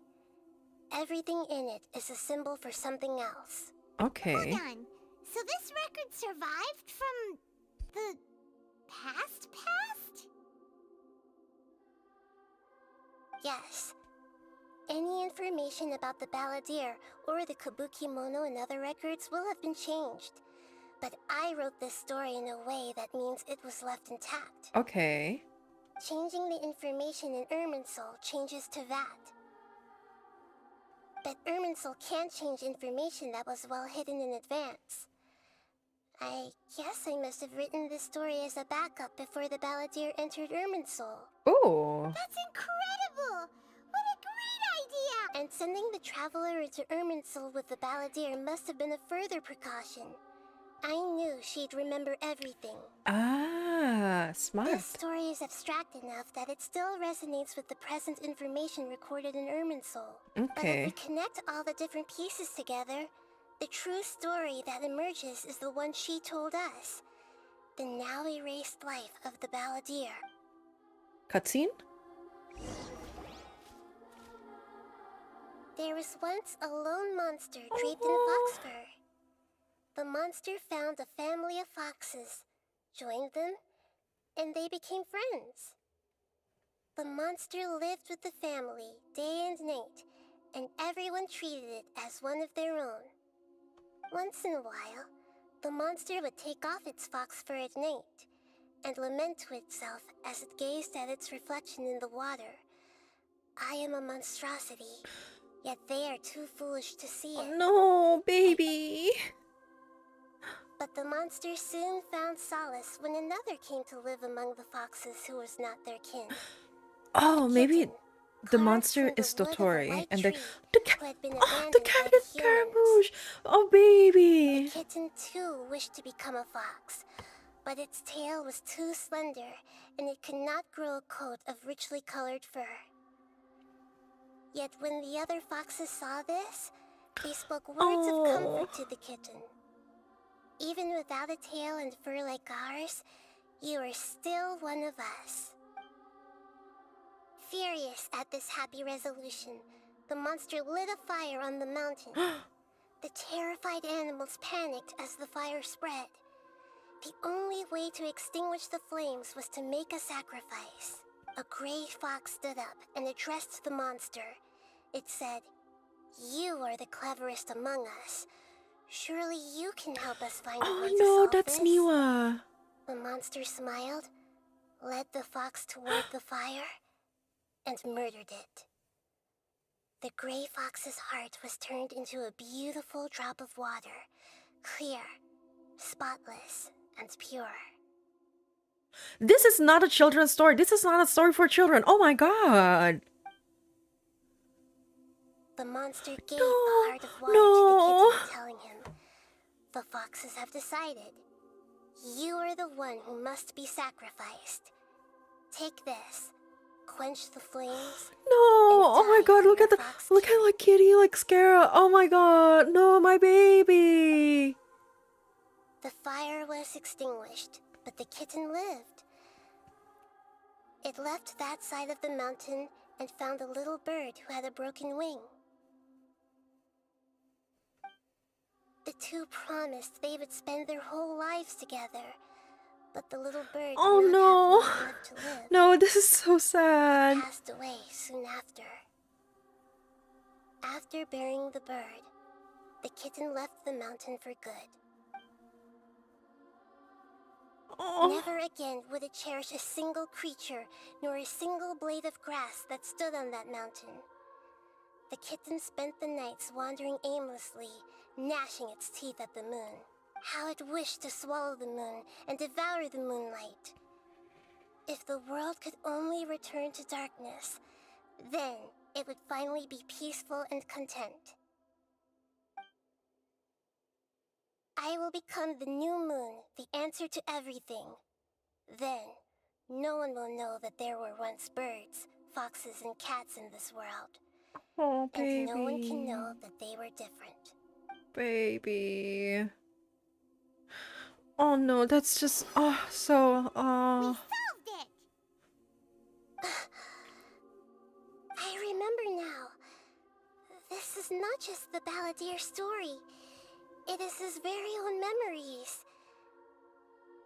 everything in it is a symbol for something else. Okay. Hold on. So this record survived from the past? Yes. Any information about the balladeer or the kabuki mono in other records will have been changed. But I wrote this story in a way that means it was left intact. Okay. Changing the information in Irminsul changes to that. But Irminsul can't change information that was well hidden in advance. I guess I must have written this story as a backup before the balladeer entered Irminsul. Ooh. That's incredible! What a great idea! And sending the traveler into Irminsul with the balladeer must have been a further precaution. I knew she'd remember everything. Ah, smart. This story is abstract enough that it still resonates with the present information recorded in Irminsul. But if Okay. we connect all the different pieces together, the true story that emerges is the one she told us. The now erased life of the balladeer. Cutscene? There was once a lone monster draped in fox fur. The monster found a family of foxes, joined them, and they became friends. The monster lived with the family day and night, and everyone treated it as one of their own. Once in a while, the monster would take off its fox fur at night and lament to itself as it gazed at its reflection in the water. I am a monstrosity, yet they are too foolish to see it. No, baby. But the monster soon found solace when another came to live among the foxes who was not their kin. Oh, maybe the carved monster from the is wood of a Dotori, white and tree the cat. who had been Oh, the abandoned cat by the is humans. Caramouche. Oh, baby. The kitten too wished to become a fox, but its tail was too slender, and it could not grow a coat of richly colored fur. Yet when the other foxes saw this, they spoke words of comfort to the kitten. Even without a tail and fur like ours, you are still one of us. Furious at this happy resolution, the monster lit a fire on the mountain. The terrified animals panicked as the fire spread. The only way to extinguish the flames was to make a sacrifice. A gray fox stood up and addressed the monster. It said, "You are the cleverest among us. Surely you can help us find a Oh way to no, solve that's this." Niwa. The monster smiled, led the fox toward the fire, and murdered it. The gray fox's heart was turned into a beautiful drop of water, clear, spotless, and pure. This is not a children's story. This is not a story for children. Oh my god. The monster gave the heart of water no. to the kitten, telling him, "The foxes have decided. You are the one who must be sacrificed. Take this, quench the flames." No. Oh my god, look at like Kitty, like Scara. Oh my god. No, my baby. The fire was extinguished, but the kitten lived. It left that side of the mountain and found a little bird who had a broken wing. The two promised they would spend their whole lives together, but the little bird Oh did not no. have long left to live. No, this is so sad. It passed away soon after. After burying the bird, the kitten left the mountain for good. Oh. Never again would it cherish a single creature, nor a single blade of grass that stood on that mountain. The kitten spent the nights wandering aimlessly, gnashing its teeth at the moon. How it wished to swallow the moon and devour the moonlight. If the world could only return to darkness, then it would finally be peaceful and content. I will become the new moon, the answer to everything. Then, no one will know that there were once birds, foxes, and cats in this world. Oh, and no one can baby. know that they were different. Baby. Oh no, that's just so Solved it! I remember now. This not just the balladeer story. It is his very own memories.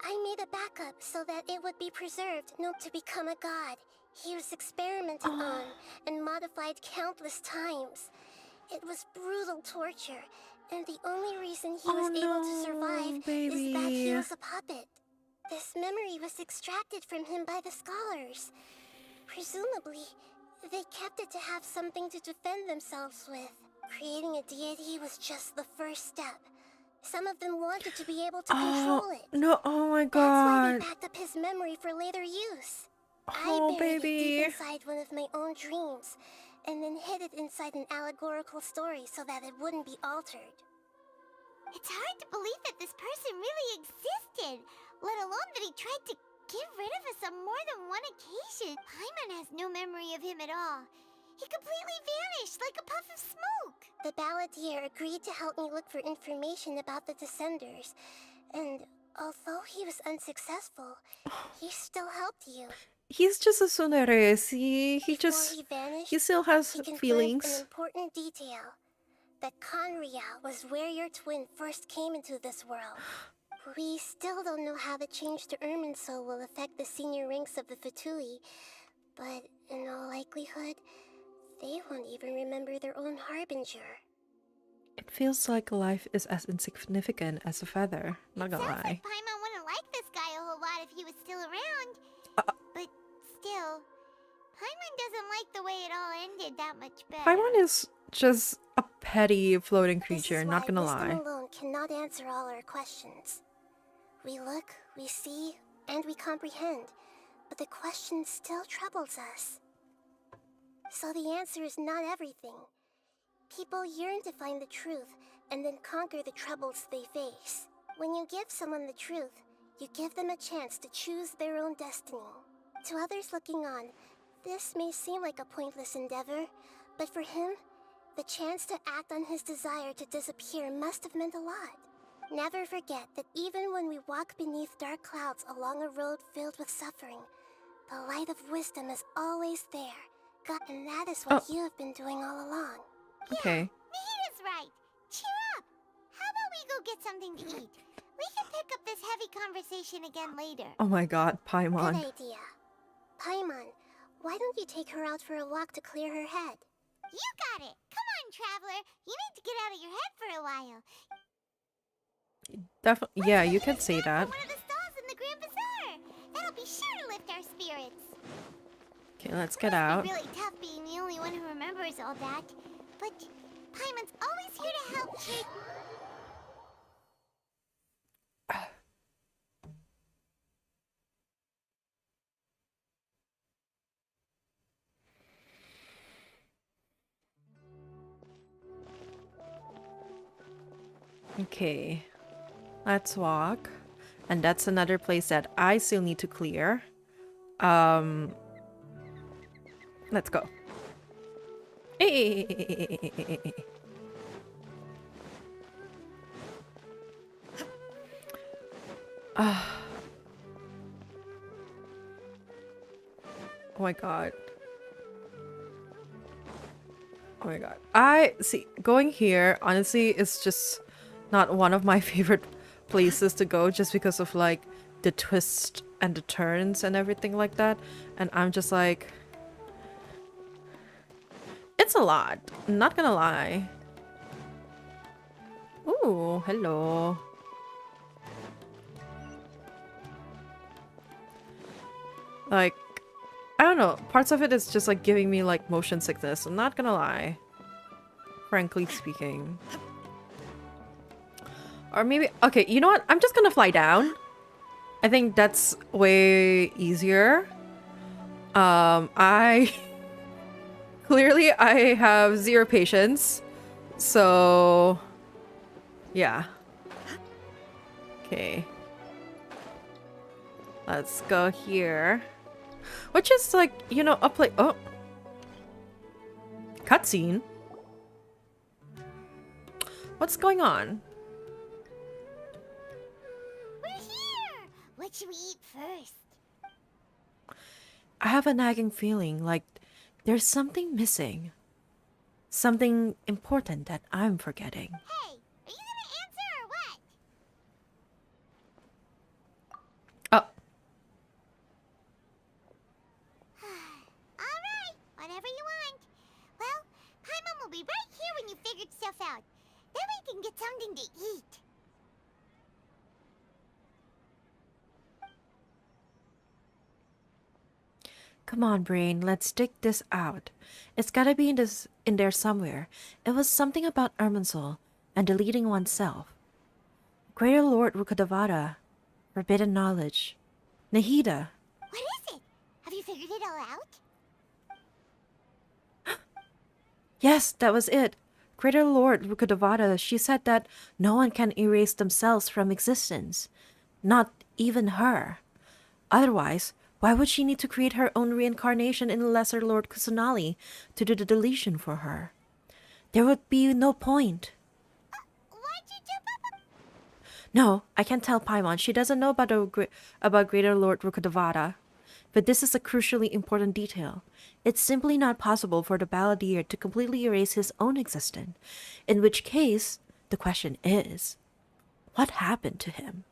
I made a backup so that it would be preserved, not to become a god. He was experimented on and modified countless times. It was brutal torture, and the only reason he was able to survive is that he was a puppet. This memory was extracted from him by the scholars. Presumably, they kept it to have something to defend themselves with. Creating a deity was just the first step. Some of them wanted to be able to control it. No, oh my That's why god. they backed up his memory for later use. Oh, I buried it baby. deep inside one of my own dreams, and then hid it inside an allegorical story so that it wouldn't be altered. It's hard to believe that this person really existed, let alone that he tried to get rid of us on more than one occasion. Paimon has no memory of him at all. He completely vanished like a puff of smoke. The balladeer agreed to help me look for information about the Descenders, and although he was unsuccessful, he still helped you. He's just a tsundere. See, he Before just he vanished, he still has he confirmed an feelings. important detail. That Conria was where your twin first came into this world. We still don't know how the change to Irminsul will affect the senior ranks of the Fatui, but in all likelihood, they won't even remember their own harbinger. It feels like life is as insignificant as a feather. Not gonna Sounds lie. like Paimon wouldn't like this guy a whole lot if he was still around. But still, Paimon doesn't like the way it all ended that much better. Paimon is just a petty floating creature, This is not why gonna wisdom lie. alone cannot answer all our questions. We look, we see, and we comprehend, but the question still troubles us. So the answer is not everything. People yearn to find the truth and then conquer the troubles they face. When you give someone the truth, you give them a chance to choose their own destiny. To others looking on, this may seem like a pointless endeavor, but for him, the chance to act on his desire to disappear must have meant a lot. Never forget that even when we walk beneath dark clouds along a road filled with suffering, the light of wisdom is always there. God, and that is what you have been doing all along. Okay. Nahita's right. Cheer up. How about we go get something to eat? We can pick up this heavy conversation again later. Oh my god, Good Paimon. idea. Paimon, why don't you take her out for a walk to clear her head? You got it. Come on, traveler. You need to get out of your head for a while. Definitely, yeah, you can say that. One of the stalls in the Grand Bazaar. That'll be sure to lift our spirits. Okay, let's get out. It's really tough being the only one who remembers all that. But Paimon's always here to help cheer. Okay, let's walk. And that's another place that I still need to clear. Let's go. Hey. Oh my god. Oh my god. I see, going here honestly is just not one of my favorite places to go, just because of like the twist and the turns and everything like that. And I'm just like, it's a lot, not gonna lie. Ooh, hello. Like, I don't know, parts of it is just like giving me like motion sickness, I'm not gonna lie, frankly speaking. Or maybe, okay, you know what, I'm just gonna fly down. I think that's way easier. I clearly I have zero patience, so yeah. Okay, let's go here. Which is like, you know, a play. Oh, cutscene. What's going on? We're here. What should we eat first? I have a nagging feeling like there's something missing. Something important that I'm forgetting. Hey, are you gonna answer or what? Oh, Alright, whatever you want. Well, Paimon will be right here when you figured stuff out. Then we can get something to eat. come on, brain. Let's dig this out. It's gotta be in there somewhere. It was something about Irminsul and deleting oneself. Greater Lord Rukkhadevata. Forbidden knowledge. Nahida. What is it? Have you figured it all out? Yes, that was it. Greater Lord Rukkhadevata, she said that no one can erase themselves from existence. Not even her. Otherwise, why would she need to create her own reincarnation in Lesser Lord Kusanali to do the deletion for her? There would be no point. Why'd you jump up? No, I can't tell Paimon. She doesn't know about Greater Lord Rukkhadevata. But this is a crucially important detail. It's simply not possible for the Balladeer to completely erase his own existence. In which case, the question is, what happened to him?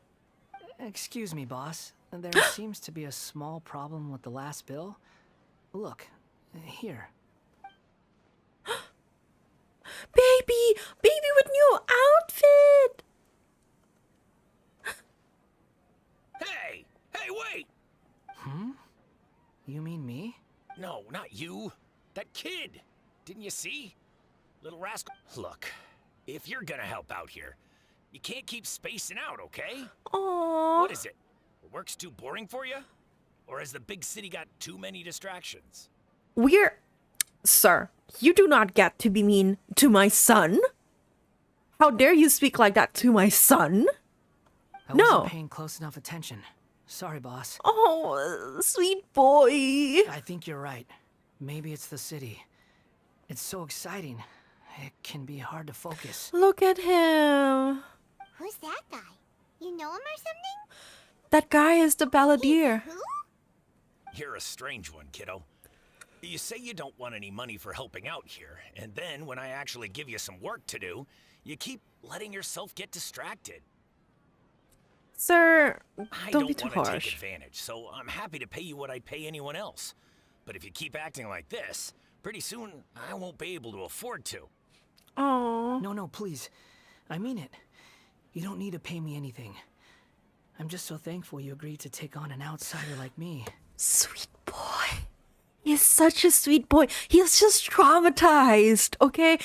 Excuse me, boss. There seems to be a small problem with the last bill. Look, here. Baby! Baby with new outfit! Hey! Hey, wait! Hmm? You mean me? No, not you. That kid. Didn't you see? Little rascal. Look, if you're gonna help out here, you can't keep spacing out, okay? Aww. What is it? Work's too boring for you? Or has the big city got too many distractions? Sir, you do not get to be mean to my son. How dare you speak like that to my son? I No. wasn't paying close enough attention. Sorry, boss. Oh, sweet boy. I think you're right. Maybe it's the city. It's so exciting. It can be hard to focus. Look at him. Who's that guy? You know him or something? That guy is the Balladeer. Who? You're a strange one, kiddo. You say you don't want any money for helping out here, and then when I actually give you some work to do, you keep letting yourself get distracted. Sir, I don't be too want to harsh. take advantage, so I'm happy to pay you what I'd pay anyone else. But if you keep acting like this, pretty soon I won't be able to afford to. Aww. No, please. I mean it. You don't need to pay me anything. I'm just so thankful you agreed to take on an outsider like me. Sweet boy. He's such a sweet boy. He's just traumatized, okay?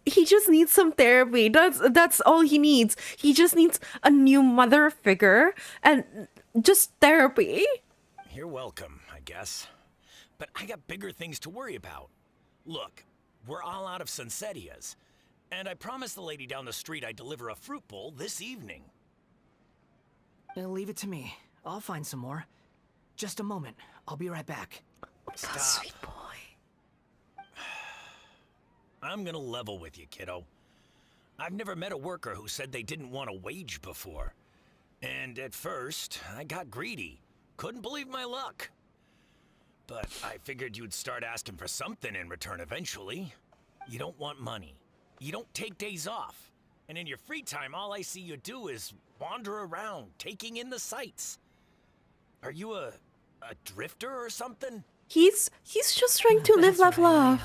He just needs some therapy. That's all he needs. He just needs a new mother figure and just therapy. You're welcome, I guess. But I got bigger things to worry about. Look, we're all out of Sunsetias, and I promised the lady down the street I'd deliver a fruit bowl this evening. Leave it to me. I'll find some more. Just a moment. I'll be right back. Stop. Sweet boy. I'm gonna level with you, kiddo. I've never met a worker who said they didn't want a wage before. And at first, I got greedy. Couldn't believe my luck. But I figured you'd start asking for something in return eventually. You don't want money. You don't take days off. And in your free time, all I see you do is wander around, taking in the sights. Are you a drifter or something? He's just trying to live, That's love, right,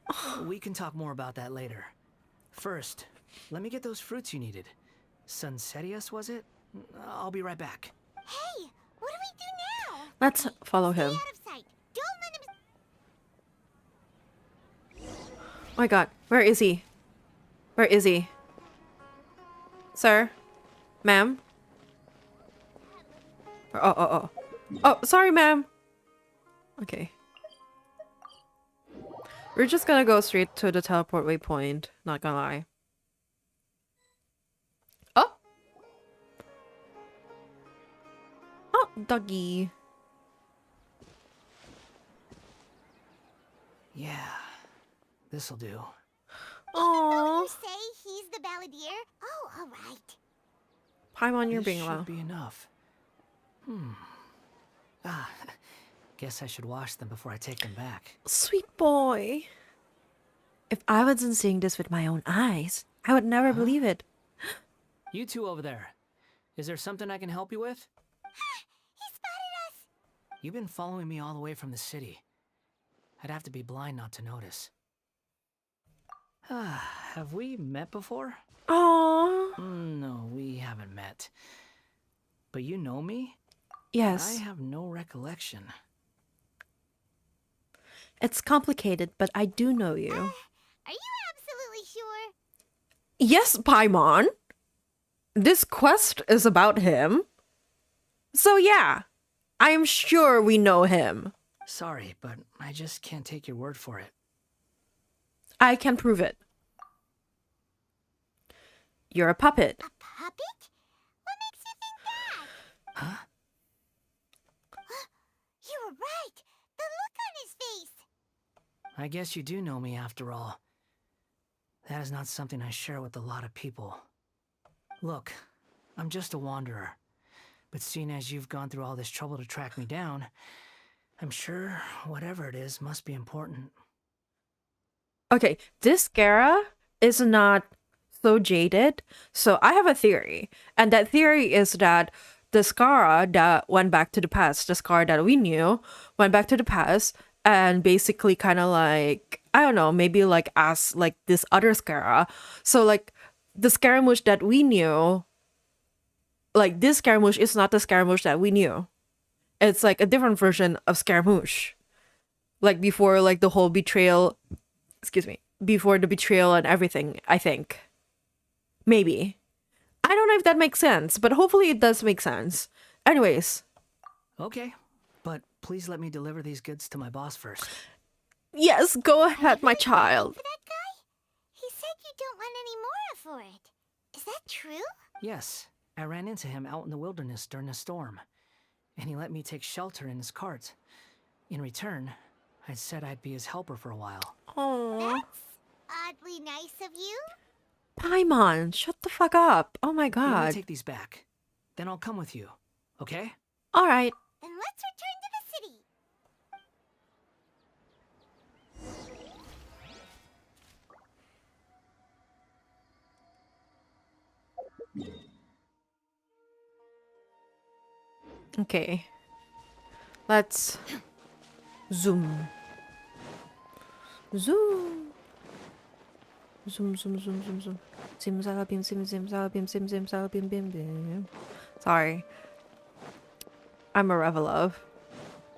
love. We can talk more about that later. First, let me get those fruits you needed. Sunsetias, was it? I'll be right back. Hey, what do we do now? Let's follow Stay him. out of sight. Don't let him. Oh my god, where is he? Where is he? Sir? Ma'am? Oh. Oh, sorry, ma'am. Okay. We're just gonna go straight to the teleport waypoint. Not gonna lie. Oh! Oh, doggy. Yeah, this'll do. Aww. You say he's the Balladeer? Oh, all right. Paimon, you're This being should loud. be enough. Ah, Guess I should wash them before I take them back. Sweet boy. If I wasn't seeing this with my own eyes, I would never believe it. You two over there. Is there something I can help you with? He spotted us! You've been following me all the way from the city. I'd have to be blind not to notice. Have we met before? Aww. No, we haven't met. But you know me? Yes. I have no recollection. It's complicated, but I do know you. Are you absolutely sure? Yes, Paimon. This quest is about him. So yeah, I am sure we know him. Sorry, but I just can't take your word for it. I can prove it. You're a puppet. A puppet? What makes you think that? Huh? You were right! The look on his face! I guess you do know me after all. That is not something I share with a lot of people. Look, I'm just a wanderer. But seeing as you've gone through all this trouble to track me down, I'm sure whatever it is must be important. Okay, this Gara is not so jaded. So I have a theory. And that theory is that the Skara that went back to the past, the Skara that we knew, went back to the past and basically kind of like, I don't know, maybe like as like this other Skara. So like the Scaramouche that we knew, like this Scaramouche is not the Scaramouche that we knew. It's like a different version of Scaramouche. Like before like the whole betrayal, before the betrayal and everything, I think. Maybe. I don't know if that makes sense, but hopefully it does make sense. Anyways. Okay, but please let me deliver these goods to my boss first. Yes, go ahead, my child. For that guy? He said you don't want any more for it. Is that true? Yes, I ran into him out in the wilderness during a storm, and he let me take shelter in his cart. In return, I said I'd be his helper for a while. Aww. That's oddly nice of you. Paimon, shut the fuck up. Oh my Let me god. take these back. Then I'll come with you, okay? Alright. Then let's return to the city. Okay. Let's zoom. Zoom. Zoom, zoom, zoom, zoom, zoom. Zim, zala, zim, zim, zala, zim, zala, bim, bim. Sorry. I'm a Revelove.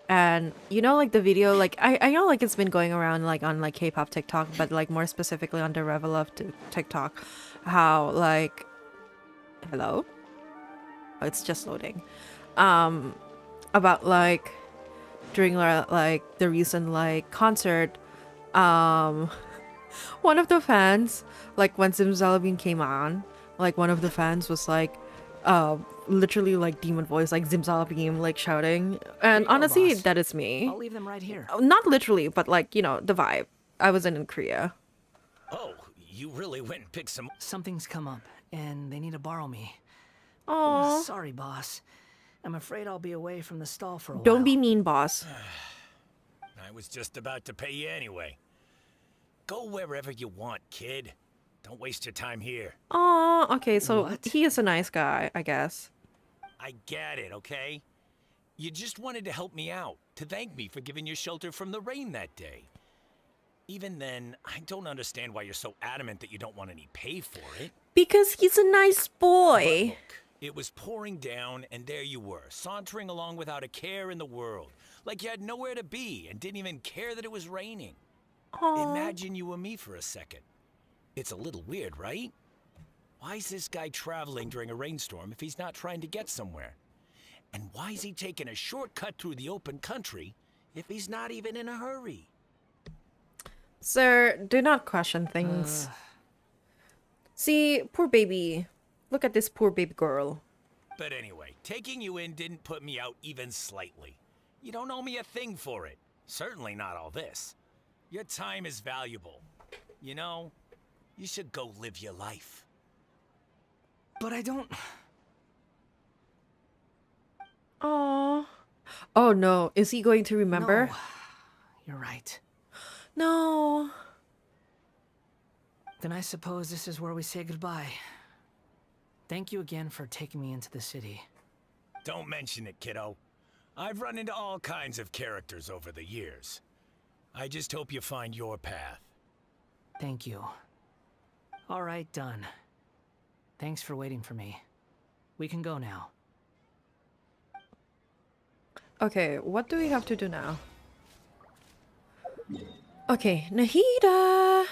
And you know like the video, like I know like it's been going around like on like K-pop TikTok, but like more specifically on the Revelove TikTok, how like hello? Oh, it's just loading. About like during like the recent like concert, one of the fans, like when Zimzalabim came on, like one of the fans was like literally like demon voice, like Zimzalabim, like shouting. And honestly, boss. that is me. I'll leave them right here. Not literally, but like, you know, the vibe. I wasn't in Korea. Oh, you really went and picked some... Something's come up, and they need to borrow me. Aww. Sorry, boss. I'm afraid I'll be away from the stall for a while. Don't be mean, boss. I was just about to pay you anyway. Go wherever you want, kid. Don't waste your time here. Aw, okay, so What? he is a nice guy, I guess. I get it, okay? You just wanted to help me out, to thank me for giving you shelter from the rain that day. Even then, I don't understand why you're so adamant that you don't want any pay for it. Because he's a nice boy. Look, it was pouring down, and there you were, sauntering along without a care in the world. Like you had nowhere to be, and didn't even care that it was raining. Aww. Imagine you were me for a second. It's a little weird, right? Why is this guy traveling during a rainstorm if he's not trying to get somewhere? And why is he taking a shortcut through the open country if he's not even in a hurry? Sir, do not question things. See, poor baby. Look at this poor baby girl. But anyway, taking you in didn't put me out even slightly. You don't owe me a thing for it. Certainly not all this. Your time is valuable. You know, you should go live your life. But I don't... Aww. Oh no, is he going to remember? No, you're right. No. Then I suppose this is where we say goodbye. Thank you again for taking me into the city. Don't mention it, kiddo. I've run into all kinds of characters over the years. I just hope you find your path. Thank you. All right, done. Thanks for waiting for me. We can go now. Okay, what do we have to do now? Okay, Nahida!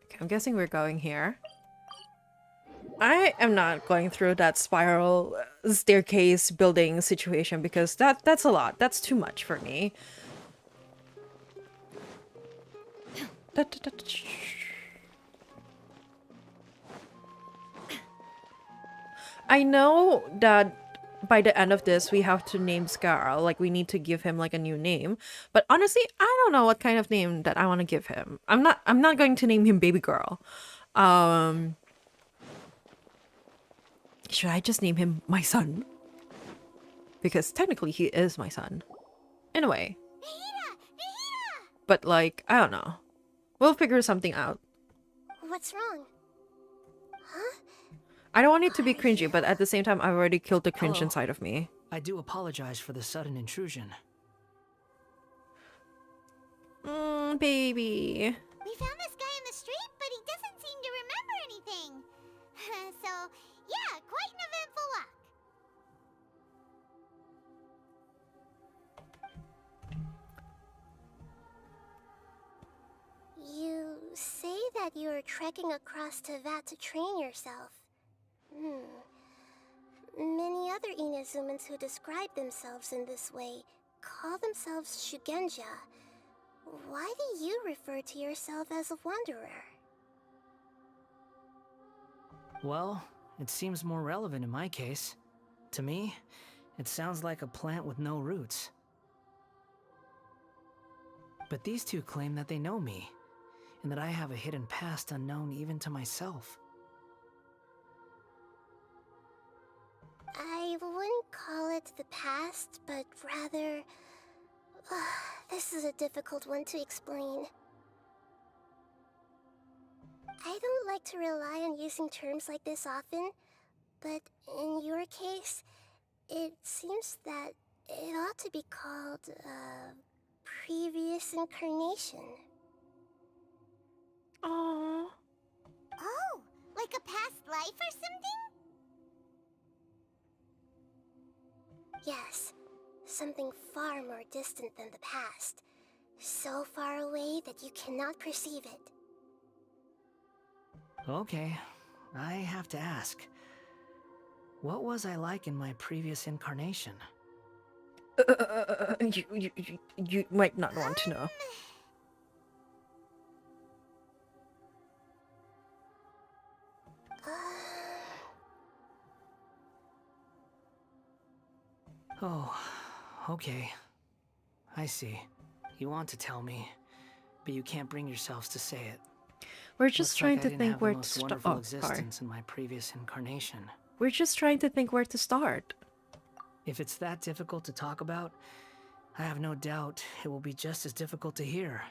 Okay, I'm guessing we're going here. I am not going through that spiral staircase building situation because that's a lot. That's too much for me. I know that by the end of this we have to name Scar, like we need to give him like a new name. But honestly, I don't know what kind of name that I want to give him. I'm not going to name him Baby Girl. Should I just name him my son? Because technically he is my son. In a way. But like, I don't know. We'll figure something out. What's wrong? Huh? I don't want it to be cringy, but at the same time, I've already killed the cringe Hello. inside of me. I do apologize for the sudden intrusion. Baby. We found this guy in the street, but he doesn't seem to remember anything. So, yeah, quite an eventful walk. You say that you are trekking across Teyvat to train yourself. Many other Inazumans who describe themselves in this way call themselves Shugenja. Why do you refer to yourself as a wanderer? Well, it seems more relevant in my case. To me, it sounds like a plant with no roots. But these two claim that they know me, and that I have a hidden past unknown even to myself. I wouldn't call it the past, but rather... this is a difficult one to explain. I don't like to rely on using terms like this often, but in your case, it seems that it ought to be called a previous incarnation. Aww. Oh, like a past life or something? Yes, something far more distant than the past. So far away that you cannot perceive it. Okay, I have to ask. What was I like in my previous incarnation? You might not want to know. Oh, okay. I see. You want to tell me, but you can't bring yourselves to say it. We're just Looks trying like I to didn't think have the where to most start. wonderful Oh, sorry. existence in my previous incarnation. We're just trying to think where to start. If it's that difficult to talk about, I have no doubt it will be just as difficult to hear.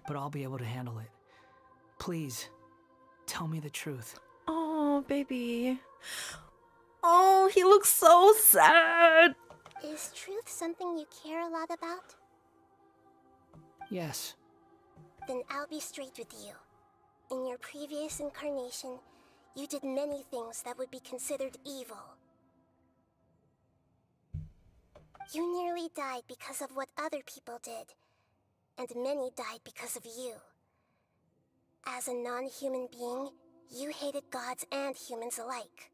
But I'll be able to handle it. Please, tell me the truth. Oh, baby. Oh, he looks so sad. Is truth something you care a lot about? Yes. Then I'll be straight with you. In your previous incarnation, you did many things that would be considered evil. You nearly died because of what other people did, and many died because of you. As a non-human being, you hated gods and humans alike.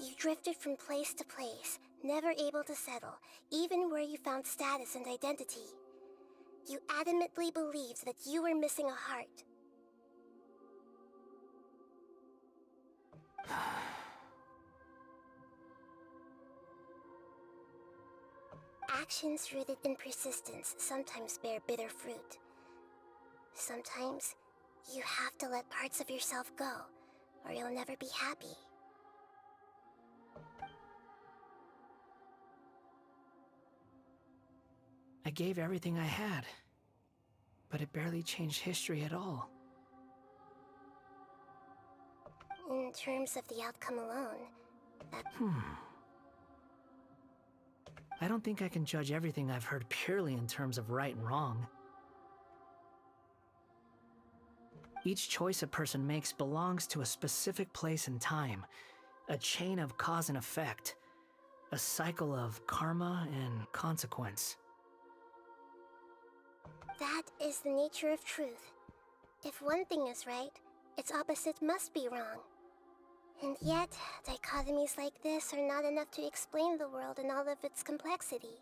You drifted from place to place, never able to settle, even where you found status and identity. You adamantly believed that you were missing a heart. Actions rooted in persistence sometimes bear bitter fruit. Sometimes, you have to let parts of yourself go, or you'll never be happy. I gave everything I had, but it barely changed history at all. In terms of the outcome alone, that... I don't think I can judge everything I've heard purely in terms of right and wrong. Each choice a person makes belongs to a specific place and time, a chain of cause and effect, a cycle of karma and consequence. That is the nature of truth. If one thing is right, its opposite must be wrong. And yet, dichotomies like this are not enough to explain the world in all of its complexity.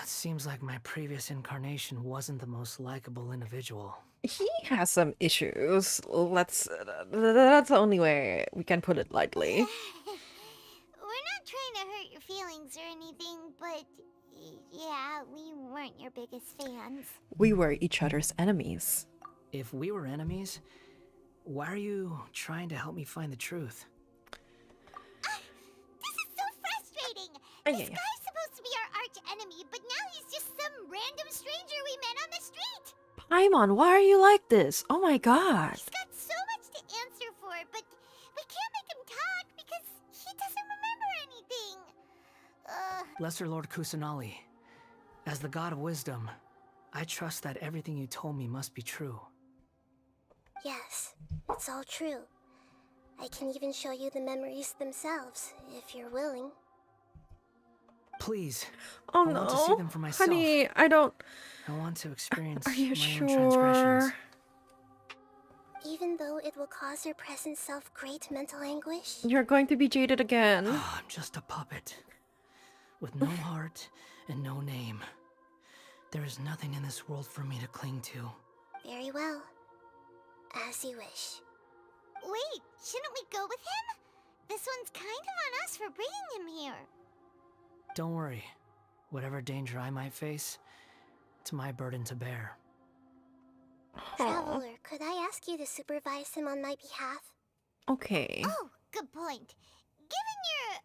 It seems like my previous incarnation wasn't the most likable individual. He has some issues. That's the only way we can put it lightly. We're not trying to hurt your feelings or anything, but yeah, we weren't your biggest fans. We were each other's enemies. If we were enemies, why are you trying to help me find the truth? This is so frustrating! This guy's supposed to be our arch enemy, but now he's just some random stranger we met on the street! Paimon, why are you like this? Oh my god. He's got so much to answer for, but we can't make him talk because he doesn't remember anything. Lesser Lord Kusanali, as the god of wisdom, I trust that everything you told me must be true. Yes, it's all true. I can even show you the memories themselves, if you're willing. Please. Oh I no, want to see them for myself. honey, I don't... I want to experience Are you my sure? own transgressions. Even though it will cause your present self great mental anguish? You're going to be jaded again. I'm just a puppet. With no heart and no name. There is nothing in this world for me to cling to. Very well. As you wish. Wait, shouldn't we go with him? This one's kind of on us for bringing him here. Don't worry. Whatever danger I might face, it's my burden to bear. Traveler, could I ask you to supervise him on my behalf? Okay. Oh, good point. Given your,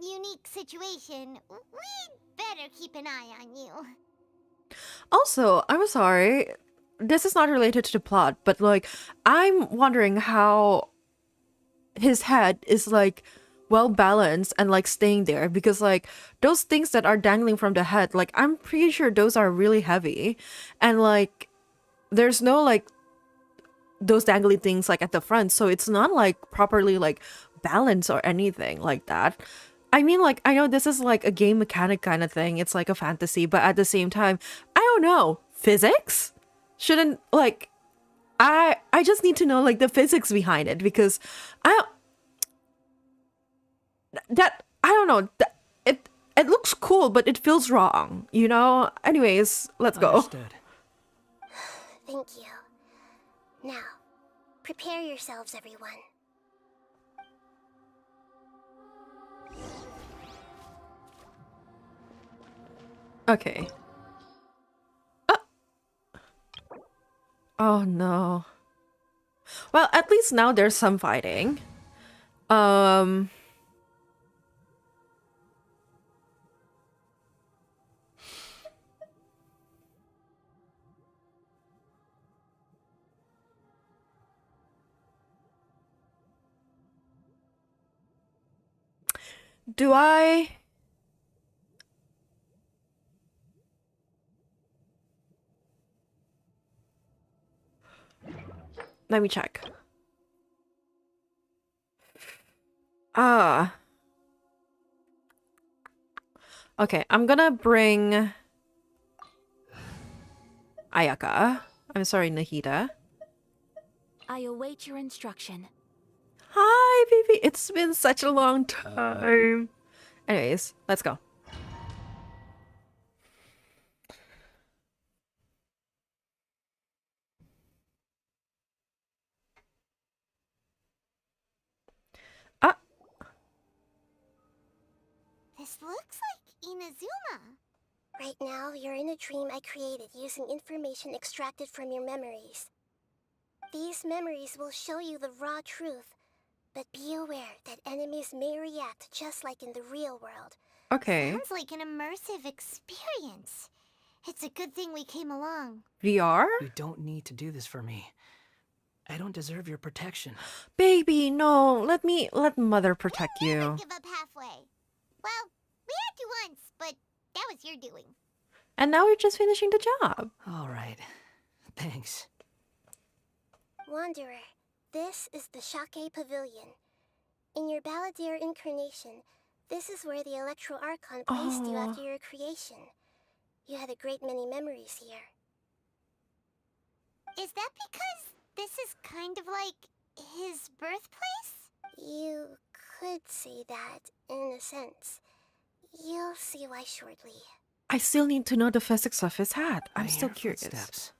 unique situation, we'd better keep an eye on you. Also, I'm sorry. This is not related to the plot, but like, I'm wondering how his head is like well balanced and like staying there, because like those things that are dangling from the head, like I'm pretty sure those are really heavy, and like there's no like those dangly things like at the front, so it's not like properly like balanced or anything like that. I mean, like, I know this is like a game mechanic kind of thing, it's like a fantasy, but at the same time, I don't know, physics shouldn't like, I just need to know like the physics behind it, because I don't know, it looks cool, but it feels wrong, you know? Anyways, let's go. Understood. Thank you. Now, prepare yourselves, everyone. Okay. Oh no. Well, at least now there's some fighting. Do I... Let me check. Okay, I'm gonna bring Ayaka. I'm sorry, Nahida. I await your instruction. Hi, baby. It's been such a long time. Anyways, let's go. This looks like Inazuma. Right now, you're in a dream I created using information extracted from your memories. These memories will show you the raw truth, but be aware that enemies may react just like in the real world. Okay. Sounds like an immersive experience. It's a good thing we came along. VR? You don't need to do this for me. I don't deserve your protection. Baby, no. Let mother protect you. Give up halfway. Well, we had to once, but that was your doing. And now we're just finishing the job. All right. Thanks. Wanderer, this is the Shake Pavilion. In your Balladeer incarnation, this is where the Electro Archon placed you after your creation. You had a great many memories here. Is that because this is kind of like his birthplace? You could say that, in a sense. You'll see why shortly. I still need to know the physics of his hat. I'm still hear curious. footsteps.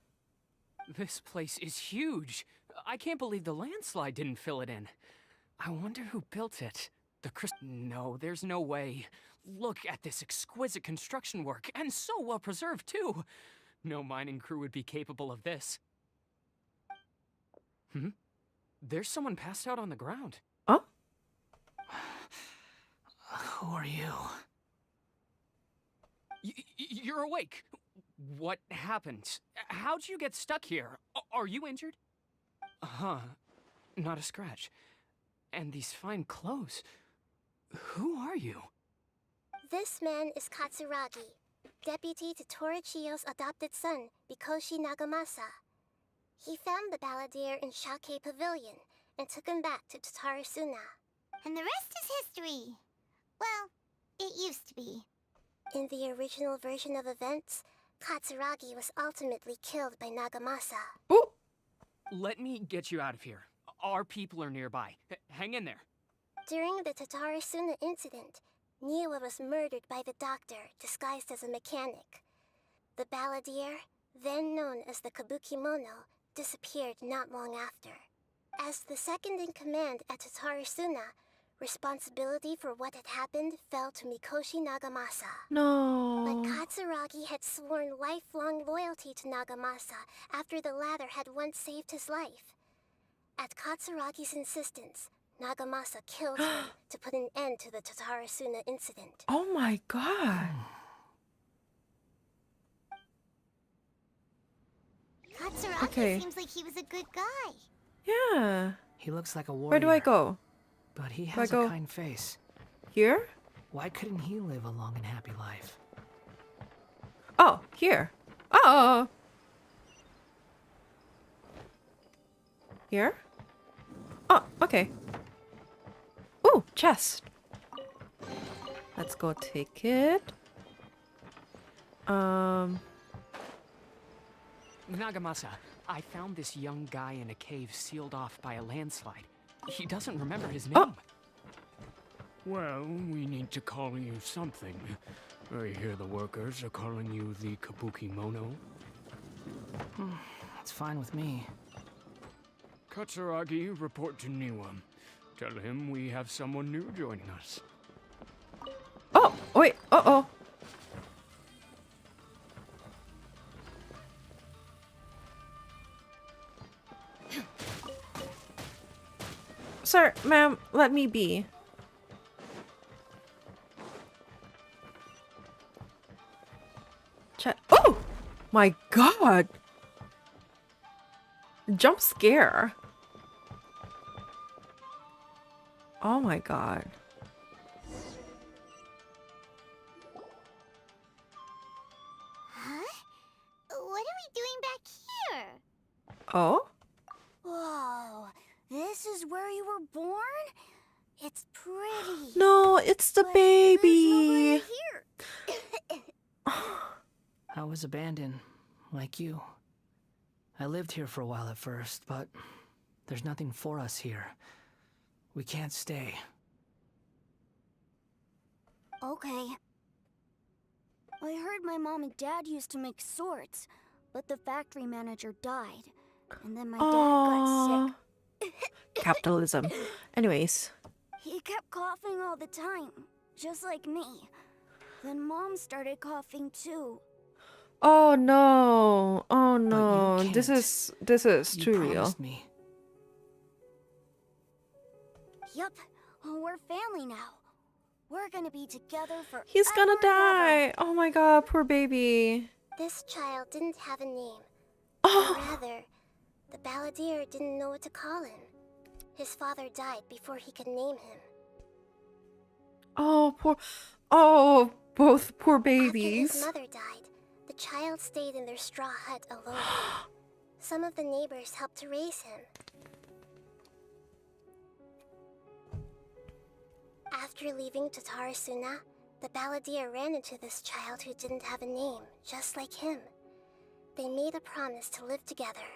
This place is huge. I can't believe the landslide didn't fill it in. I wonder who built it. No, there's no way. Look at this exquisite construction work, and so well preserved, too. No mining crew would be capable of this. There's someone passed out on the ground. Oh? Who are you? You're awake. What happened? How'd you get stuck here? Are you injured? Not a scratch. And these fine clothes. Who are you? This man is Katsuragi, deputy to Torichiyo's adopted son, Bikoshi Nagamasa. He found the Balladeer in Shake Pavilion and took him back to Tatarasuna. And the rest is history. Well, it used to be. In the original version of events, Katsuragi was ultimately killed by Nagamasa. Oh! Let me get you out of here. Our people are nearby. Hang in there. During the Tatarasuna incident, Niwa was murdered by the doctor disguised as a mechanic. The Balladeer, then known as the Kabukimono, disappeared not long after. As the second in command at Tatarasuna, responsibility for what had happened fell to Mikoshi Nagamasa. No. But Katsuragi had sworn lifelong loyalty to Nagamasa after the latter had once saved his life. At Katsuragi's insistence, Nagamasa killed him to put an end to the Tatarasuna incident. Oh my god. Katsuragi seems like he was a good guy. Yeah. He looks like a warrior. Where do I go? But he Do I has go a kind face. Here? Why couldn't he live a long and happy life? Oh, here. Oh. Here? Oh, okay. Ooh, chest. Let's go take it. Nagamasa, I found this young guy in a cave sealed off by a landslide. He doesn't remember his name. Well, we need to call you something. I hear the workers are calling you the Kabukimono. That's fine with me. Katsuragi, report to Niwa. Tell him we have someone new joining us. Oh, wait. Uh-oh. Sir, ma'am, let me be. Oh! My god! Jump scare. Oh my god. Huh? What are we doing back here? Oh? Whoa, this is where you were born? It's pretty. No, it's the baby. I was abandoned, like you. I lived here for a while at first, but there's nothing for us here. We can't stay. Okay. I heard my mom and dad used to make swords, but the factory manager died. And then my dad got sick. Capitalism. Anyways. He kept coughing all the time, just like me. Then Mom started coughing too. Oh no. Oh But you no. can't. This is You too real. promised me. Yup, we're family now. We're gonna be together forever. He's gonna and ever. die. Oh my god, poor baby. This child didn't have a name. Oh. Or rather, the balladeer didn't know what to call him. His father died before he could name him. Oh, poor. Oh, both poor After his babies. mother died, the child stayed in their straw hut alone. Some of the neighbors helped to raise him. After leaving Tatarasuna, the balladeer ran into this child who didn't have a name, just like him. They made a promise to live together.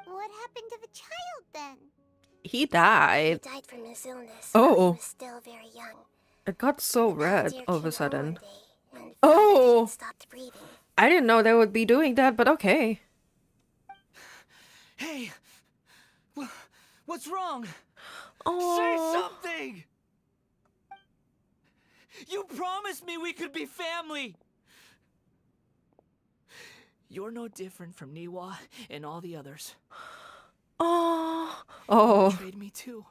What happened to the child then? He He died. died from his illness while he Oh. was still very young. It got so red Balladeer all of a came home sudden. one day and found that he Oh. had stopped breathing. I didn't know they would be doing that, but okay. Hey, what's wrong? Oh. Say something! You promised me we could be family! You're no different from Niwa and all the others. Oh. You Oh. betrayed me too.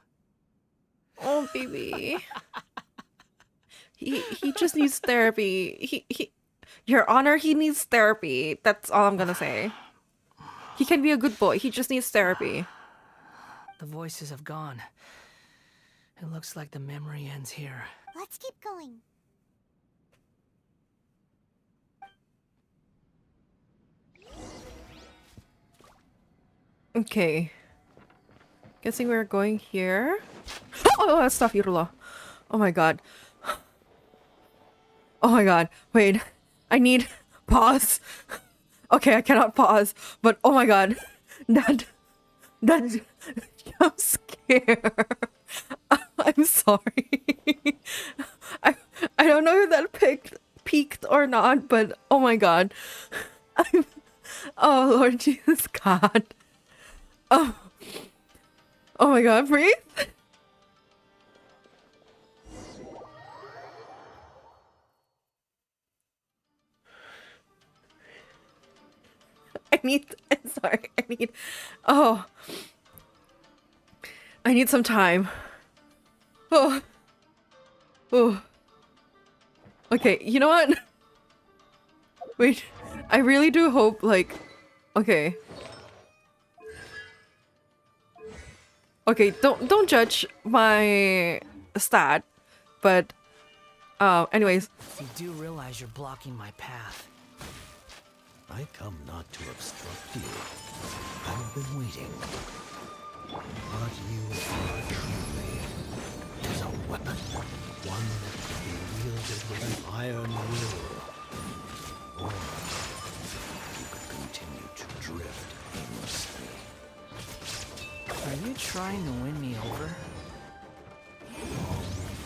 Oh, baby. He just needs therapy. Your Honor, he needs therapy. That's all I'm gonna say. He can be a good boy. He just needs therapy. The voices have gone. It looks like the memory ends here. Let's keep going. Okay. Guessing we're going here. Oh, astaghfirullah. Oh my god. Oh my god. Wait. I need pause. Okay, I cannot pause. But oh my god. That I'm scared. I'm sorry. I don't know if that peaked or not, but oh my god. Oh Lord Jesus God. Oh. Oh my god, breathe. I'm sorry, oh. I need some time. Oh. Oh. Okay, you know what? Wait, I really do hope, like, okay. Okay, don't judge my stat, but anyways. You do realize you're blocking my path. I come not to obstruct you. I've been waiting. What you are truly is a weapon. One that can be wielded with an iron will. Or you could continue to drift aimlessly. Are you trying to win me over?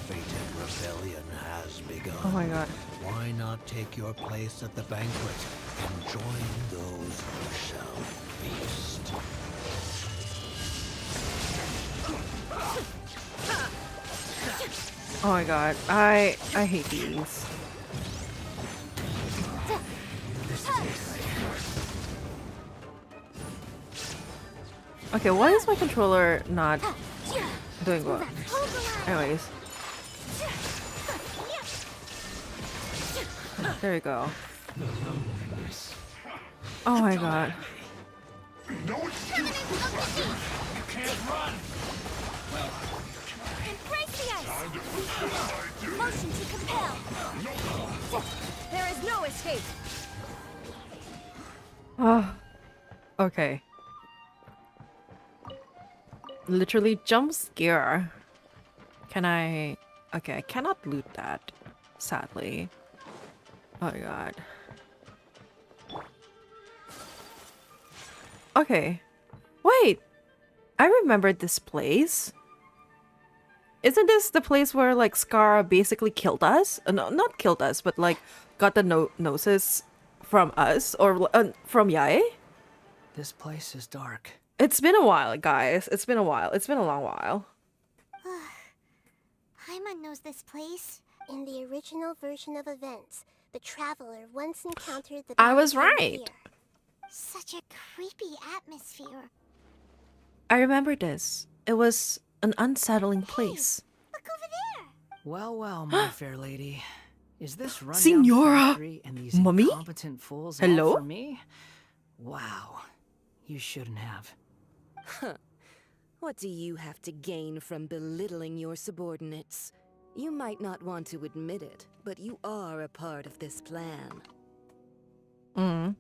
Fated rebellion has begun. Oh my god. Why not take your place at the banquet and join those who shall feast? Oh my god. I hate these. Okay, why is my controller not doing well? Anyways. There you go. Oh my god. Embrace the ice! Motion to compel! There is no escape! Oh. Okay. Literally jump scare. Can I... Okay, I cannot loot that. Sadly. Oh my god. Okay. Wait! I remembered this place. Isn't this the place where, like, Skara basically killed us? No, not killed us, but, like, got the gnosis from us? Or from Yae? This place is dark. It's been a while, guys. It's been a while. It's been a long while. Paimon knows this place. In the original version of events, the traveler once encountered the I was boundary right. here. Such a creepy atmosphere. I remember this. It was an unsettling place. Look over there. Well, well, my fair lady. Is this rundown Signora! factory and these Mummy? incompetent fools all Hello? for me? Wow. You shouldn't have. Huh. What do you have to gain from belittling your subordinates? You might not want to admit it, but you are a part of this plan. Mm.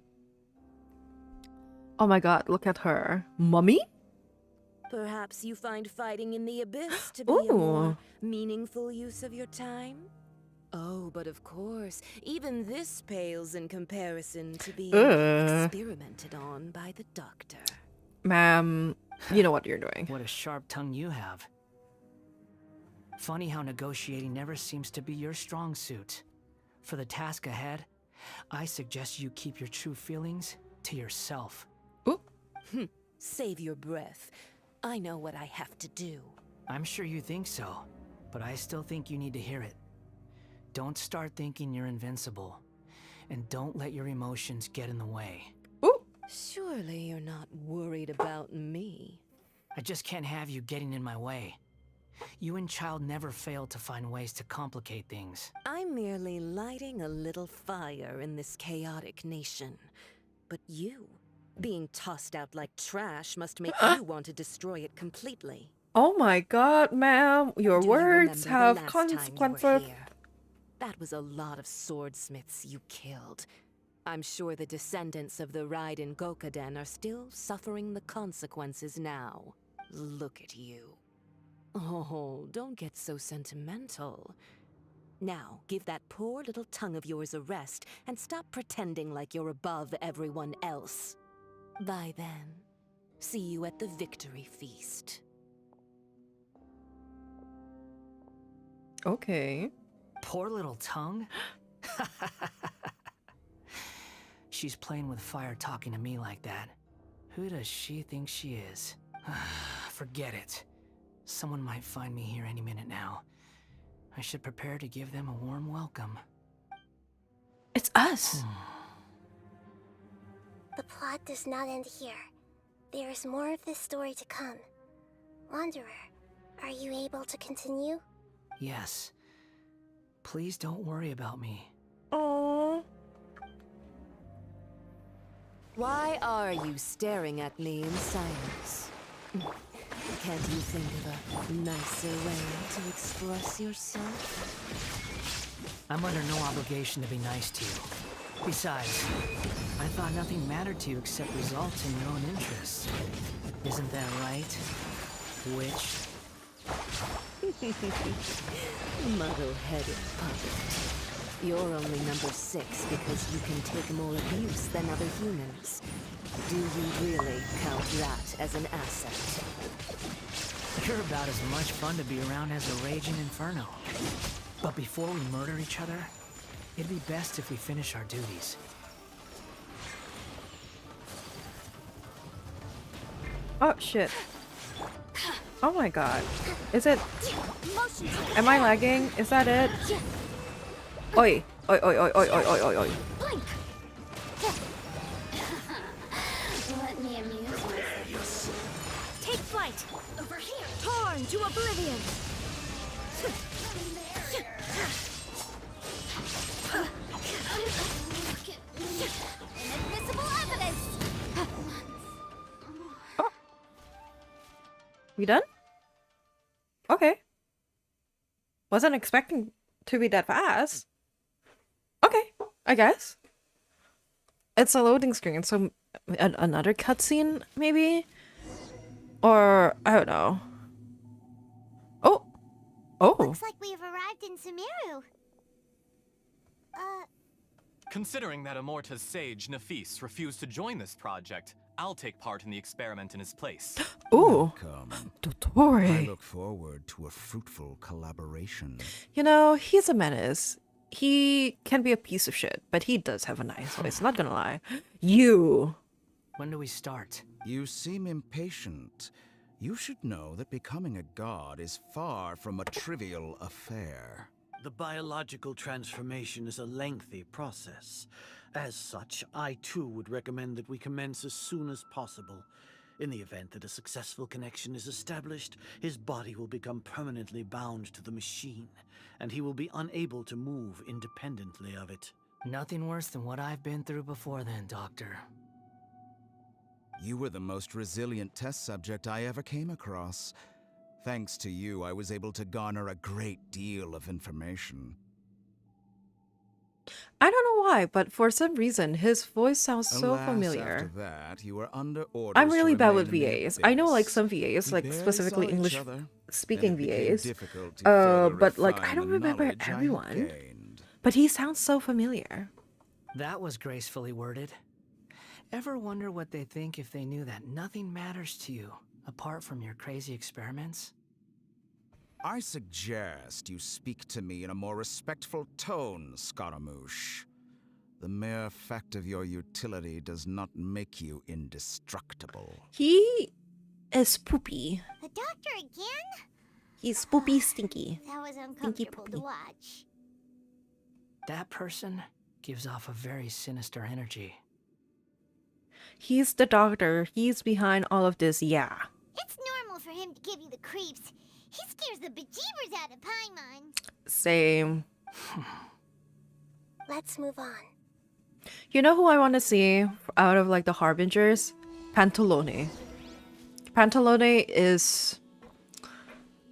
Oh my god, look at her. Mummy? Perhaps you find fighting in the abyss to be a more Ooh. meaningful use of your time? Oh, but of course, even this pales in comparison to being experimented on by the doctor. Ma'am, you know what you're doing. What a sharp tongue you have. Funny how negotiating never seems to be your strong suit. For the task ahead, I suggest you keep your true feelings to yourself. Save your breath. I know what I have to do. I'm sure you think so, but I still think you need to hear it. Don't start thinking you're invincible, and don't let your emotions get in the way. Surely you're not worried about me. I just can't have you getting in my way. You and Child never fail to find ways to complicate things. I'm merely lighting a little fire in this chaotic nation. But you, being tossed out like trash, must make you want to destroy it completely. Oh my god, ma'am. Your Do you words remember have the last time you were consequences. here? That was a lot of swordsmiths you killed. I'm sure the descendants of the Raiden Gokaden are still suffering the consequences now. Look at you. Oh, don't get so sentimental. Now, give that poor little tongue of yours a rest and stop pretending like you're above everyone else. Bye then. See you at the victory feast. Okay. Poor little tongue? She's playing with fire talking to me like that. Who does she think she is? Forget it. Someone might find me here any minute now. I should prepare to give them a warm welcome. It's us. The plot does not end here. There is more of this story to come. Wanderer, are you able to continue? Yes. Please don't worry about me. Aww. Why are you staring at me in silence? Can't you think of a nicer way to express yourself? I'm under no obligation to be nice to you. Besides, I thought nothing mattered to you except results in your own interests. Isn't that right, witch? Muddle-headed puppet. You're only number 6 because you can take more abuse than other humans. Do you really count that as an asset? You're about as much fun to be around as a raging inferno. But before we murder each other, it'd be best if we finish our duties. Oh shit. Oh my god. Is it... Am I lagging? Is that it? Oi. Oi, oi, oi, oi, oi, oi, oi, oi. Let me amuse myself. Take flight! Over here! Torn to oblivion! Inadmissible evidence! We done? Okay. Wasn't expecting to be that fast. Okay, I guess. It's a loading screen, so another cutscene, maybe? Or, I don't know. Oh! Oh! Looks like we've arrived in Sumeru. Considering that Amorta's sage, Nafis, refused to join this project, I'll take part in the experiment in his place. Ooh! Welcome. Dottore! I look forward to a fruitful collaboration. You know, he's a menace. He can be a piece of shit, but he does have a nice voice, not gonna lie. You! When do we start? You seem impatient. You should know that becoming a god is far from a trivial affair. The biological transformation is a lengthy process. As such, I too would recommend that we commence as soon as possible. In the event that a successful connection is established, his body will become permanently bound to the machine, and he will be unable to move independently of it. Nothing worse than what I've been through before then, Doctor. You were the most resilient test subject I ever came across. Thanks to you, I was able to garner a great deal of information. I don't know why, but for some reason, his voice sounds so Alas, familiar. after that, you were under orders I'm really to bad with remain in the VAs. I know like abyss. some VAs, We like barely specifically saw each English other, speaking and it became VAs. difficult to further But like I refine don't the remember knowledge I had everyone. gained. But he sounds so familiar. That was gracefully worded. Ever wonder what they think if they knew that nothing matters to you, apart from your crazy experiments? I suggest you speak to me in a more respectful tone, Scaramouche. The mere fact of your utility does not make you indestructible. He is poopy. The doctor again? He's poopy stinky. That was Stinky uncomfortable poopy. to watch. That person gives off a very sinister energy. He's the doctor. He's behind all of this, yeah. It's normal for him to give you the creeps. He scares the bejeebers out of Paimon. Same. Let's move on. You know who I want to see out of like the Harbingers? Pantalone. Pantalone is...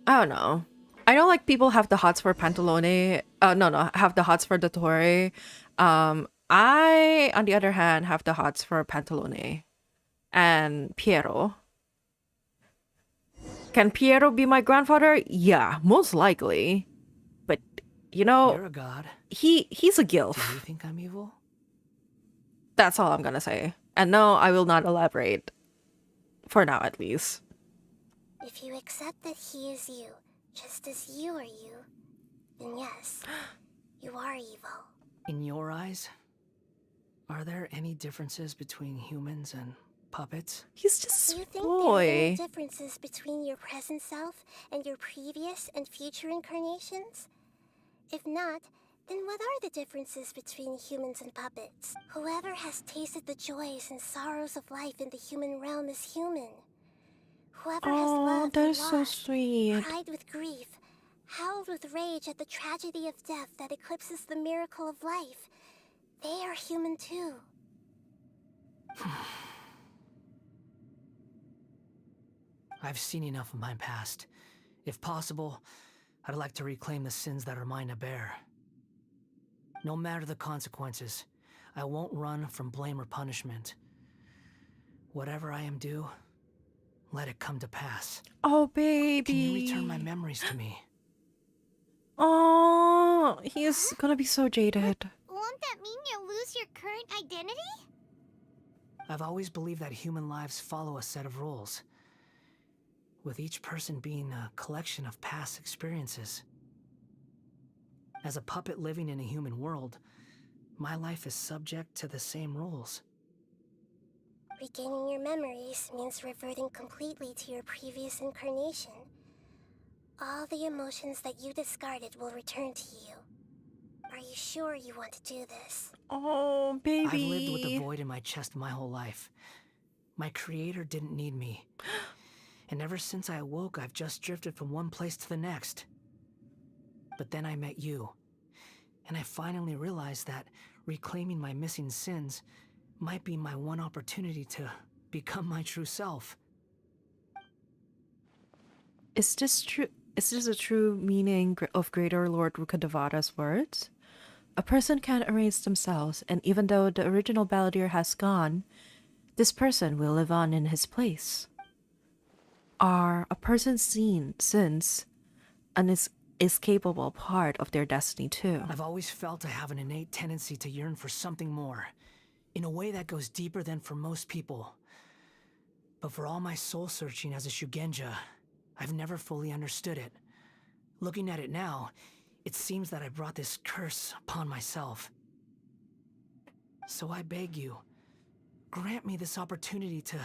I don't know. I know like people have the hots for Pantalone. Have the hots for Dottore. I, on the other hand, have the hots for Pantalone and Piero. Can Piero be my grandfather? Yeah, most likely. But, you know, You're a god. he's a gilf. Do you think I'm evil? That's all I'm gonna say. And no, I will not elaborate. For now, at least. If you accept that he is you, just as you are you, then yes, you are evil. In your eyes, are there any differences between humans and puppets? He's just Do you think there are any differences between your present self and your previous and future incarnations? If not, then what are the differences between humans and puppets? Whoever has tasted the joys and sorrows of life in the human realm is human. Whoever has loved that and is so lost, sweet. cried with grief, howled with rage at the tragedy of death that eclipses the miracle of life, they are human too. I've seen enough of my past. If possible, I'd like to reclaim the sins that are mine to bear. No matter the consequences, I won't run from blame or punishment. Whatever I am due, let it come to pass. Oh, baby. Can you return my memories to me? Oh, he is gonna be so jaded. Won't that mean you'll lose your current identity? I've always believed that human lives follow a set of rules, with each person being a collection of past experiences. As a puppet living in a human world, my life is subject to the same rules. Regaining your memories means reverting completely to your previous incarnation. All the emotions that you discarded will return to you. Are you sure you want to do this? Oh, baby. I've lived with the void in my chest my whole life. My creator didn't need me. And ever since I awoke, I've just drifted from one place to the next. But then I met you, and I finally realized that reclaiming my missing sins might be my one opportunity to become my true self. Is this true? Is this a true meaning of Greater Lord Rukkhadevata's words? A person can erase themselves, and even though the original balladeer has gone, this person will live on in his place. Are a person's sins an inescapable part of their destiny too? I've always felt I have an innate tendency to yearn for something more, in a way that goes deeper than for most people. But for all my soul-searching as a Shugenja, I've never fully understood it. Looking at it now, it seems that I brought this curse upon myself. So I beg you, grant me this opportunity to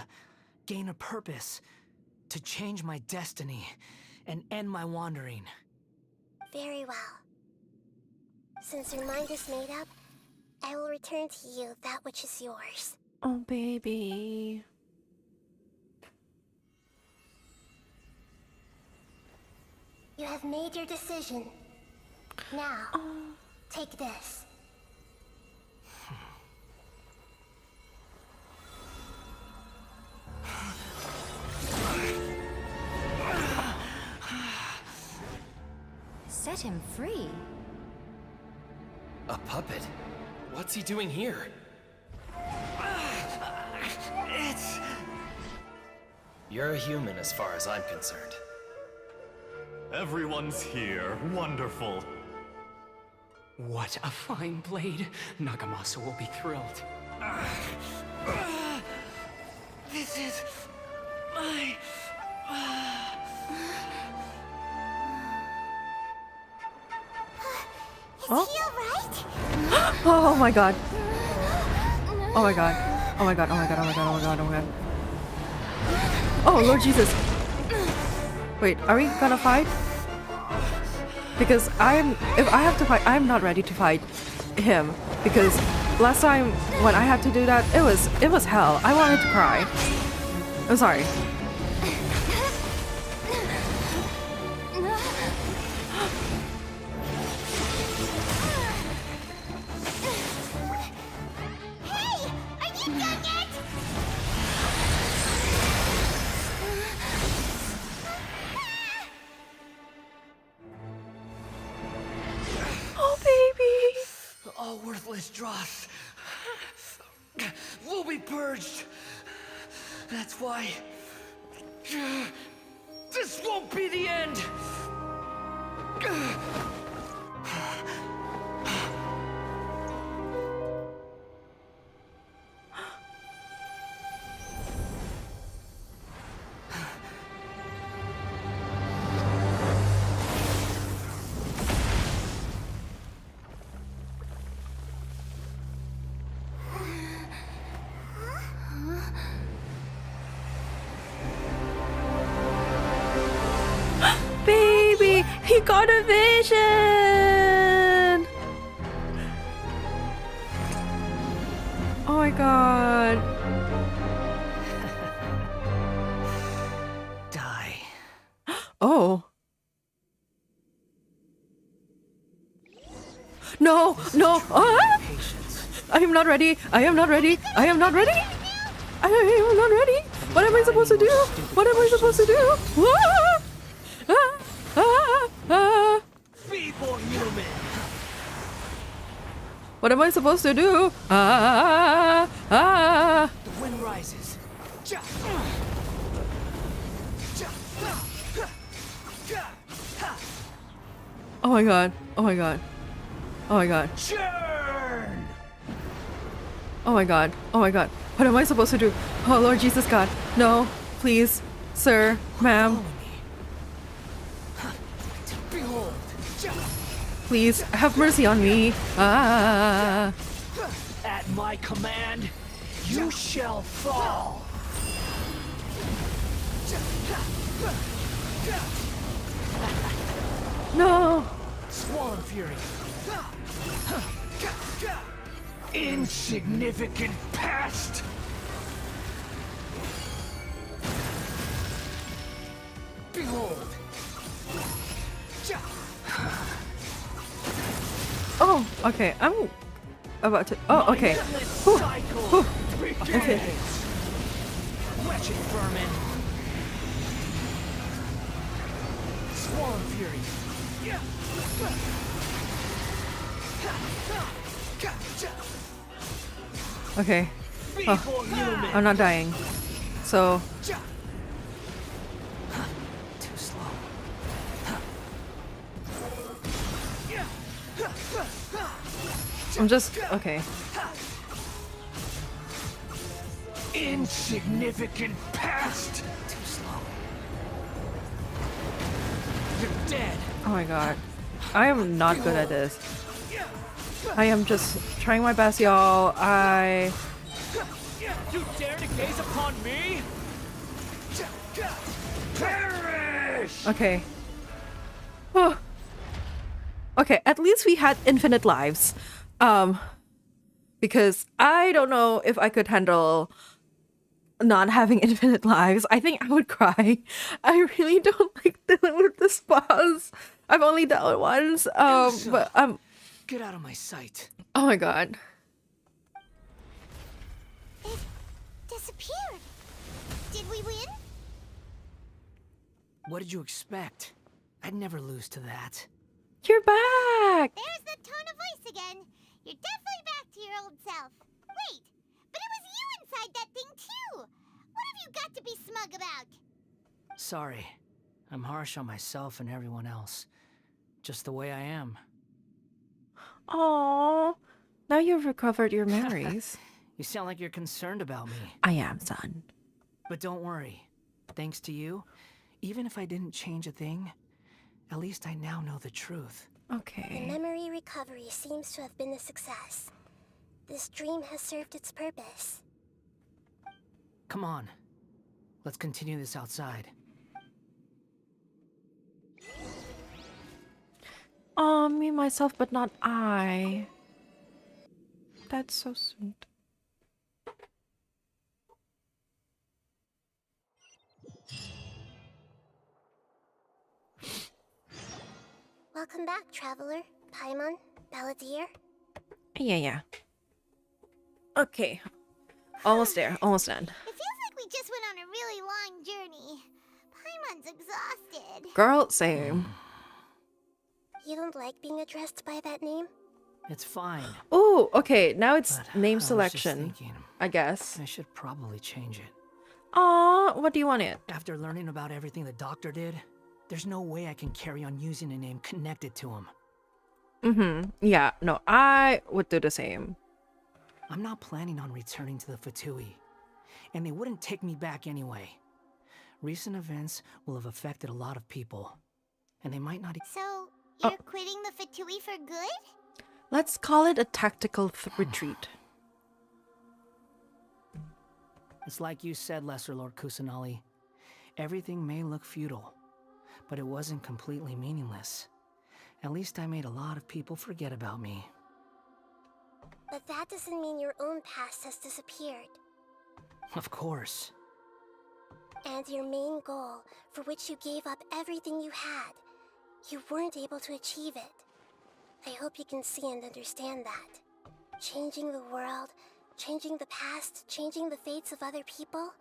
gain a purpose, to change my destiny, and end my wandering. Very well. Since your mind is made up, I will return to you that which is yours. Oh, baby. You have made your decision. Now, take this. Set him free? A puppet? What's he doing here? You're a human as far as I'm concerned. Everyone's here. Wonderful. What a fine blade. Nagamasa will be thrilled. This is my... Oh. Oh my god. Oh my god. Oh my god. Oh my god. Oh my god. Oh my god. Oh my god. Oh Lord Jesus. Wait, are we gonna fight? Because if I have to fight, I'm not ready to fight him. Because last time when I had to do that, it was hell. I wanted to cry. I'm sorry. All worthless dross will be purged. That's why this won't be the end. Baby, he got a vision. Oh my god. Die. Oh. No, no. I am not ready. I am not ready. I am not ready. I am not ready. What am I supposed to do? What am I supposed to do? Feeble human. What am I supposed to do? The wind rises. Oh my god. Oh my god. Oh my god. Churn! Oh my god. Oh my god. What am I supposed to do? Oh Lord Jesus God. No. Please. Sir. Ma'am. Behold. Please have mercy on me. At my command, you shall fall. No. Swan Fury. Insignificant past. Behold. Oh, okay. I'm about to. Oh, okay. Whew. Whew. Okay. Wretched vermin. Swan Fury. Okay. Oh, I'm not dying. So. Too slow. I'm just. Okay. Insignificant past. Too slow. You're dead. Oh my god. I am not good at this. I am just trying my best, y'all. You dare to gaze upon me? Perish! Okay. Oh. Okay, at least we had infinite lives. Because I don't know if I could handle not having infinite lives. I think I would cry. I really don't like dealing with this boss. I've only dealt it once. But Get out of my sight. oh my god. It disappeared. Did we win? What did you expect? I'd never lose to that. You're back. There's the tone of voice again. You're definitely back to your old self. Wait, but it was you inside that thing too. What have you got to be smug about? Sorry. I'm harsh on myself and everyone else. Just the way I am. Aww. Now you've recovered your memories. You sound like you're concerned about me. I am, son. But don't worry. Thanks to you, even if I didn't change a thing, at least I now know the truth. Okay. The memory recovery seems to have been a success. This dream has served its purpose. Come on. Let's continue this outside. Oh, me, myself, but not I. That's so sweet. Welcome back, traveler. Paimon, Balladeer. Yeah. Okay. Almost there. Almost done. It feels like we just went on a really long journey. Paimon's exhausted. Girl, same. You don't like being addressed by that name? It's fine. Oh, okay. Now it's But name I was just selection, thinking, I guess. I should probably change it. Aw, what do you want it? After learning about everything the doctor did, there's no way I can carry on using a name connected to him. Yeah, no, I would do the same. I'm not planning on returning to the Fatui, and they wouldn't take me back anyway. Recent events will have affected a lot of people, and they might not... So, you're quitting the Fatui for good? Let's call it a tactical retreat. It's like you said, Lesser Lord Kusanali. Everything may look futile, but it wasn't completely meaningless. At least I made a lot of people forget about me. But that doesn't mean your own past has disappeared. Of course. And your main goal, for which you gave up everything you had, you weren't able to achieve it. I hope you can see and understand that. Changing the world, changing the past, changing the fates of other people,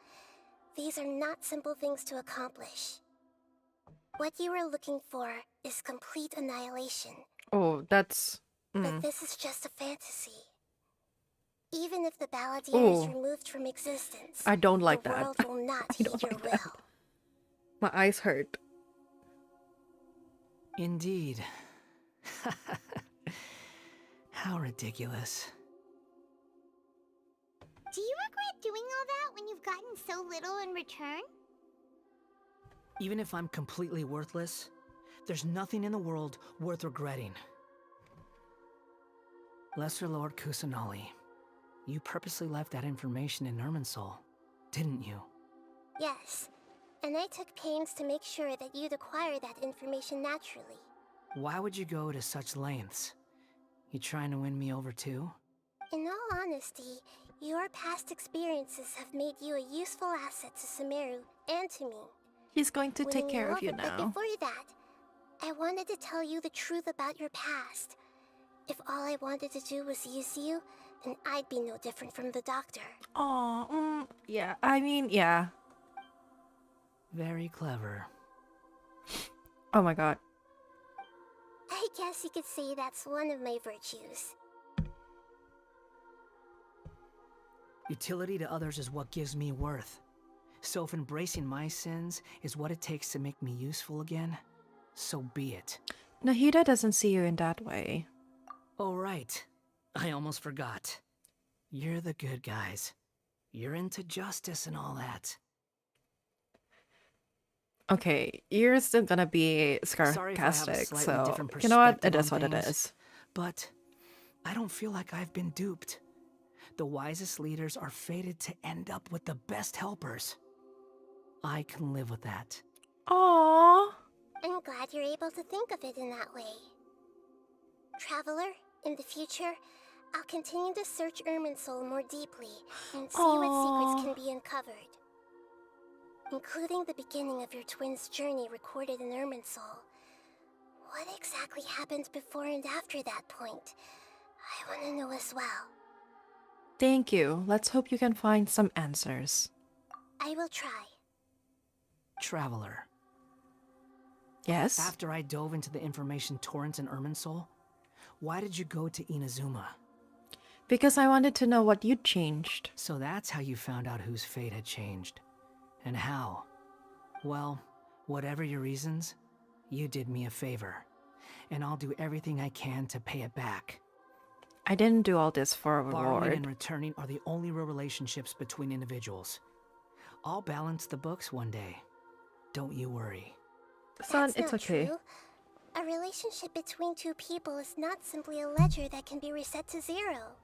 these are not simple things to accomplish. What you were looking for is complete annihilation. Oh, that's... But this is just a fantasy. Even if the Balladeer is removed from existence, I don't like the that. world will not heed your will. My eyes hurt. Indeed. How ridiculous. Do you regret doing all that when you've gotten so little in return? Even if I'm completely worthless, there's nothing in the world worth regretting. Lesser Lord Kusanali, you purposely left that information in Irminsul, didn't you? Yes, and I took pains to make sure that you'd acquire that information naturally. Why would you go to such lengths? You trying to win me over too? In all honesty, your past experiences have made you a useful asset to Sumeru and to me. He's going to take Winning care of you over, But now. before that, I wanted to tell you the truth about your past. If all I wanted to do was use you, then I'd be no different from the doctor. Aw, yeah, I mean, yeah. Very clever. Oh my god. I guess you could say that's one of my virtues. Utility to others is what gives me worth. So if embracing my sins is what it takes to make me useful again, so be it. Nahida doesn't see you in that way. Oh, right. I almost forgot. You're the good guys. You're into justice and all that. Okay, you're still gonna be Sorry if I have a sarcastic, slightly so different you know what? It perspective is on what it things, is. But I don't feel like I've been duped. The wisest leaders are fated to end up with the best helpers. I can live with that. Aww. I'm glad you're able to think of it in that way. Traveler, in the future, I'll continue to search Irminsul more deeply and see what secrets can be uncovered. Including the beginning of your twins' journey recorded in Irminsul. What exactly happened before and after that point? I want to know as well. Thank you. Let's hope you can find some answers. I will try. Traveler. Yes? After I dove into the information torrents in Irminsul, why did you go to Inazuma? Because I wanted to know what you'd changed. So that's how you found out whose fate had changed. And how? Well, whatever your reasons, you did me a favor. And I'll do everything I can to pay it back. I didn't do all this for a Borrowing reward. and returning are the only real relationships between individuals. I'll balance the books one day. Don't you worry. Son, That's it's not okay. true. A relationship between two people is not simply a ledger that can be reset to zero.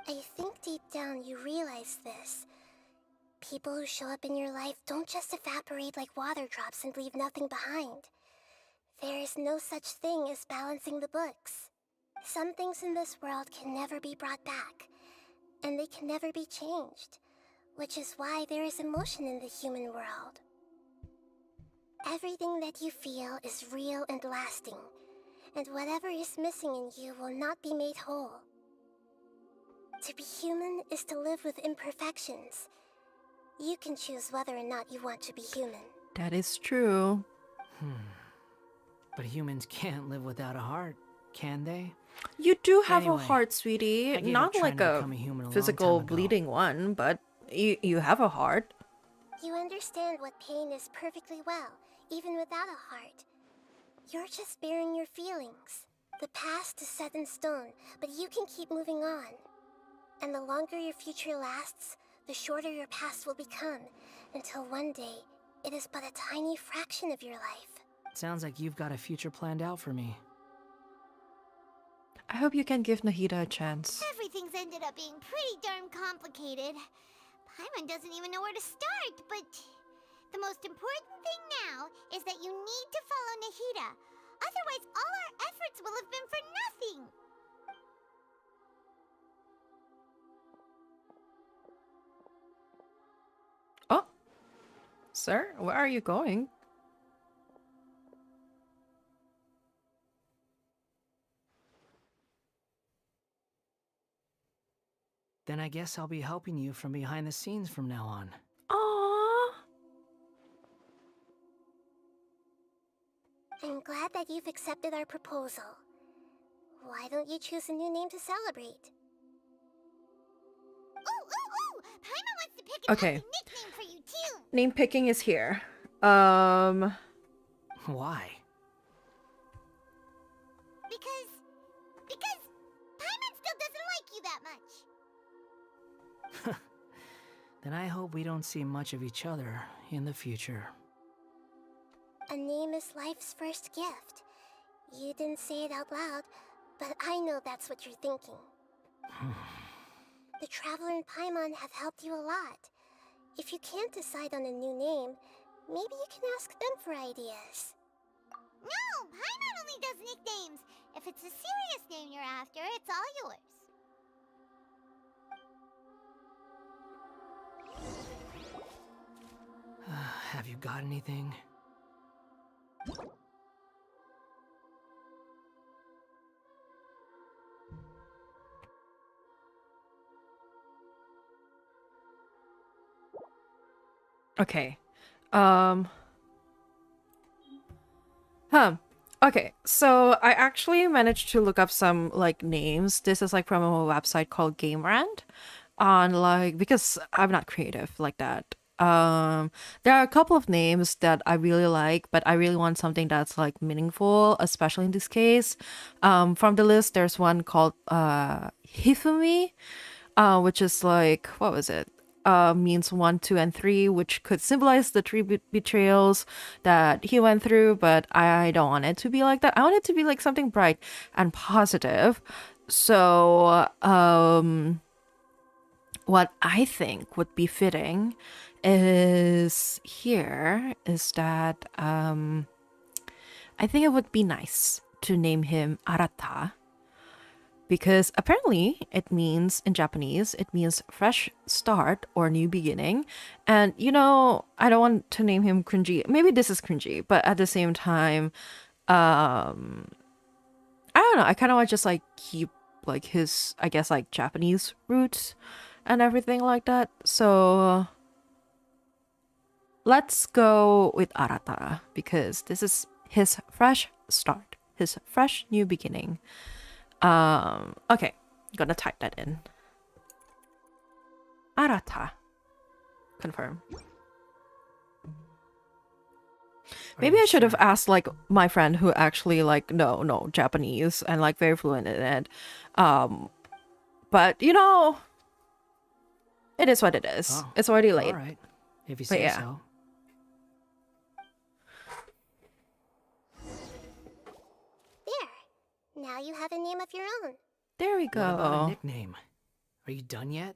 I think deep down you realize this. People who show up in your life don't just evaporate like water drops and leave nothing behind. There is no such thing as balancing the books. Some things in this world can never be brought back, and they can never be changed, which is why there is emotion in the human world. Everything that you feel is real and lasting, and whatever is missing in you will not be made whole. To be human is to live with imperfections. You can choose whether or not you want to be human. That is true. But humans can't live without a heart, can they? You do have Anyway, a heart, sweetie. I gave Not up trying like to a become a human a long physical time ago. bleeding one, but you have a heart. You understand what pain is perfectly well, even without a heart. You're just bearing your feelings. The past is set in stone, but you can keep moving on. And the longer your future lasts, the shorter your past will become, until one day, it is but a tiny fraction of your life. Sounds like you've got a future planned out for me. I hope you can give Nahida a chance. Everything's ended up being pretty darn complicated. Paimon doesn't even know where to start, but the most important thing now is that you need to follow Nahida. Otherwise, all our efforts will have been for nothing. Oh, sir, where are you going? Then I guess I'll be helping you from behind the scenes from now on. Aww. I'm glad that you've accepted our proposal. Why don't you choose a new name to celebrate? Ooh! Paimon wants to pick an Okay. ugly nickname for you too. Name picking is here. Why? Because Paimon still doesn't like you that much. Then I hope we don't see much of each other in the future. A name is life's first gift. You didn't say it out loud, but I know that's what you're thinking. The Traveler and Paimon have helped you a lot. If you can't decide on a new name, maybe you can ask them for ideas. No, Paimon only does nicknames. If it's a serious name you're after, it's all yours. Have you got anything? Okay. Okay, so I actually managed to look up some like names. This is like from a website called Game Rant on like because I'm not creative like that. There are a couple of names that I really like, but I really want something that's like meaningful, especially in this case. From the list, there's one called Hifumi, which is like what was it? Means 1, 2, and 3, which could symbolize the three betrayals that he went through, but I don't want it to be like that. I want it to be like something bright and positive. So, what I think would be fitting is that I think it would be nice to name him Arata because apparently it means, in Japanese, it means fresh start or new beginning. And you know, I don't want to name him cringy. Maybe this is cringy, but at the same time, I don't know. I kind of want to just like keep like his, I guess, like Japanese roots and everything like that. So let's go with Arata because this is his fresh start, his fresh new beginning. Okay, gonna type that in. Arata. Confirm. Maybe I should have asked like my friend who actually like no Japanese and like very fluent in it. But you know, it is what it is. Oh, It's already late. All right, if you But say yeah. so. There. Now you have a name of your own. There we go. What about a nickname? Are you done yet?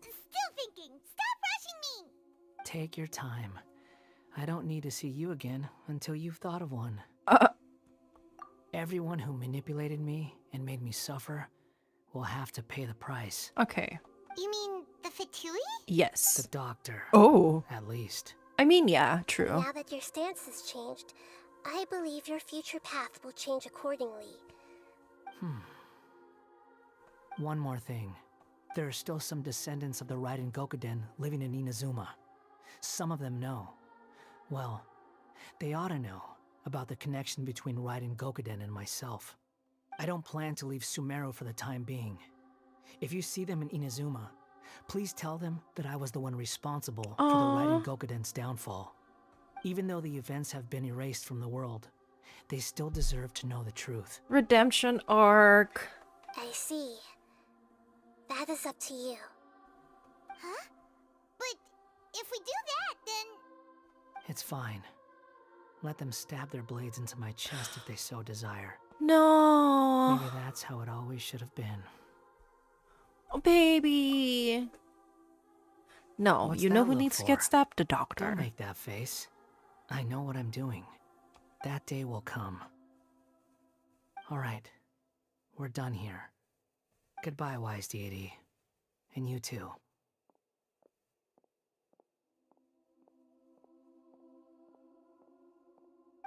Still thinking. Stop rushing me. Take your time. I don't need to see you again until you've thought of one. Everyone who manipulated me and made me suffer will have to pay the price. Okay. You mean the Fatui? Yes. The doctor. Oh. At least. I mean, yeah, true. Now that your stance has changed, I believe your future path will change accordingly. One more thing. There are still some descendants of the Raiden Gokuden living in Inazuma. Some of them know. Well, they ought to know about the connection between Raiden Gokuden and myself. I don't plan to leave Sumeru for the time being. If you see them in Inazuma, please tell them that I was the one responsible for the Raiden Gokuden's downfall. Even though the events have been erased from the world, they still deserve to know the truth. Redemption arc. I see. That is up to you. Huh? But if we do that, then... It's fine. Let them stab their blades into my chest if they so desire. No. Maybe that's how it always should have been. Oh, baby. No, What's you know that who look needs to for? get stabbed? The doctor. Don't make that face. I know what I'm doing. That day will come. All right. We're done here. Goodbye, wise deity. And you too.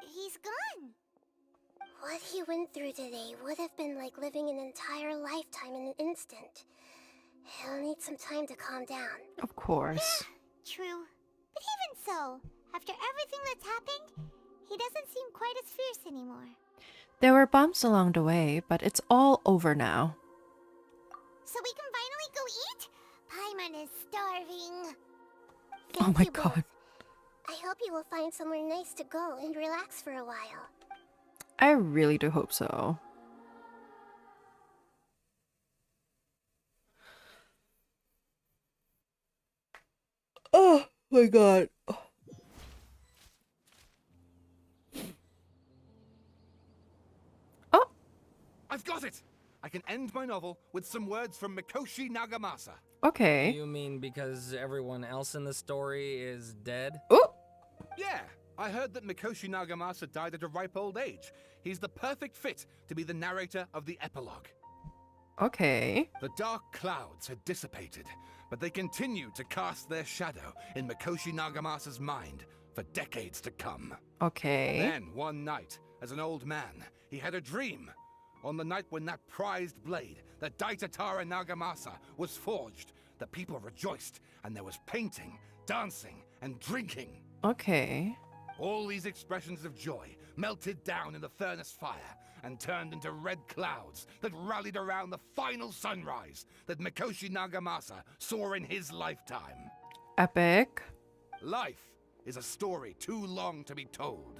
He's gone. What he went through today would have been like living an entire lifetime in an instant. He'll need some time to calm down. Of course. True. But even so, after everything that's happened, he doesn't seem quite as fierce anymore. There were bumps along the way, but it's all over now. So we can finally go eat? Paimon is starving. Oh my god. I hope you will find somewhere nice to go and relax for a while. I really do hope so. Oh my god. Oh! I've got it! I can end my novel with some words from Mikoshi Nagamasa. Okay. You mean because everyone else in the story is dead? Oh! Yeah, I heard that Mikoshi Nagamasa died at a ripe old age. He's the perfect fit to be the narrator of the epilogue. Okay. The dark clouds had dissipated, but they continued to cast their shadow in Mikoshi Nagamasa's mind for decades to come. Okay. Then, one night, as an old man, he had a dream. On the night when that prized blade, the Daitatara Nagamasa, was forged, the people rejoiced, and there was painting, dancing, and drinking. Okay. All these expressions of joy melted down in the furnace fire and turned into red clouds that rallied around the final sunrise that Mikoshi Nagamasa saw in his lifetime. Epic. Life is a story too long to be told,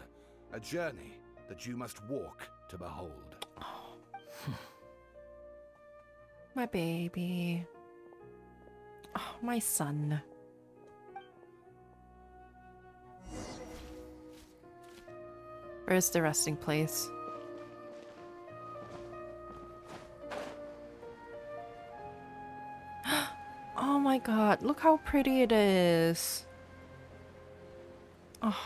a journey that you must walk to behold. My baby. Oh, my son. Where's the resting place? Oh my god, look how pretty it is. Oh.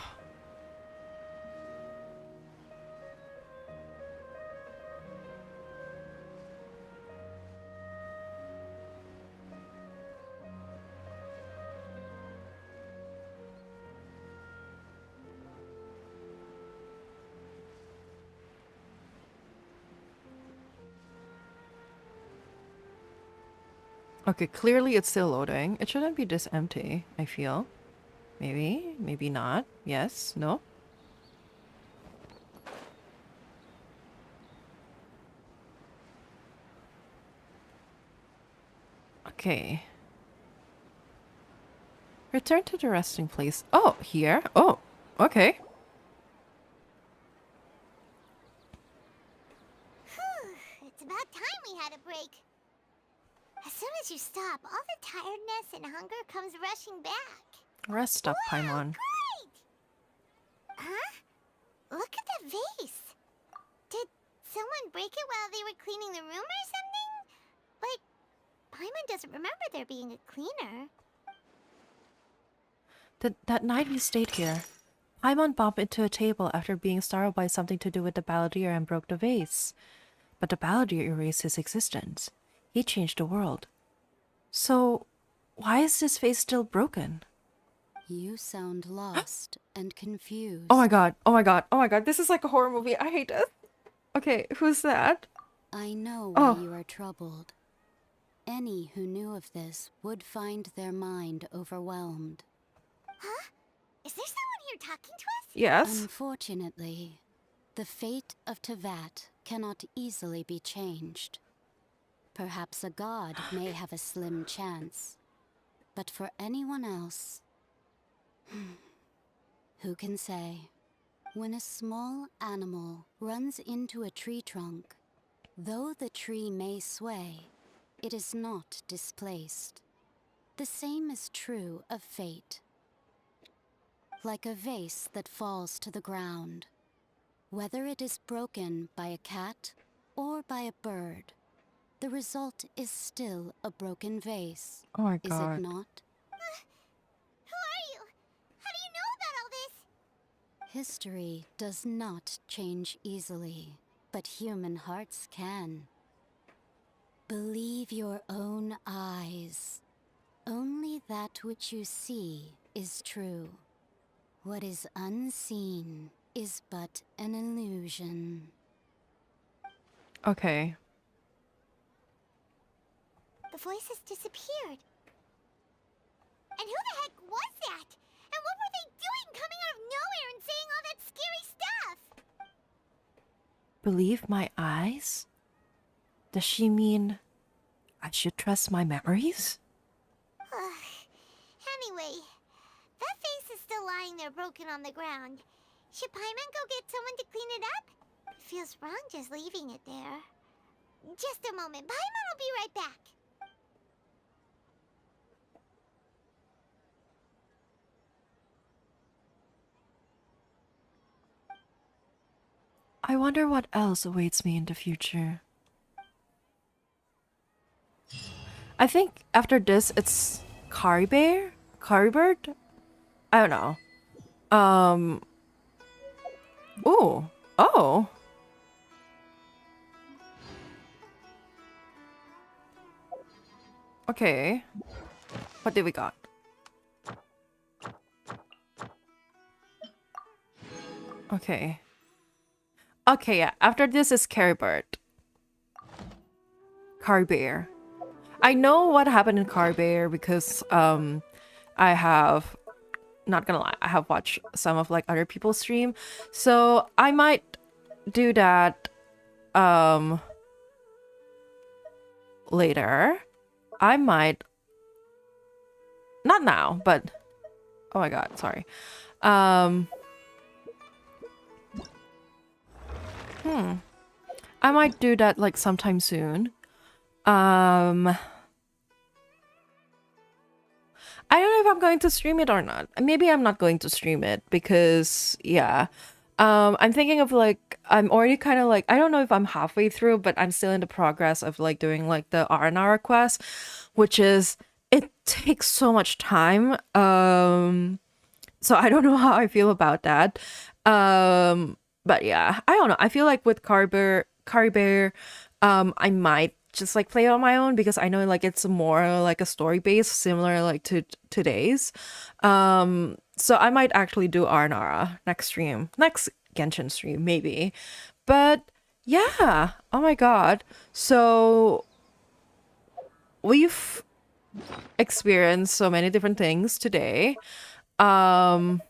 Okay, clearly it's still loading. It shouldn't be this empty, I feel. Maybe, maybe not. Yes, no. Okay. Return to the resting place. Oh, here? Oh, okay. It's about time we had a break. As soon as you stop, all the tiredness and hunger comes rushing back. Rest up, Paimon. Great! Huh? Look at the vase. Did someone break it while they were cleaning the room or something? But Paimon doesn't remember there being a cleaner. That night we stayed here, Paimon bumped into a table after being startled by something to do with the balladeer and broke the vase. But the balladeer erased his existence. He changed the world. So, why is this vase still broken? You sound lost and confused. Oh my god, oh my god, oh my god, this is like a horror movie. I hate it. Okay, who's that? I know why you are troubled. Any who knew of this would find their mind overwhelmed. Huh? Is there someone here talking to us? Yes. Unfortunately, the fate of Tevat cannot easily be changed. Perhaps a god may have a slim chance. But for anyone else, who can say? When a small animal runs into a tree trunk, though the tree may sway, it is not displaced. The same is true of fate. Like a vase that falls to the ground, whether it is broken by a cat or by a bird, the result is still a broken vase. Oh my Is god. it not? Who are you? How do you know about all this? History does not change easily, but human hearts can. Believe your own eyes. Only that which you see is true. What is unseen is but an illusion. Okay. The voice has disappeared. And who the heck was that? And what were they doing coming out of nowhere and saying all that scary stuff? Believe my eyes? Does she mean I should trust my memories? Anyway, that vase is still lying there broken on the ground. Should Paimon go get someone to clean it up? It feels wrong just leaving it there. Just a moment. Paimon will be right back. I wonder what else awaits me in the future. I think after this it's Caribird? I don't know. Ooh. Oh. Okay. What did we got? Okay. Okay, yeah. After this is Caribird. Carbear. I know what happened in Carbear because I have, not gonna lie, I have watched some of like other people's stream. So I might do that later. I might, not now, but oh my god, sorry. I might do that like sometime soon. I don't know if I'm going to stream it or not. Maybe I'm not going to stream it because yeah. I'm thinking of like I'm already kind of like I don't know if I'm halfway through, but I'm still in the progress of like doing like the R&R quest, which is it takes so much time. So I don't know how I feel about that. But yeah, I don't know. I feel like with Carbear, I might just like play it on my own because I know like it's more like a story based, similar like to today's. So I might actually do R&R next stream, next Genshin stream maybe. But yeah, oh my god. So we've experienced so many different things today. The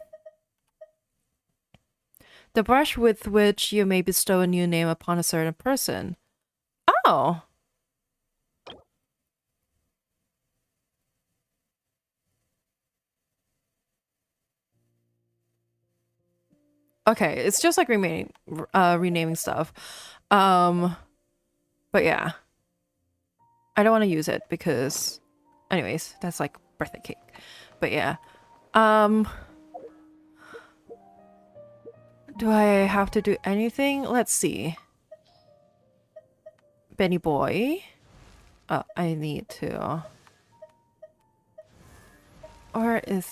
brush with which you may bestow a new name upon a certain person. Oh. Okay, it's just like renaming stuff. But yeah. I don't want to use it because anyways, that's like birthday cake. But yeah. Do I have to do anything? Let's see. Benny boy. Oh, I need to. Or is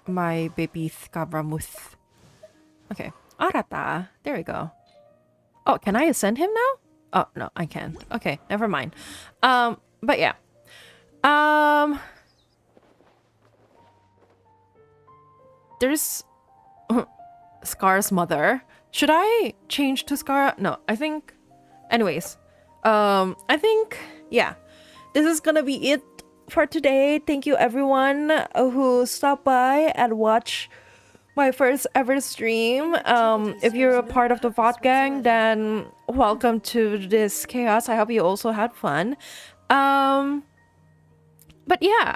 my baby Skabramuth? Okay. Arata. There we go. Oh, can I ascend him now? Oh, no, I can't. Okay, never mind. But yeah. There's Scar's mother. Should I change to Scar? No, I think... Anyways. I think... Yeah. This is gonna be it for today. Thank you everyone who stopped by and watched my first ever stream. If you're a part of the VOD gang, then welcome to this chaos. I hope you also had fun. But yeah,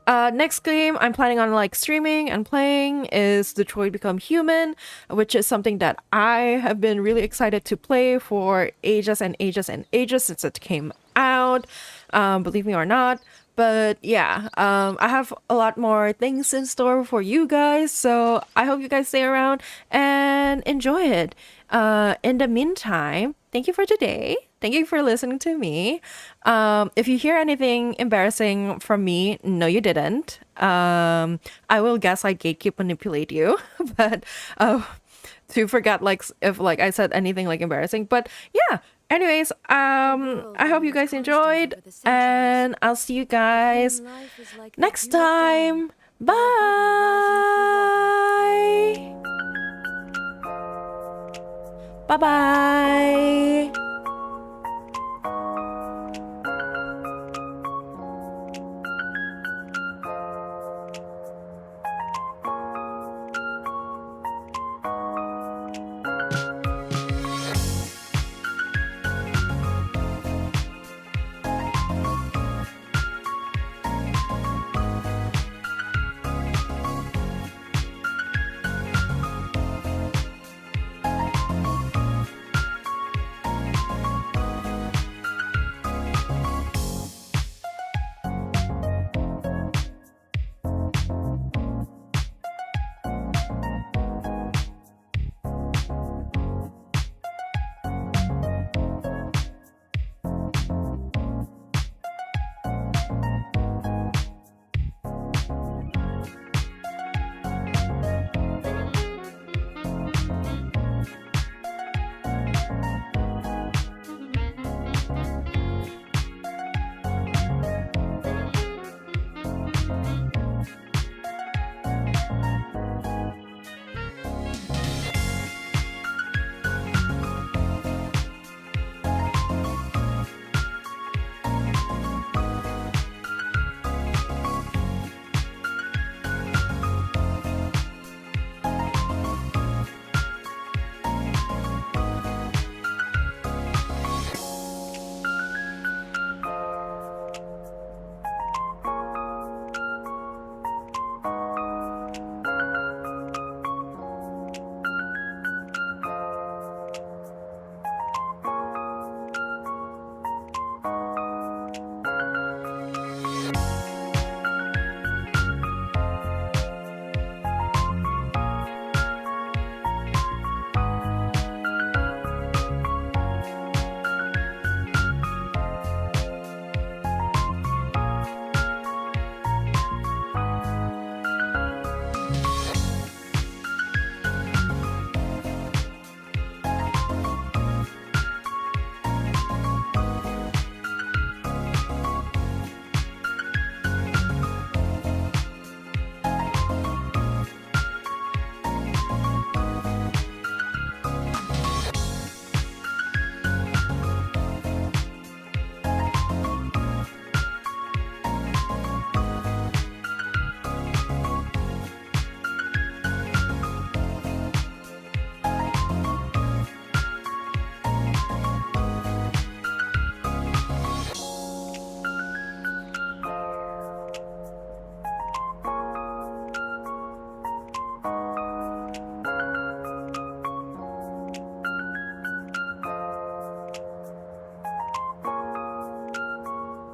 next game I'm planning on like streaming and playing is Detroit Become Human, which is something that I have been really excited to play for ages and ages and ages since it came out, believe me or not. But yeah, I have a lot more things in store for you guys, so I hope you guys stay around and enjoy it. In the meantime, thank you for today. Thank you for listening to me. If you hear anything embarrassing from me, no you didn't. I will gaslight, gatekeep, manipulate you. But to forget like if like I said anything like embarrassing. But yeah, anyways, I hope you guys enjoyed, and I'll see you guys next time. Bye. Bye bye.